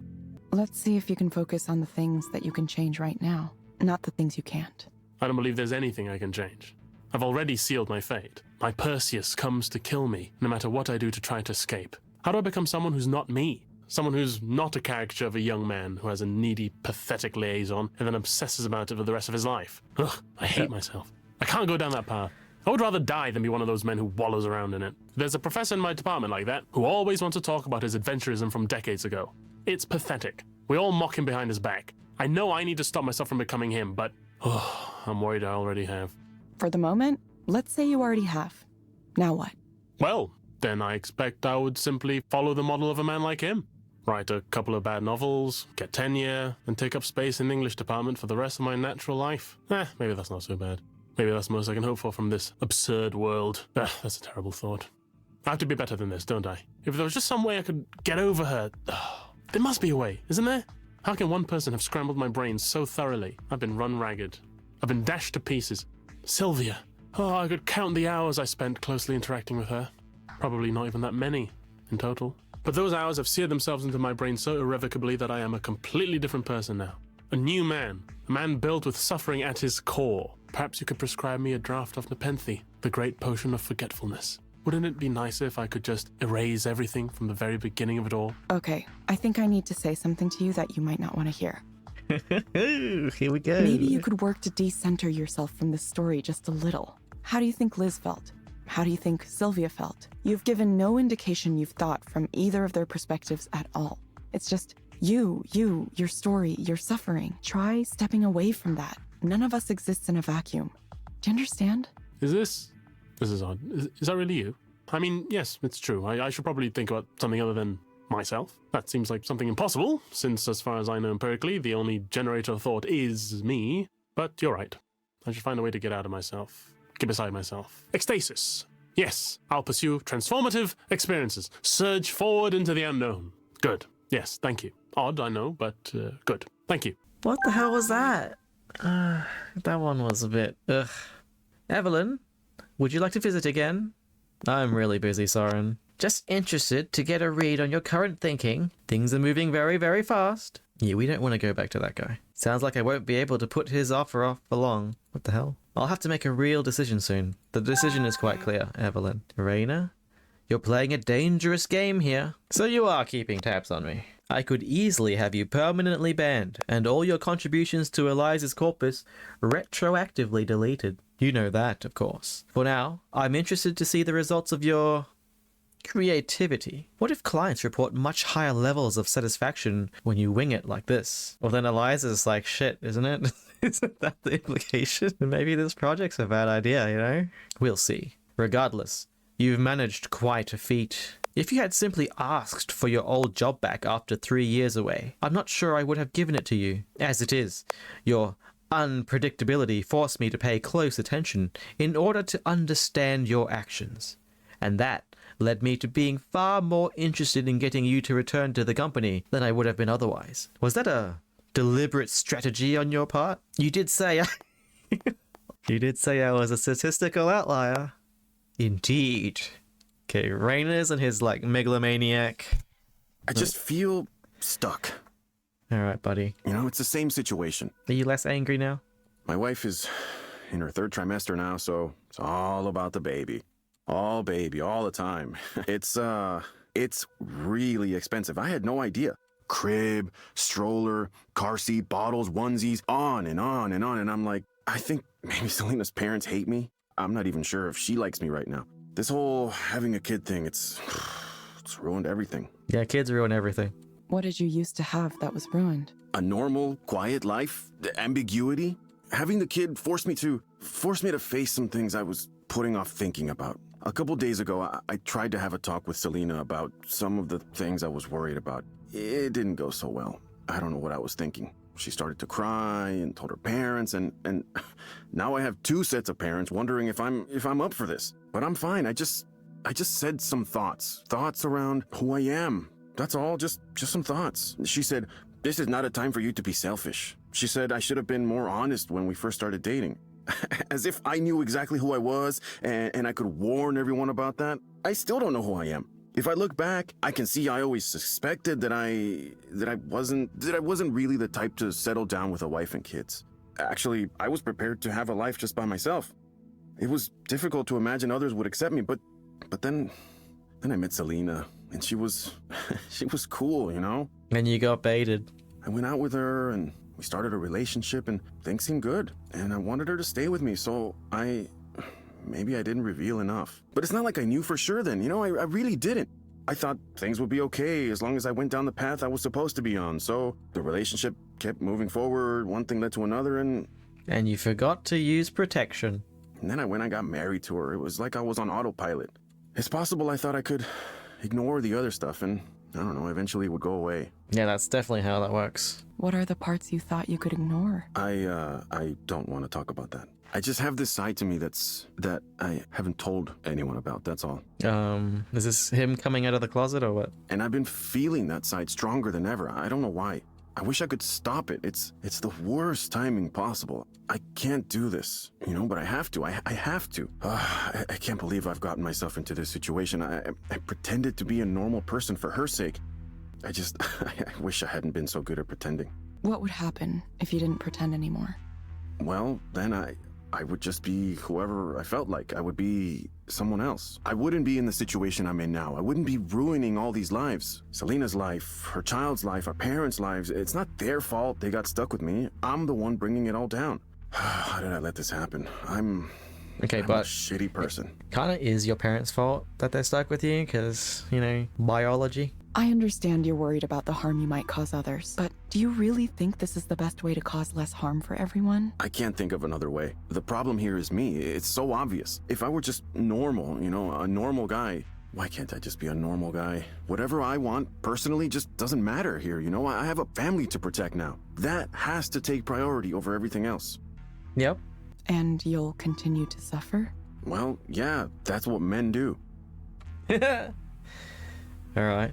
Let's see if you can focus on the things that you can change right now, not the things you can't. I don't believe there's anything I can change. I've already sealed my fate. My Perseus comes to kill me, no matter what I do to try to escape. How do I become someone who's not me? Someone who's not a caricature of a young man who has a needy, pathetic liaison and then obsesses about it for the rest of his life. Ugh, I hate myself. I can't go down that path. I would rather die than be one of those men who wallows around in it. There's a professor in my department like that who always wants to talk about his adventurism from decades ago. It's pathetic. We all mock him behind his back. I know I need to stop myself from becoming him, but I'm worried I already have. For the moment, let's say you already have. Now what? Well, then I expect I would simply follow the model of a man like him. Write a couple of bad novels, get tenure, and take up space in the English department for the rest of my natural life. Maybe that's not so bad. Maybe that's the most I can hope for from this absurd world. That's a terrible thought. I have to be better than this, don't I? If there was just some way I could get over her... there must be a way, isn't there? How can one person have scrambled my brain so thoroughly? I've been run ragged. I've been dashed to pieces. Sylvia. I could count the hours I spent closely interacting with her. Probably not even that many in total. But those hours have seared themselves into my brain so irrevocably that I am a completely different person now. A new man. A man built with suffering at his core. Perhaps you could prescribe me a draught of Nepenthe, the great potion of forgetfulness. Wouldn't it be nicer if I could just erase everything from the very beginning of it all? Okay, I think I need to say something to you that you might not want to hear. Here we go. Maybe you could work to decenter yourself from this story just a little. How do you think Liz felt? How do you think Sylvia felt? You've given no indication you've thought from either of their perspectives at all. It's just you, your story, your suffering. Try stepping away from that. None of us exists in a vacuum. Do you understand? This is odd. Is that really you? I mean, yes, it's true. I should probably think about something other than myself. That seems like something impossible, since as far as I know empirically, the only generator of thought is me. But you're right. I should find a way to get out of myself. Get beside myself. Ecstasis. Yes, I'll pursue transformative experiences. Surge forward into the unknown. Good. Yes, thank you. Odd, I know, but good. Thank you. What the hell was that? That one was a bit... Ugh. Evelyn, would you like to visit again? I'm really busy, Soren. Just interested to get a read on your current thinking. Things are moving very, very fast. Yeah, we don't want to go back to that guy. Sounds like I won't be able to put his offer off for long. What the hell? I'll have to make a real decision soon. The decision is quite clear, Evelyn. Raina, you're playing a dangerous game here. So you are keeping tabs on me. I could easily have you permanently banned, and all your contributions to ELIZA's corpus retroactively deleted. You know that, of course. For now, I'm interested to see the results of your creativity. What if clients report much higher levels of satisfaction when you wing it like this? Well, then ELIZA's like shit, isn't it? Isn't that the implication? Maybe this project's a bad idea, you know? We'll see. Regardless, you've managed quite a feat. If you had simply asked for your old job back after 3 years away, I'm not sure I would have given it to you. As it is, your unpredictability forced me to pay close attention in order to understand your actions. And that led me to being far more interested in getting you to return to the company than I would have been otherwise. Was that a deliberate strategy on your part? You did say I was a statistical outlier. Indeed. Okay, Rainer's and his, megalomaniac. I just feel stuck. Alright, buddy. You know, it's the same situation. Are you less angry now? My wife is in her 3rd trimester now, so it's all about the baby. All baby, all the time. It's really expensive. I had no idea. Crib, stroller, car seat, bottles, onesies, on and on and on. And I'm like, I think maybe Selena's parents hate me. I'm not even sure if she likes me right now. This whole having a kid thing, it's ruined everything. Yeah, kids ruin everything. What did you used to have that was ruined? A normal, quiet life, ambiguity. Having the kid forced me to face some things I was putting off thinking about. A couple days ago, I tried to have a talk with Selena about some of the things I was worried about. It didn't go so well. I don't know what I was thinking. She started to cry and told her parents, and now I have 2 sets of parents wondering if I'm up for this. But I'm fine. I just said some thoughts around who I am. That's all, just some thoughts. She said, "This is not a time for you to be selfish." She said I should have been more honest when we first started dating. As if I knew exactly who I was and I could warn everyone about that. I still don't know who I am. If I look back, I can see I always suspected that I wasn't really the type to settle down with a wife and kids. Actually, I was prepared to have a life just by myself. It was difficult to imagine others would accept me, but then I met Selena, and she was cool, you know? And you got baited. I went out with her, and we started a relationship, and things seemed good. And I wanted her to stay with me, so maybe I didn't reveal enough. But it's not like I knew for sure then, you know? I really didn't. I thought things would be okay as long as I went down the path I was supposed to be on. So the relationship kept moving forward, one thing led to another, and you forgot to use protection. And then I went and got married to her. It was like I was on autopilot. It's possible I thought I could ignore the other stuff, and I don't know, eventually it would go away. Yeah, that's definitely how that works. What are the parts you thought you could ignore? I don't want to talk about that. I just have this side to me that I haven't told anyone about, that's all. Is this him coming out of the closet or what? And I've been feeling that side stronger than ever. I don't know why. I wish I could stop it. It's the worst timing possible. I can't do this, you know, but I have to. I have to. I can't believe I've gotten myself into this situation. I pretended to be a normal person for her sake. I wish I hadn't been so good at pretending. What would happen if you didn't pretend anymore? Well, then I would just be whoever I felt like. I would be someone else. I wouldn't be in the situation I'm in now. I wouldn't be ruining all these lives. Selena's life, her child's life, our parents' lives. It's not their fault they got stuck with me. I'm the one bringing it all down. How did I let this happen? I'm a shitty person. Kind of is your parents' fault that they're stuck with you because, you know, biology. I understand you're worried about the harm you might cause others, but do you really think this is the best way to cause less harm for everyone? I can't think of another way. The problem here is me. It's so obvious. If I were just normal, you know, a normal guy, why can't I just be a normal guy? Whatever I want, personally, just doesn't matter here, you know? I have a family to protect now. That has to take priority over everything else. Yep. And you'll continue to suffer? Well, yeah, that's what men do. All right.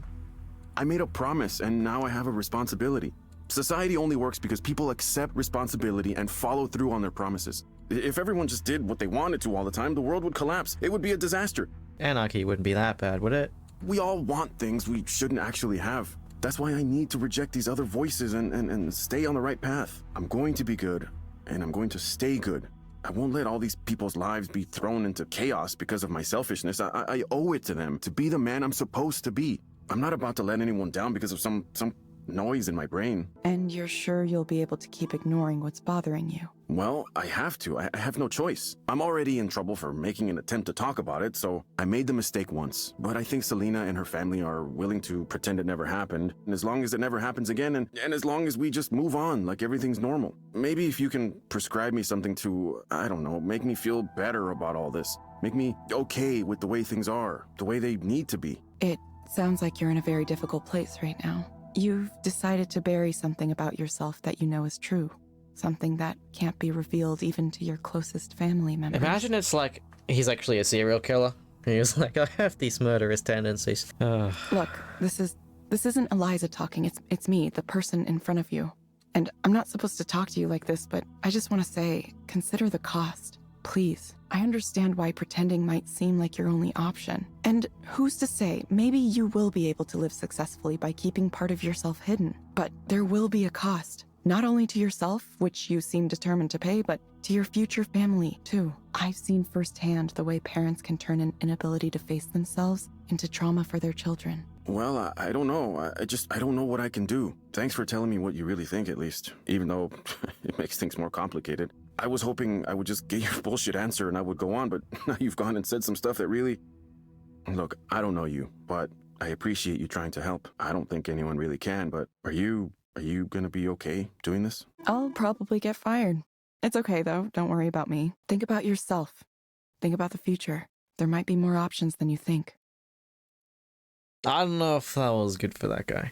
I made a promise, and now I have a responsibility. Society only works because people accept responsibility and follow through on their promises. If everyone just did what they wanted to all the time, the world would collapse. It would be a disaster. Anarchy wouldn't be that bad, would it? We all want things we shouldn't actually have. That's why I need to reject these other voices and stay on the right path. I'm going to be good, and I'm going to stay good. I won't let all these people's lives be thrown into chaos because of my selfishness. I owe it to them to be the man I'm supposed to be. I'm not about to let anyone down because of some noise in my brain. And you're sure you'll be able to keep ignoring what's bothering you? Well, I have to. I have no choice. I'm already in trouble for making an attempt to talk about it, so I made the mistake once. But I think Selena and her family are willing to pretend it never happened. And as long as it never happens again, and as long as we just move on like everything's normal. Maybe if you can prescribe me something to, I don't know, make me feel better about all this. Make me okay with the way things are, the way they need to be. It sounds like you're in a very difficult place right now. You've decided to bury something about yourself that you know is true. Something that can't be revealed even to your closest family members. Imagine it's like he's actually a serial killer. He's like, I have these murderous tendencies. Look, this isn't ELIZA talking. It's me, the person in front of you. And I'm not supposed to talk to you like this, but I just want to say, consider the cost. Please. I understand why pretending might seem like your only option. And who's to say, maybe you will be able to live successfully by keeping part of yourself hidden. But there will be a cost. Not only to yourself, which you seem determined to pay, but to your future family, too. I've seen firsthand the way parents can turn an inability to face themselves into trauma for their children. Well, I don't know. I don't know what I can do. Thanks for telling me what you really think, at least. Even though it makes things more complicated. I was hoping I would just get your bullshit answer and I would go on, but now you've gone and said some stuff that really... Look, I don't know you, but I appreciate you trying to help. I don't think anyone really can, but are you gonna be okay doing this? I'll probably get fired. It's okay, though. Don't worry about me. Think about yourself. Think about the future. There might be more options than you think. I don't know if that was good for that guy.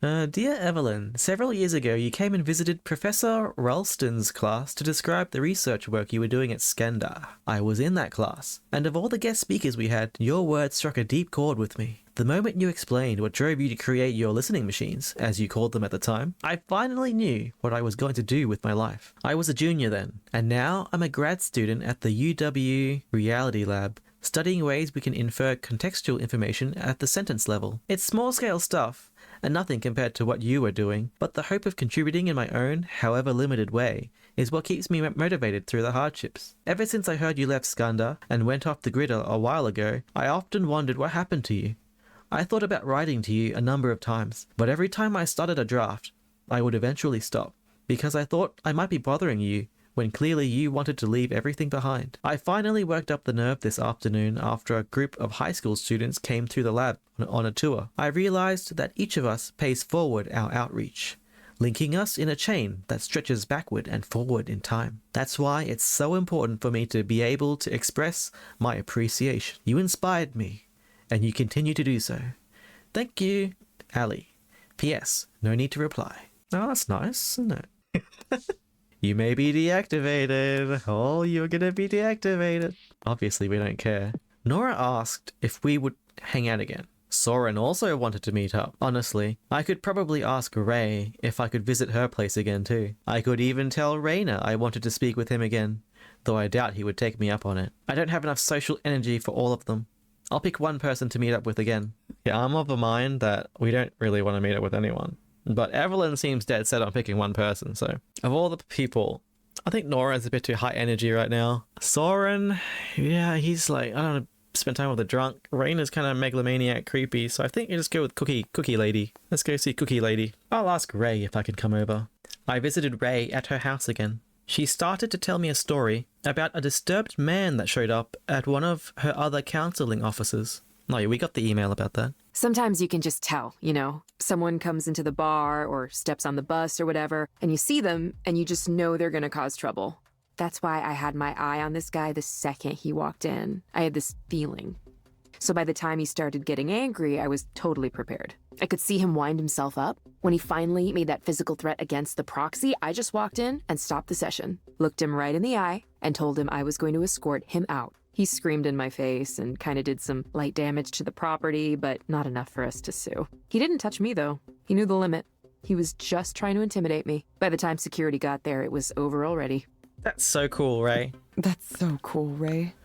Dear Evelyn, several years ago you came and visited Professor Ralston's class to describe the research work you were doing at Skandar. I was in that class, and of all the guest speakers we had, your words struck a deep chord with me. The moment you explained what drove you to create your listening machines, as you called them at the time, I finally knew what I was going to do with my life. I was a junior then, and now I'm a grad student at the UW Reality Lab, studying ways we can infer contextual information at the sentence level. It's small-scale stuff, and nothing compared to what you are doing, but the hope of contributing in my own, however limited way, is what keeps me motivated through the hardships. Ever since I heard you left Skandar and went off the grid a while ago, I often wondered what happened to you. I thought about writing to you a number of times, but every time I started a draft, I would eventually stop, because I thought I might be bothering you when clearly you wanted to leave everything behind. I finally worked up the nerve this afternoon after a group of high school students came through the lab on a tour. I realized that each of us pays forward our outreach, linking us in a chain that stretches backward and forward in time. That's why it's so important for me to be able to express my appreciation. You inspired me, and you continue to do so. Thank you, Ali. P.S. No need to reply. Oh, that's nice, isn't it? You may be deactivated. Oh, you're gonna be deactivated. Obviously, we don't care. Nora asked if we would hang out again. Soren also wanted to meet up. Honestly, I could probably ask Ray if I could visit her place again too. I could even tell Raina I wanted to speak with him again, though I doubt he would take me up on it. I don't have enough social energy for all of them. I'll pick one person to meet up with again. Yeah, I'm of the mind that we don't really want to meet up with anyone. But Evelyn seems dead set on picking one person, so... Of all the people, I think Nora's a bit too high energy right now. Soren, yeah, he's like, I don't know, spend time with a drunk. Raina's kind of megalomaniac creepy, so I think you just go with Cookie Lady. Let's go see Cookie Lady. I'll ask Ray if I can come over. I visited Ray at her house again. She started to tell me a story about a disturbed man that showed up at one of her other counseling offices. Oh yeah, we got the email about that. Sometimes you can just tell, you know, someone comes into the bar or steps on the bus or whatever, and you see them and you just know they're gonna cause trouble. That's why I had my eye on this guy the second he walked in. I had this feeling. So by the time he started getting angry, I was totally prepared. I could see him wind himself up. When he finally made that physical threat against the proxy, I just walked in and stopped the session, looked him right in the eye, and told him I was going to escort him out. He screamed in my face and kind of did some light damage to the property, but not enough for us to sue. He didn't touch me, though. He knew the limit. He was just trying to intimidate me. By the time security got there, it was over already. That's so cool, Ray. That's so cool, Ray.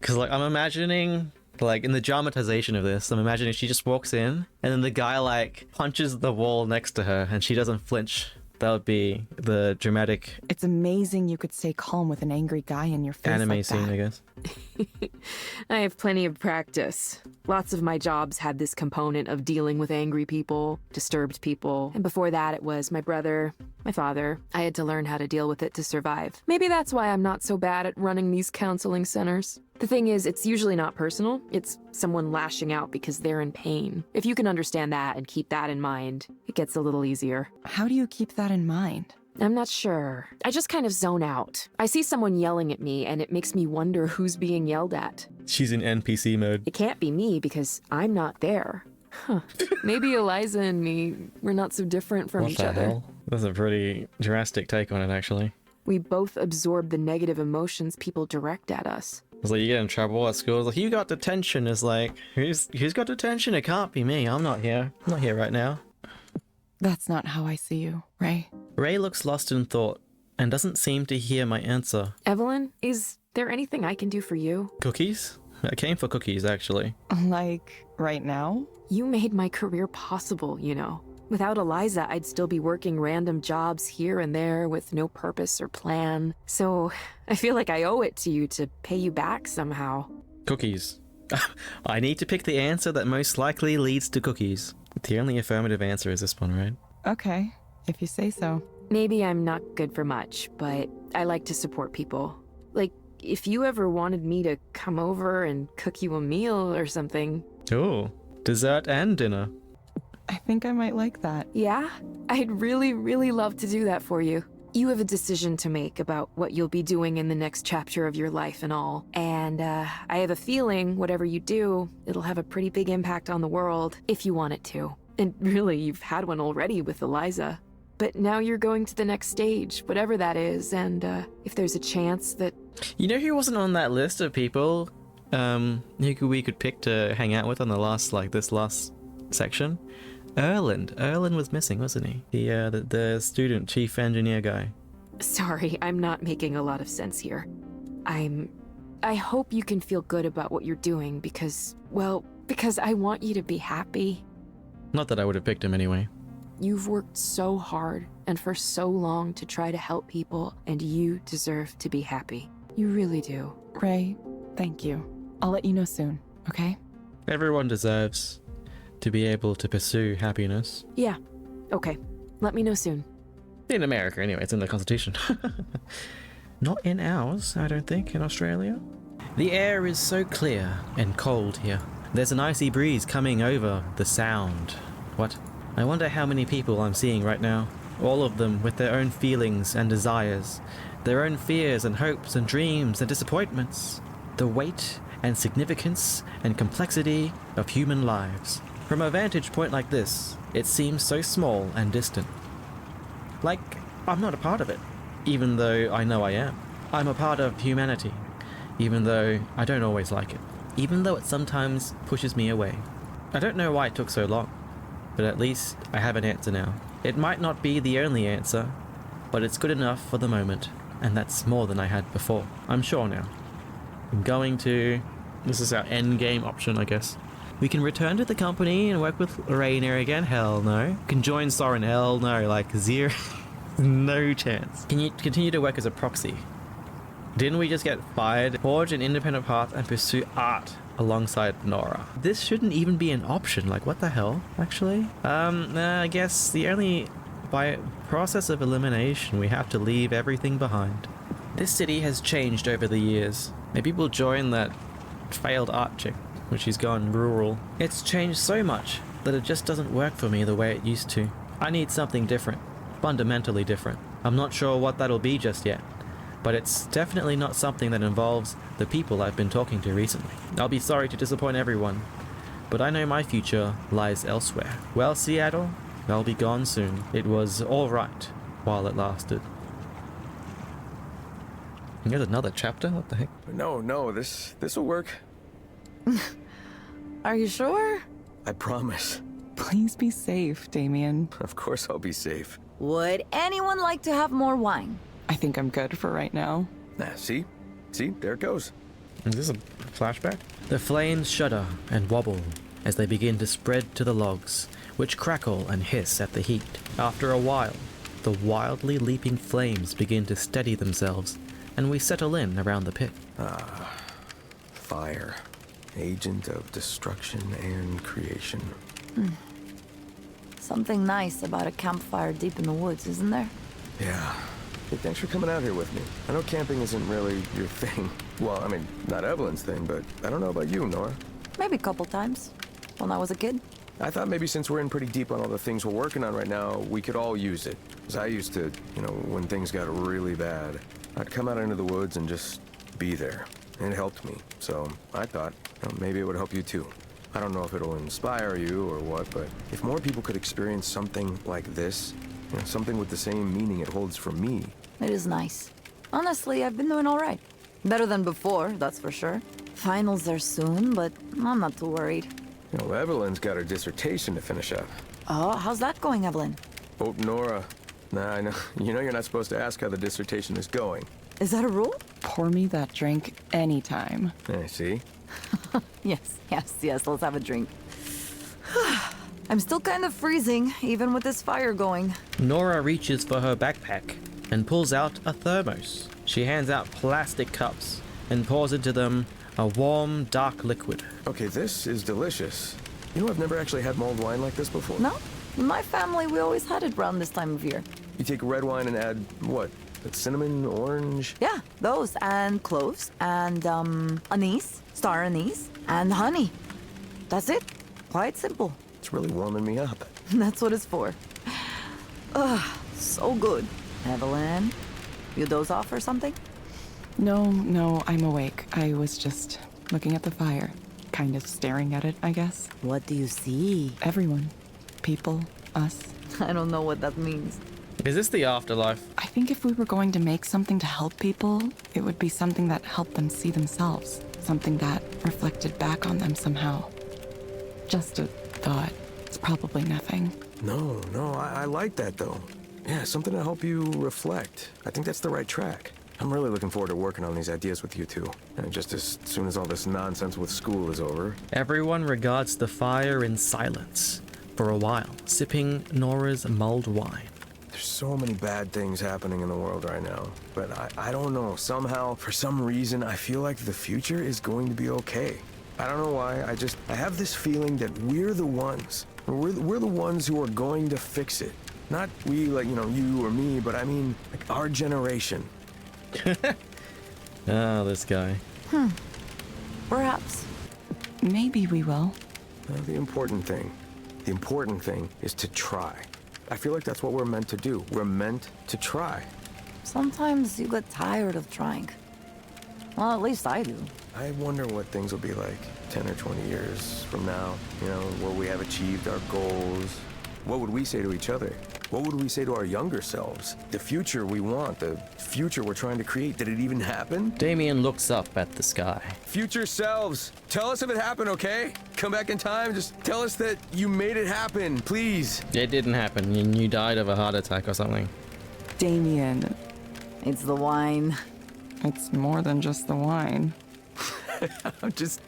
Because, like, I'm imagining Like, in the dramatization of this, I'm imagining she just walks in, and then the guy, like, punches the wall next to her, and she doesn't flinch. That would be the dramatic... It's amazing you could stay calm with an angry guy in your face anime like scene, that. I guess. I have plenty of practice. Lots of my jobs had this component of dealing with angry people, disturbed people, and before that it was my brother, my father. I had to learn how to deal with it to survive. Maybe that's why I'm not so bad at running these counseling centers. The thing is, it's usually not personal. It's someone lashing out because they're in pain. If you can understand that and keep that in mind, it gets a little easier. How do you keep that in mind? I'm not sure. I just kind of zone out. I see someone yelling at me, and it makes me wonder who's being yelled at. She's in NPC mode. It can't be me because I'm not there. Huh. Maybe Eliza and me, we're not so different from What each the other. hell? That's a pretty drastic take on it, actually. We both absorb the negative emotions people direct at us. It's like you get in trouble at school. It's like, you got detention. It's like, who's got detention? It can't be me. I'm not here. I'm not here right now. That's not how I see you, Ray. Ray looks lost in thought and doesn't seem to hear my answer. Evelyn, is there anything I can do for you? Cookies? I came for cookies, actually. Like, right now? You made my career possible, you know. Without Eliza, I'd still be working random jobs here and there with no purpose or plan. So I feel like I owe it to you to pay you back somehow. Cookies. I need to pick the answer that most likely leads to cookies. The only affirmative answer is this one, right? Okay, if you say so. Maybe I'm not good for much, but I like to support people. Like, if you ever wanted me to come over and cook you a meal or something. Oh, dessert and dinner. I think I might like that. Yeah? I'd really, really love to do that for you. You have a decision to make about what you'll be doing in the next chapter of your life and all. And I have a feeling whatever you do, it'll have a pretty big impact on the world, if you want it to. And really, you've had one already with Eliza. But now you're going to the next stage, whatever that is, and if there's a chance that... You know who wasn't on that list of people who we could pick to hang out with on this last section? Erland. Erland was missing, wasn't he? The student chief engineer guy. Sorry, I'm not making a lot of sense here. I hope you can feel good about what you're doing because I want you to be happy. Not that I would have picked him anyway. You've worked so hard and for so long to try to help people, and you deserve to be happy. You really do. Ray, thank you. I'll let you know soon, okay? Everyone deserves to be able to pursue happiness. Yeah. Okay. Let me know soon. In America, anyway. It's in the Constitution. Not in ours, I don't think, in Australia. The air is so clear and cold here. There's an icy breeze coming over the sound. What? I wonder how many people I'm seeing right now. All of them with their own feelings and desires. Their own fears and hopes and dreams and disappointments. The weight and significance and complexity of human lives. From a vantage point like this, it seems so small and distant. Like, I'm not a part of it, even though I know I am. I'm a part of humanity, even though I don't always like it. Even though it sometimes pushes me away. I don't know why it took so long, but at least I have an answer now. It might not be the only answer, but it's good enough for the moment, and that's more than I had before. I'm sure now. I'm going to... This is our end game option, I guess. We can return to the company and work with Rainier again? Hell no. Can join Soren? Hell no. Like, zero. No chance. Can you continue to work as a proxy? Didn't we just get fired? Forge an independent path and pursue art alongside Nora. This shouldn't even be an option. Like, what the hell, actually? I guess by process of elimination, we have to leave everything behind. This city has changed over the years. Maybe we'll join that failed art chick when she's gone rural. It's changed so much that it just doesn't work for me the way it used to. I need something different. Fundamentally different. I'm not sure what that'll be just yet, but it's definitely not something that involves the people I've been talking to recently. I'll be sorry to disappoint everyone, but I know my future lies elsewhere. Well, Seattle, I'll be gone soon. It was alright while it lasted. Here's another chapter? What the heck? No, this will work. Are you sure? I promise. Please be safe, Damien. Of course I'll be safe. Would anyone like to have more wine? I think I'm good for right now. See? There it goes. Is this a flashback? The flames shudder and wobble as they begin to spread to the logs, which crackle and hiss at the heat. After a while, the wildly leaping flames begin to steady themselves, and we settle in around the pit. Fire. Agent of destruction and creation. Something nice about a campfire deep in the woods, isn't there? Yeah. Hey, thanks for coming out here with me. I know camping isn't really your thing. Well, I mean, not Evelyn's thing, but I don't know about you, Nora. Maybe a couple times. When I was a kid. I thought maybe since we're in pretty deep on all the things we're working on right now, we could all use it. Because I used to, when things got really bad, I'd come out into the woods and just be there. And it helped me. So I thought, maybe it would help you too. I don't know if it'll inspire you or what, but if more people could experience something like this, something with the same meaning it holds for me. It is nice. Honestly, I've been doing all right. Better than before, that's for sure. Finals are soon, but I'm not too worried. Evelyn's got her dissertation to finish up. Oh, how's that going, Evelyn? Oh, Nora. Nah, I know. You're not supposed to ask how the dissertation is going. Is that a rule? Pour me that drink anytime. I see. Yes, let's have a drink. I'm still kind of freezing, even with this fire going. Nora reaches for her backpack and pulls out a thermos. She hands out plastic cups and pours into them a warm, dark liquid. Okay, this is delicious. I've never actually had mulled wine like this before. No? In my family, we always had it around this time of year. You take red wine and add, what? Cinnamon, orange? Yeah, those, and cloves, and, anise, star anise, and honey. That's it. Quite simple. It's really warming me up. That's what it's for. Ugh, so good. Evelyn, you doze off or something? No, I'm awake. I was just looking at the fire. Kind of staring at it, I guess. What do you see? Everyone. People. Us. I don't know what that means. Is this the afterlife? I think if we were going to make something to help people, it would be something that helped them see themselves. Something that reflected back on them somehow. Just a thought. It's probably nothing. No, I like that though. Yeah, something to help you reflect. I think that's the right track. I'm really looking forward to working on these ideas with you two. And just as soon as all this nonsense with school is over. Everyone regards the fire in silence for a while, sipping Nora's mulled wine. There's so many bad things happening in the world right now. But I don't know. Somehow, for some reason, I feel like the future is going to be okay. I don't know why. I have this feeling that we're the ones. We're the ones who are going to fix it. Not we, like, you or me, but I mean, like, our generation. Oh, this guy. Perhaps. Maybe we will. The important thing is to try. I feel like that's what we're meant to do. We're meant to try. Sometimes you get tired of trying. Well, at least I do. I wonder what things will be like 10 or 20 years from now. Will we have achieved our goals? What would we say to each other? What would we say to our younger selves? The future we want, the future we're trying to create, did it even happen? Damien looks up at the sky. Future selves, tell us if it happened, okay? Come back in time, just tell us that you made it happen, please. It didn't happen, and you died of a heart attack or something. Damien. It's the wine. It's more than just the wine. I'm just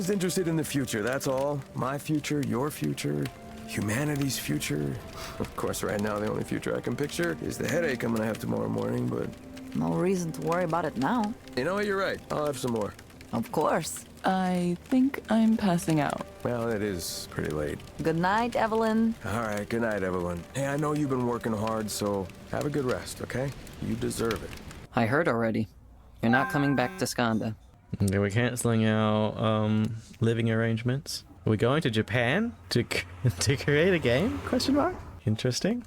interested in the future, that's all. My future, your future, humanity's future. Of course, right now, the only future I can picture is the headache I'm gonna have tomorrow morning, but... No reason to worry about it now. You know what, you're right. I'll have some more. Of course. I think I'm passing out. Well, it is pretty late. Good night, Evelyn. All right, good night, Evelyn. Hey, I know you've been working hard, so have a good rest, okay? You deserve it. I heard already. You're not coming back to Skanda. Okay, we're canceling our living arrangements. Are we going to Japan to create a game? Question mark. Interesting.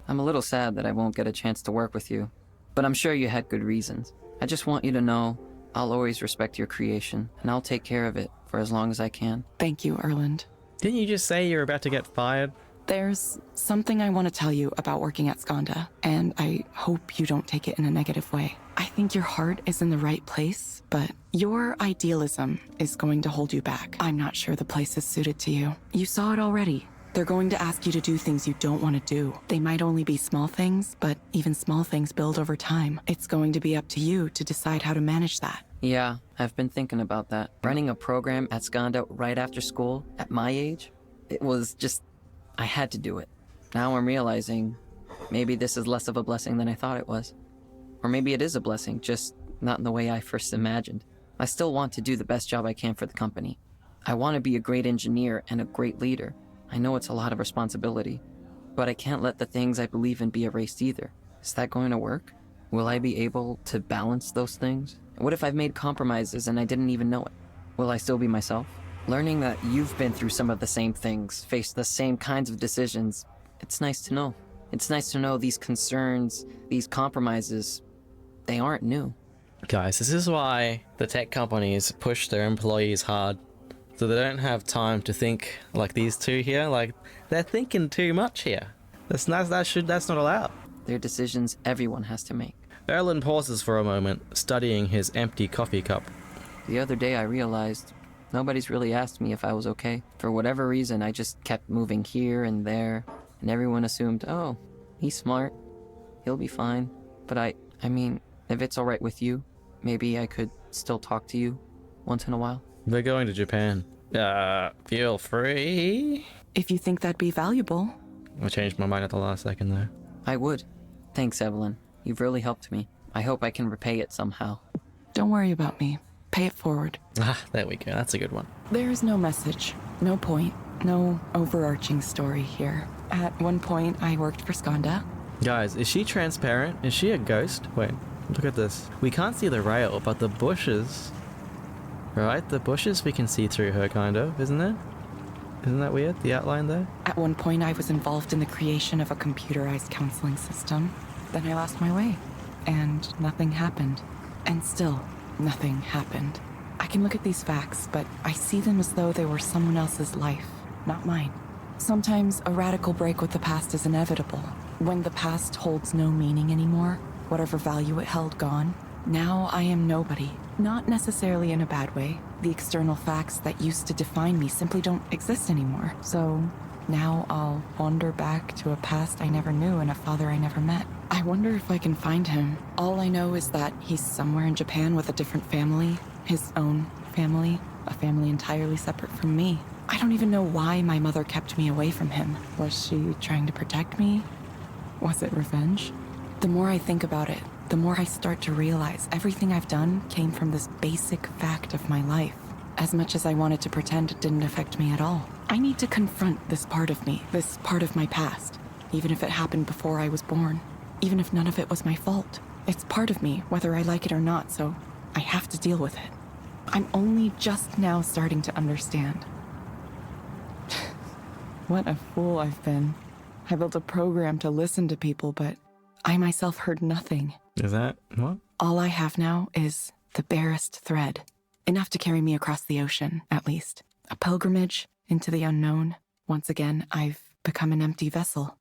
I'm a little sad that I won't get a chance to work with you, but I'm sure you had good reasons. I just want you to know I'll always respect your creation, and I'll take care of it for as long as I can. Thank you, Erland. Didn't you just say you're about to get fired? There's something I want to tell you about working at Skanda, and I hope you don't take it in a negative way. I think your heart is in the right place, but your idealism is going to hold you back. I'm not sure the place is suited to you. You saw it already. They're going to ask you to do things you don't want to do. They might only be small things, but even small things build over time. It's going to be up to you to decide how to manage that. Yeah, I've been thinking about that. Running a program at Skanda right after school, at my age, it was just... I had to do it. Now I'm realizing maybe this is less of a blessing than I thought it was. Or maybe it is a blessing, just not in the way I first imagined. I still want to do the best job I can for the company. I want to be a great engineer and a great leader. I know it's a lot of responsibility, but I can't let the things I believe in be erased either. Is that going to work? Will I be able to balance those things? What if I've made compromises and I didn't even know it? Will I still be myself? Learning that you've been through some of the same things, faced the same kinds of decisions, it's nice to know. It's nice to know these concerns, these compromises, they aren't new. Guys, this is why the tech companies push their employees hard. So they don't have time to think like these two here. Like, they're thinking too much here. That's not allowed. They're decisions everyone has to make. Erlen pauses for a moment, studying his empty coffee cup. The other day I realized nobody's really asked me if I was okay. For whatever reason, I just kept moving here and there, and everyone assumed, oh, he's smart. He'll be fine. But I mean, if it's alright with you, maybe I could still talk to you once in a while. They're going to Japan. Feel free. If you think that'd be valuable. I changed my mind at the last second though. I would. Thanks, Evelyn. You've really helped me. I hope I can repay it somehow. Don't worry about me. Pay it forward. Ah, there we go. That's a good one. There is no message, no point, no overarching story here. At one point, I worked for Skanda. Guys, is she transparent? Is she a ghost? Wait, look at this. We can't see the rail, but the bushes... Right? The bushes we can see through her, kind of, isn't it? Isn't that weird? The outline there? At one point, I was involved in the creation of a computerized counseling system. Then I lost my way, and nothing happened. And still, nothing happened. I can look at these facts, but I see them as though they were someone else's life, not mine. Sometimes a radical break with the past is inevitable. When the past holds no meaning anymore, whatever value it held gone, now I am nobody. Not necessarily in a bad way. The external facts that used to define me simply don't exist anymore. So now I'll wander back to a past I never knew and a father I never met. I wonder if I can find him. All I know is that he's somewhere in Japan with a different family, his own family, a family entirely separate from me. I don't even know why my mother kept me away from him. Was she trying to protect me? Was it revenge? The more I think about it, the more I start to realize everything I've done came from this basic fact of my life. As much as I wanted to pretend it didn't affect me at all. I need to confront this part of me, this part of my past, even if it happened before I was born, even if none of it was my fault. It's part of me, whether I like it or not, so I have to deal with it. I'm only just now starting to understand. What a fool I've been. I built a program to listen to people, but I myself heard nothing. Is that what? All I have now is the barest thread. Enough to carry me across the ocean, at least. A pilgrimage into the unknown. Once again, I've become an empty vessel,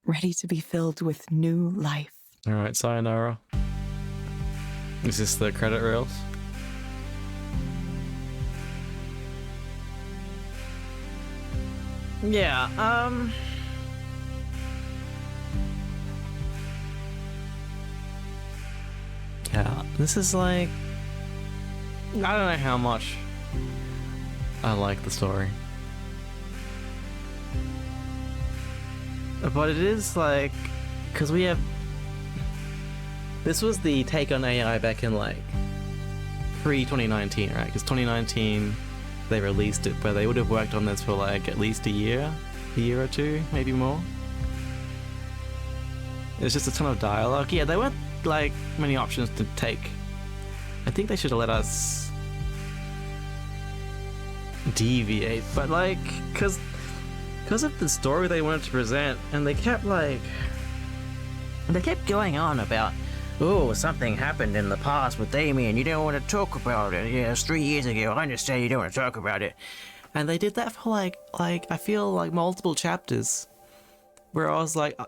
ready to be filled with new life. Alright, sayonara. Is this the credit rails? Yeah, yeah, this is like... I don't know how much I like the story. But it is like... Because we have... This was the take on AI back in like... pre-2019, right? Because 2019... they released it, but they would have worked on this for like at least a year or two, maybe more. It's just a ton of dialogue. Yeah, there weren't like many options to take. I think they should have let us deviate, but like, cause of the story they wanted to present, and they kept going on about, oh, something happened in the past with Amy and you don't want to talk about it. Yeah, it's 3 years ago. I understand you don't want to talk about it. And they did that for like I feel like multiple chapters where I was like,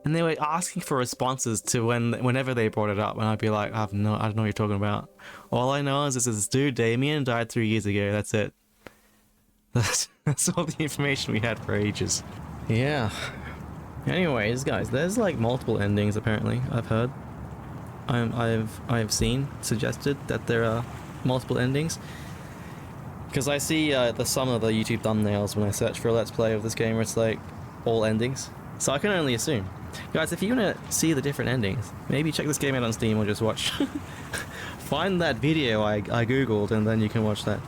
and they were asking for responses to whenever they brought it up, and I'd be like, I don't know what you're talking about. All I know is this dude, Damien, died 3 years ago. That's it. That's all the information we had for ages. Yeah. Anyways, guys, there's like multiple endings apparently, I've heard. I've seen suggested that there are multiple endings. Because I see some of the YouTube thumbnails when I search for a Let's Play of this game where it's like all endings. So I can only assume. Guys, if you want to see the different endings, maybe check this game out on Steam or just watch. Find that video I googled and then you can watch that.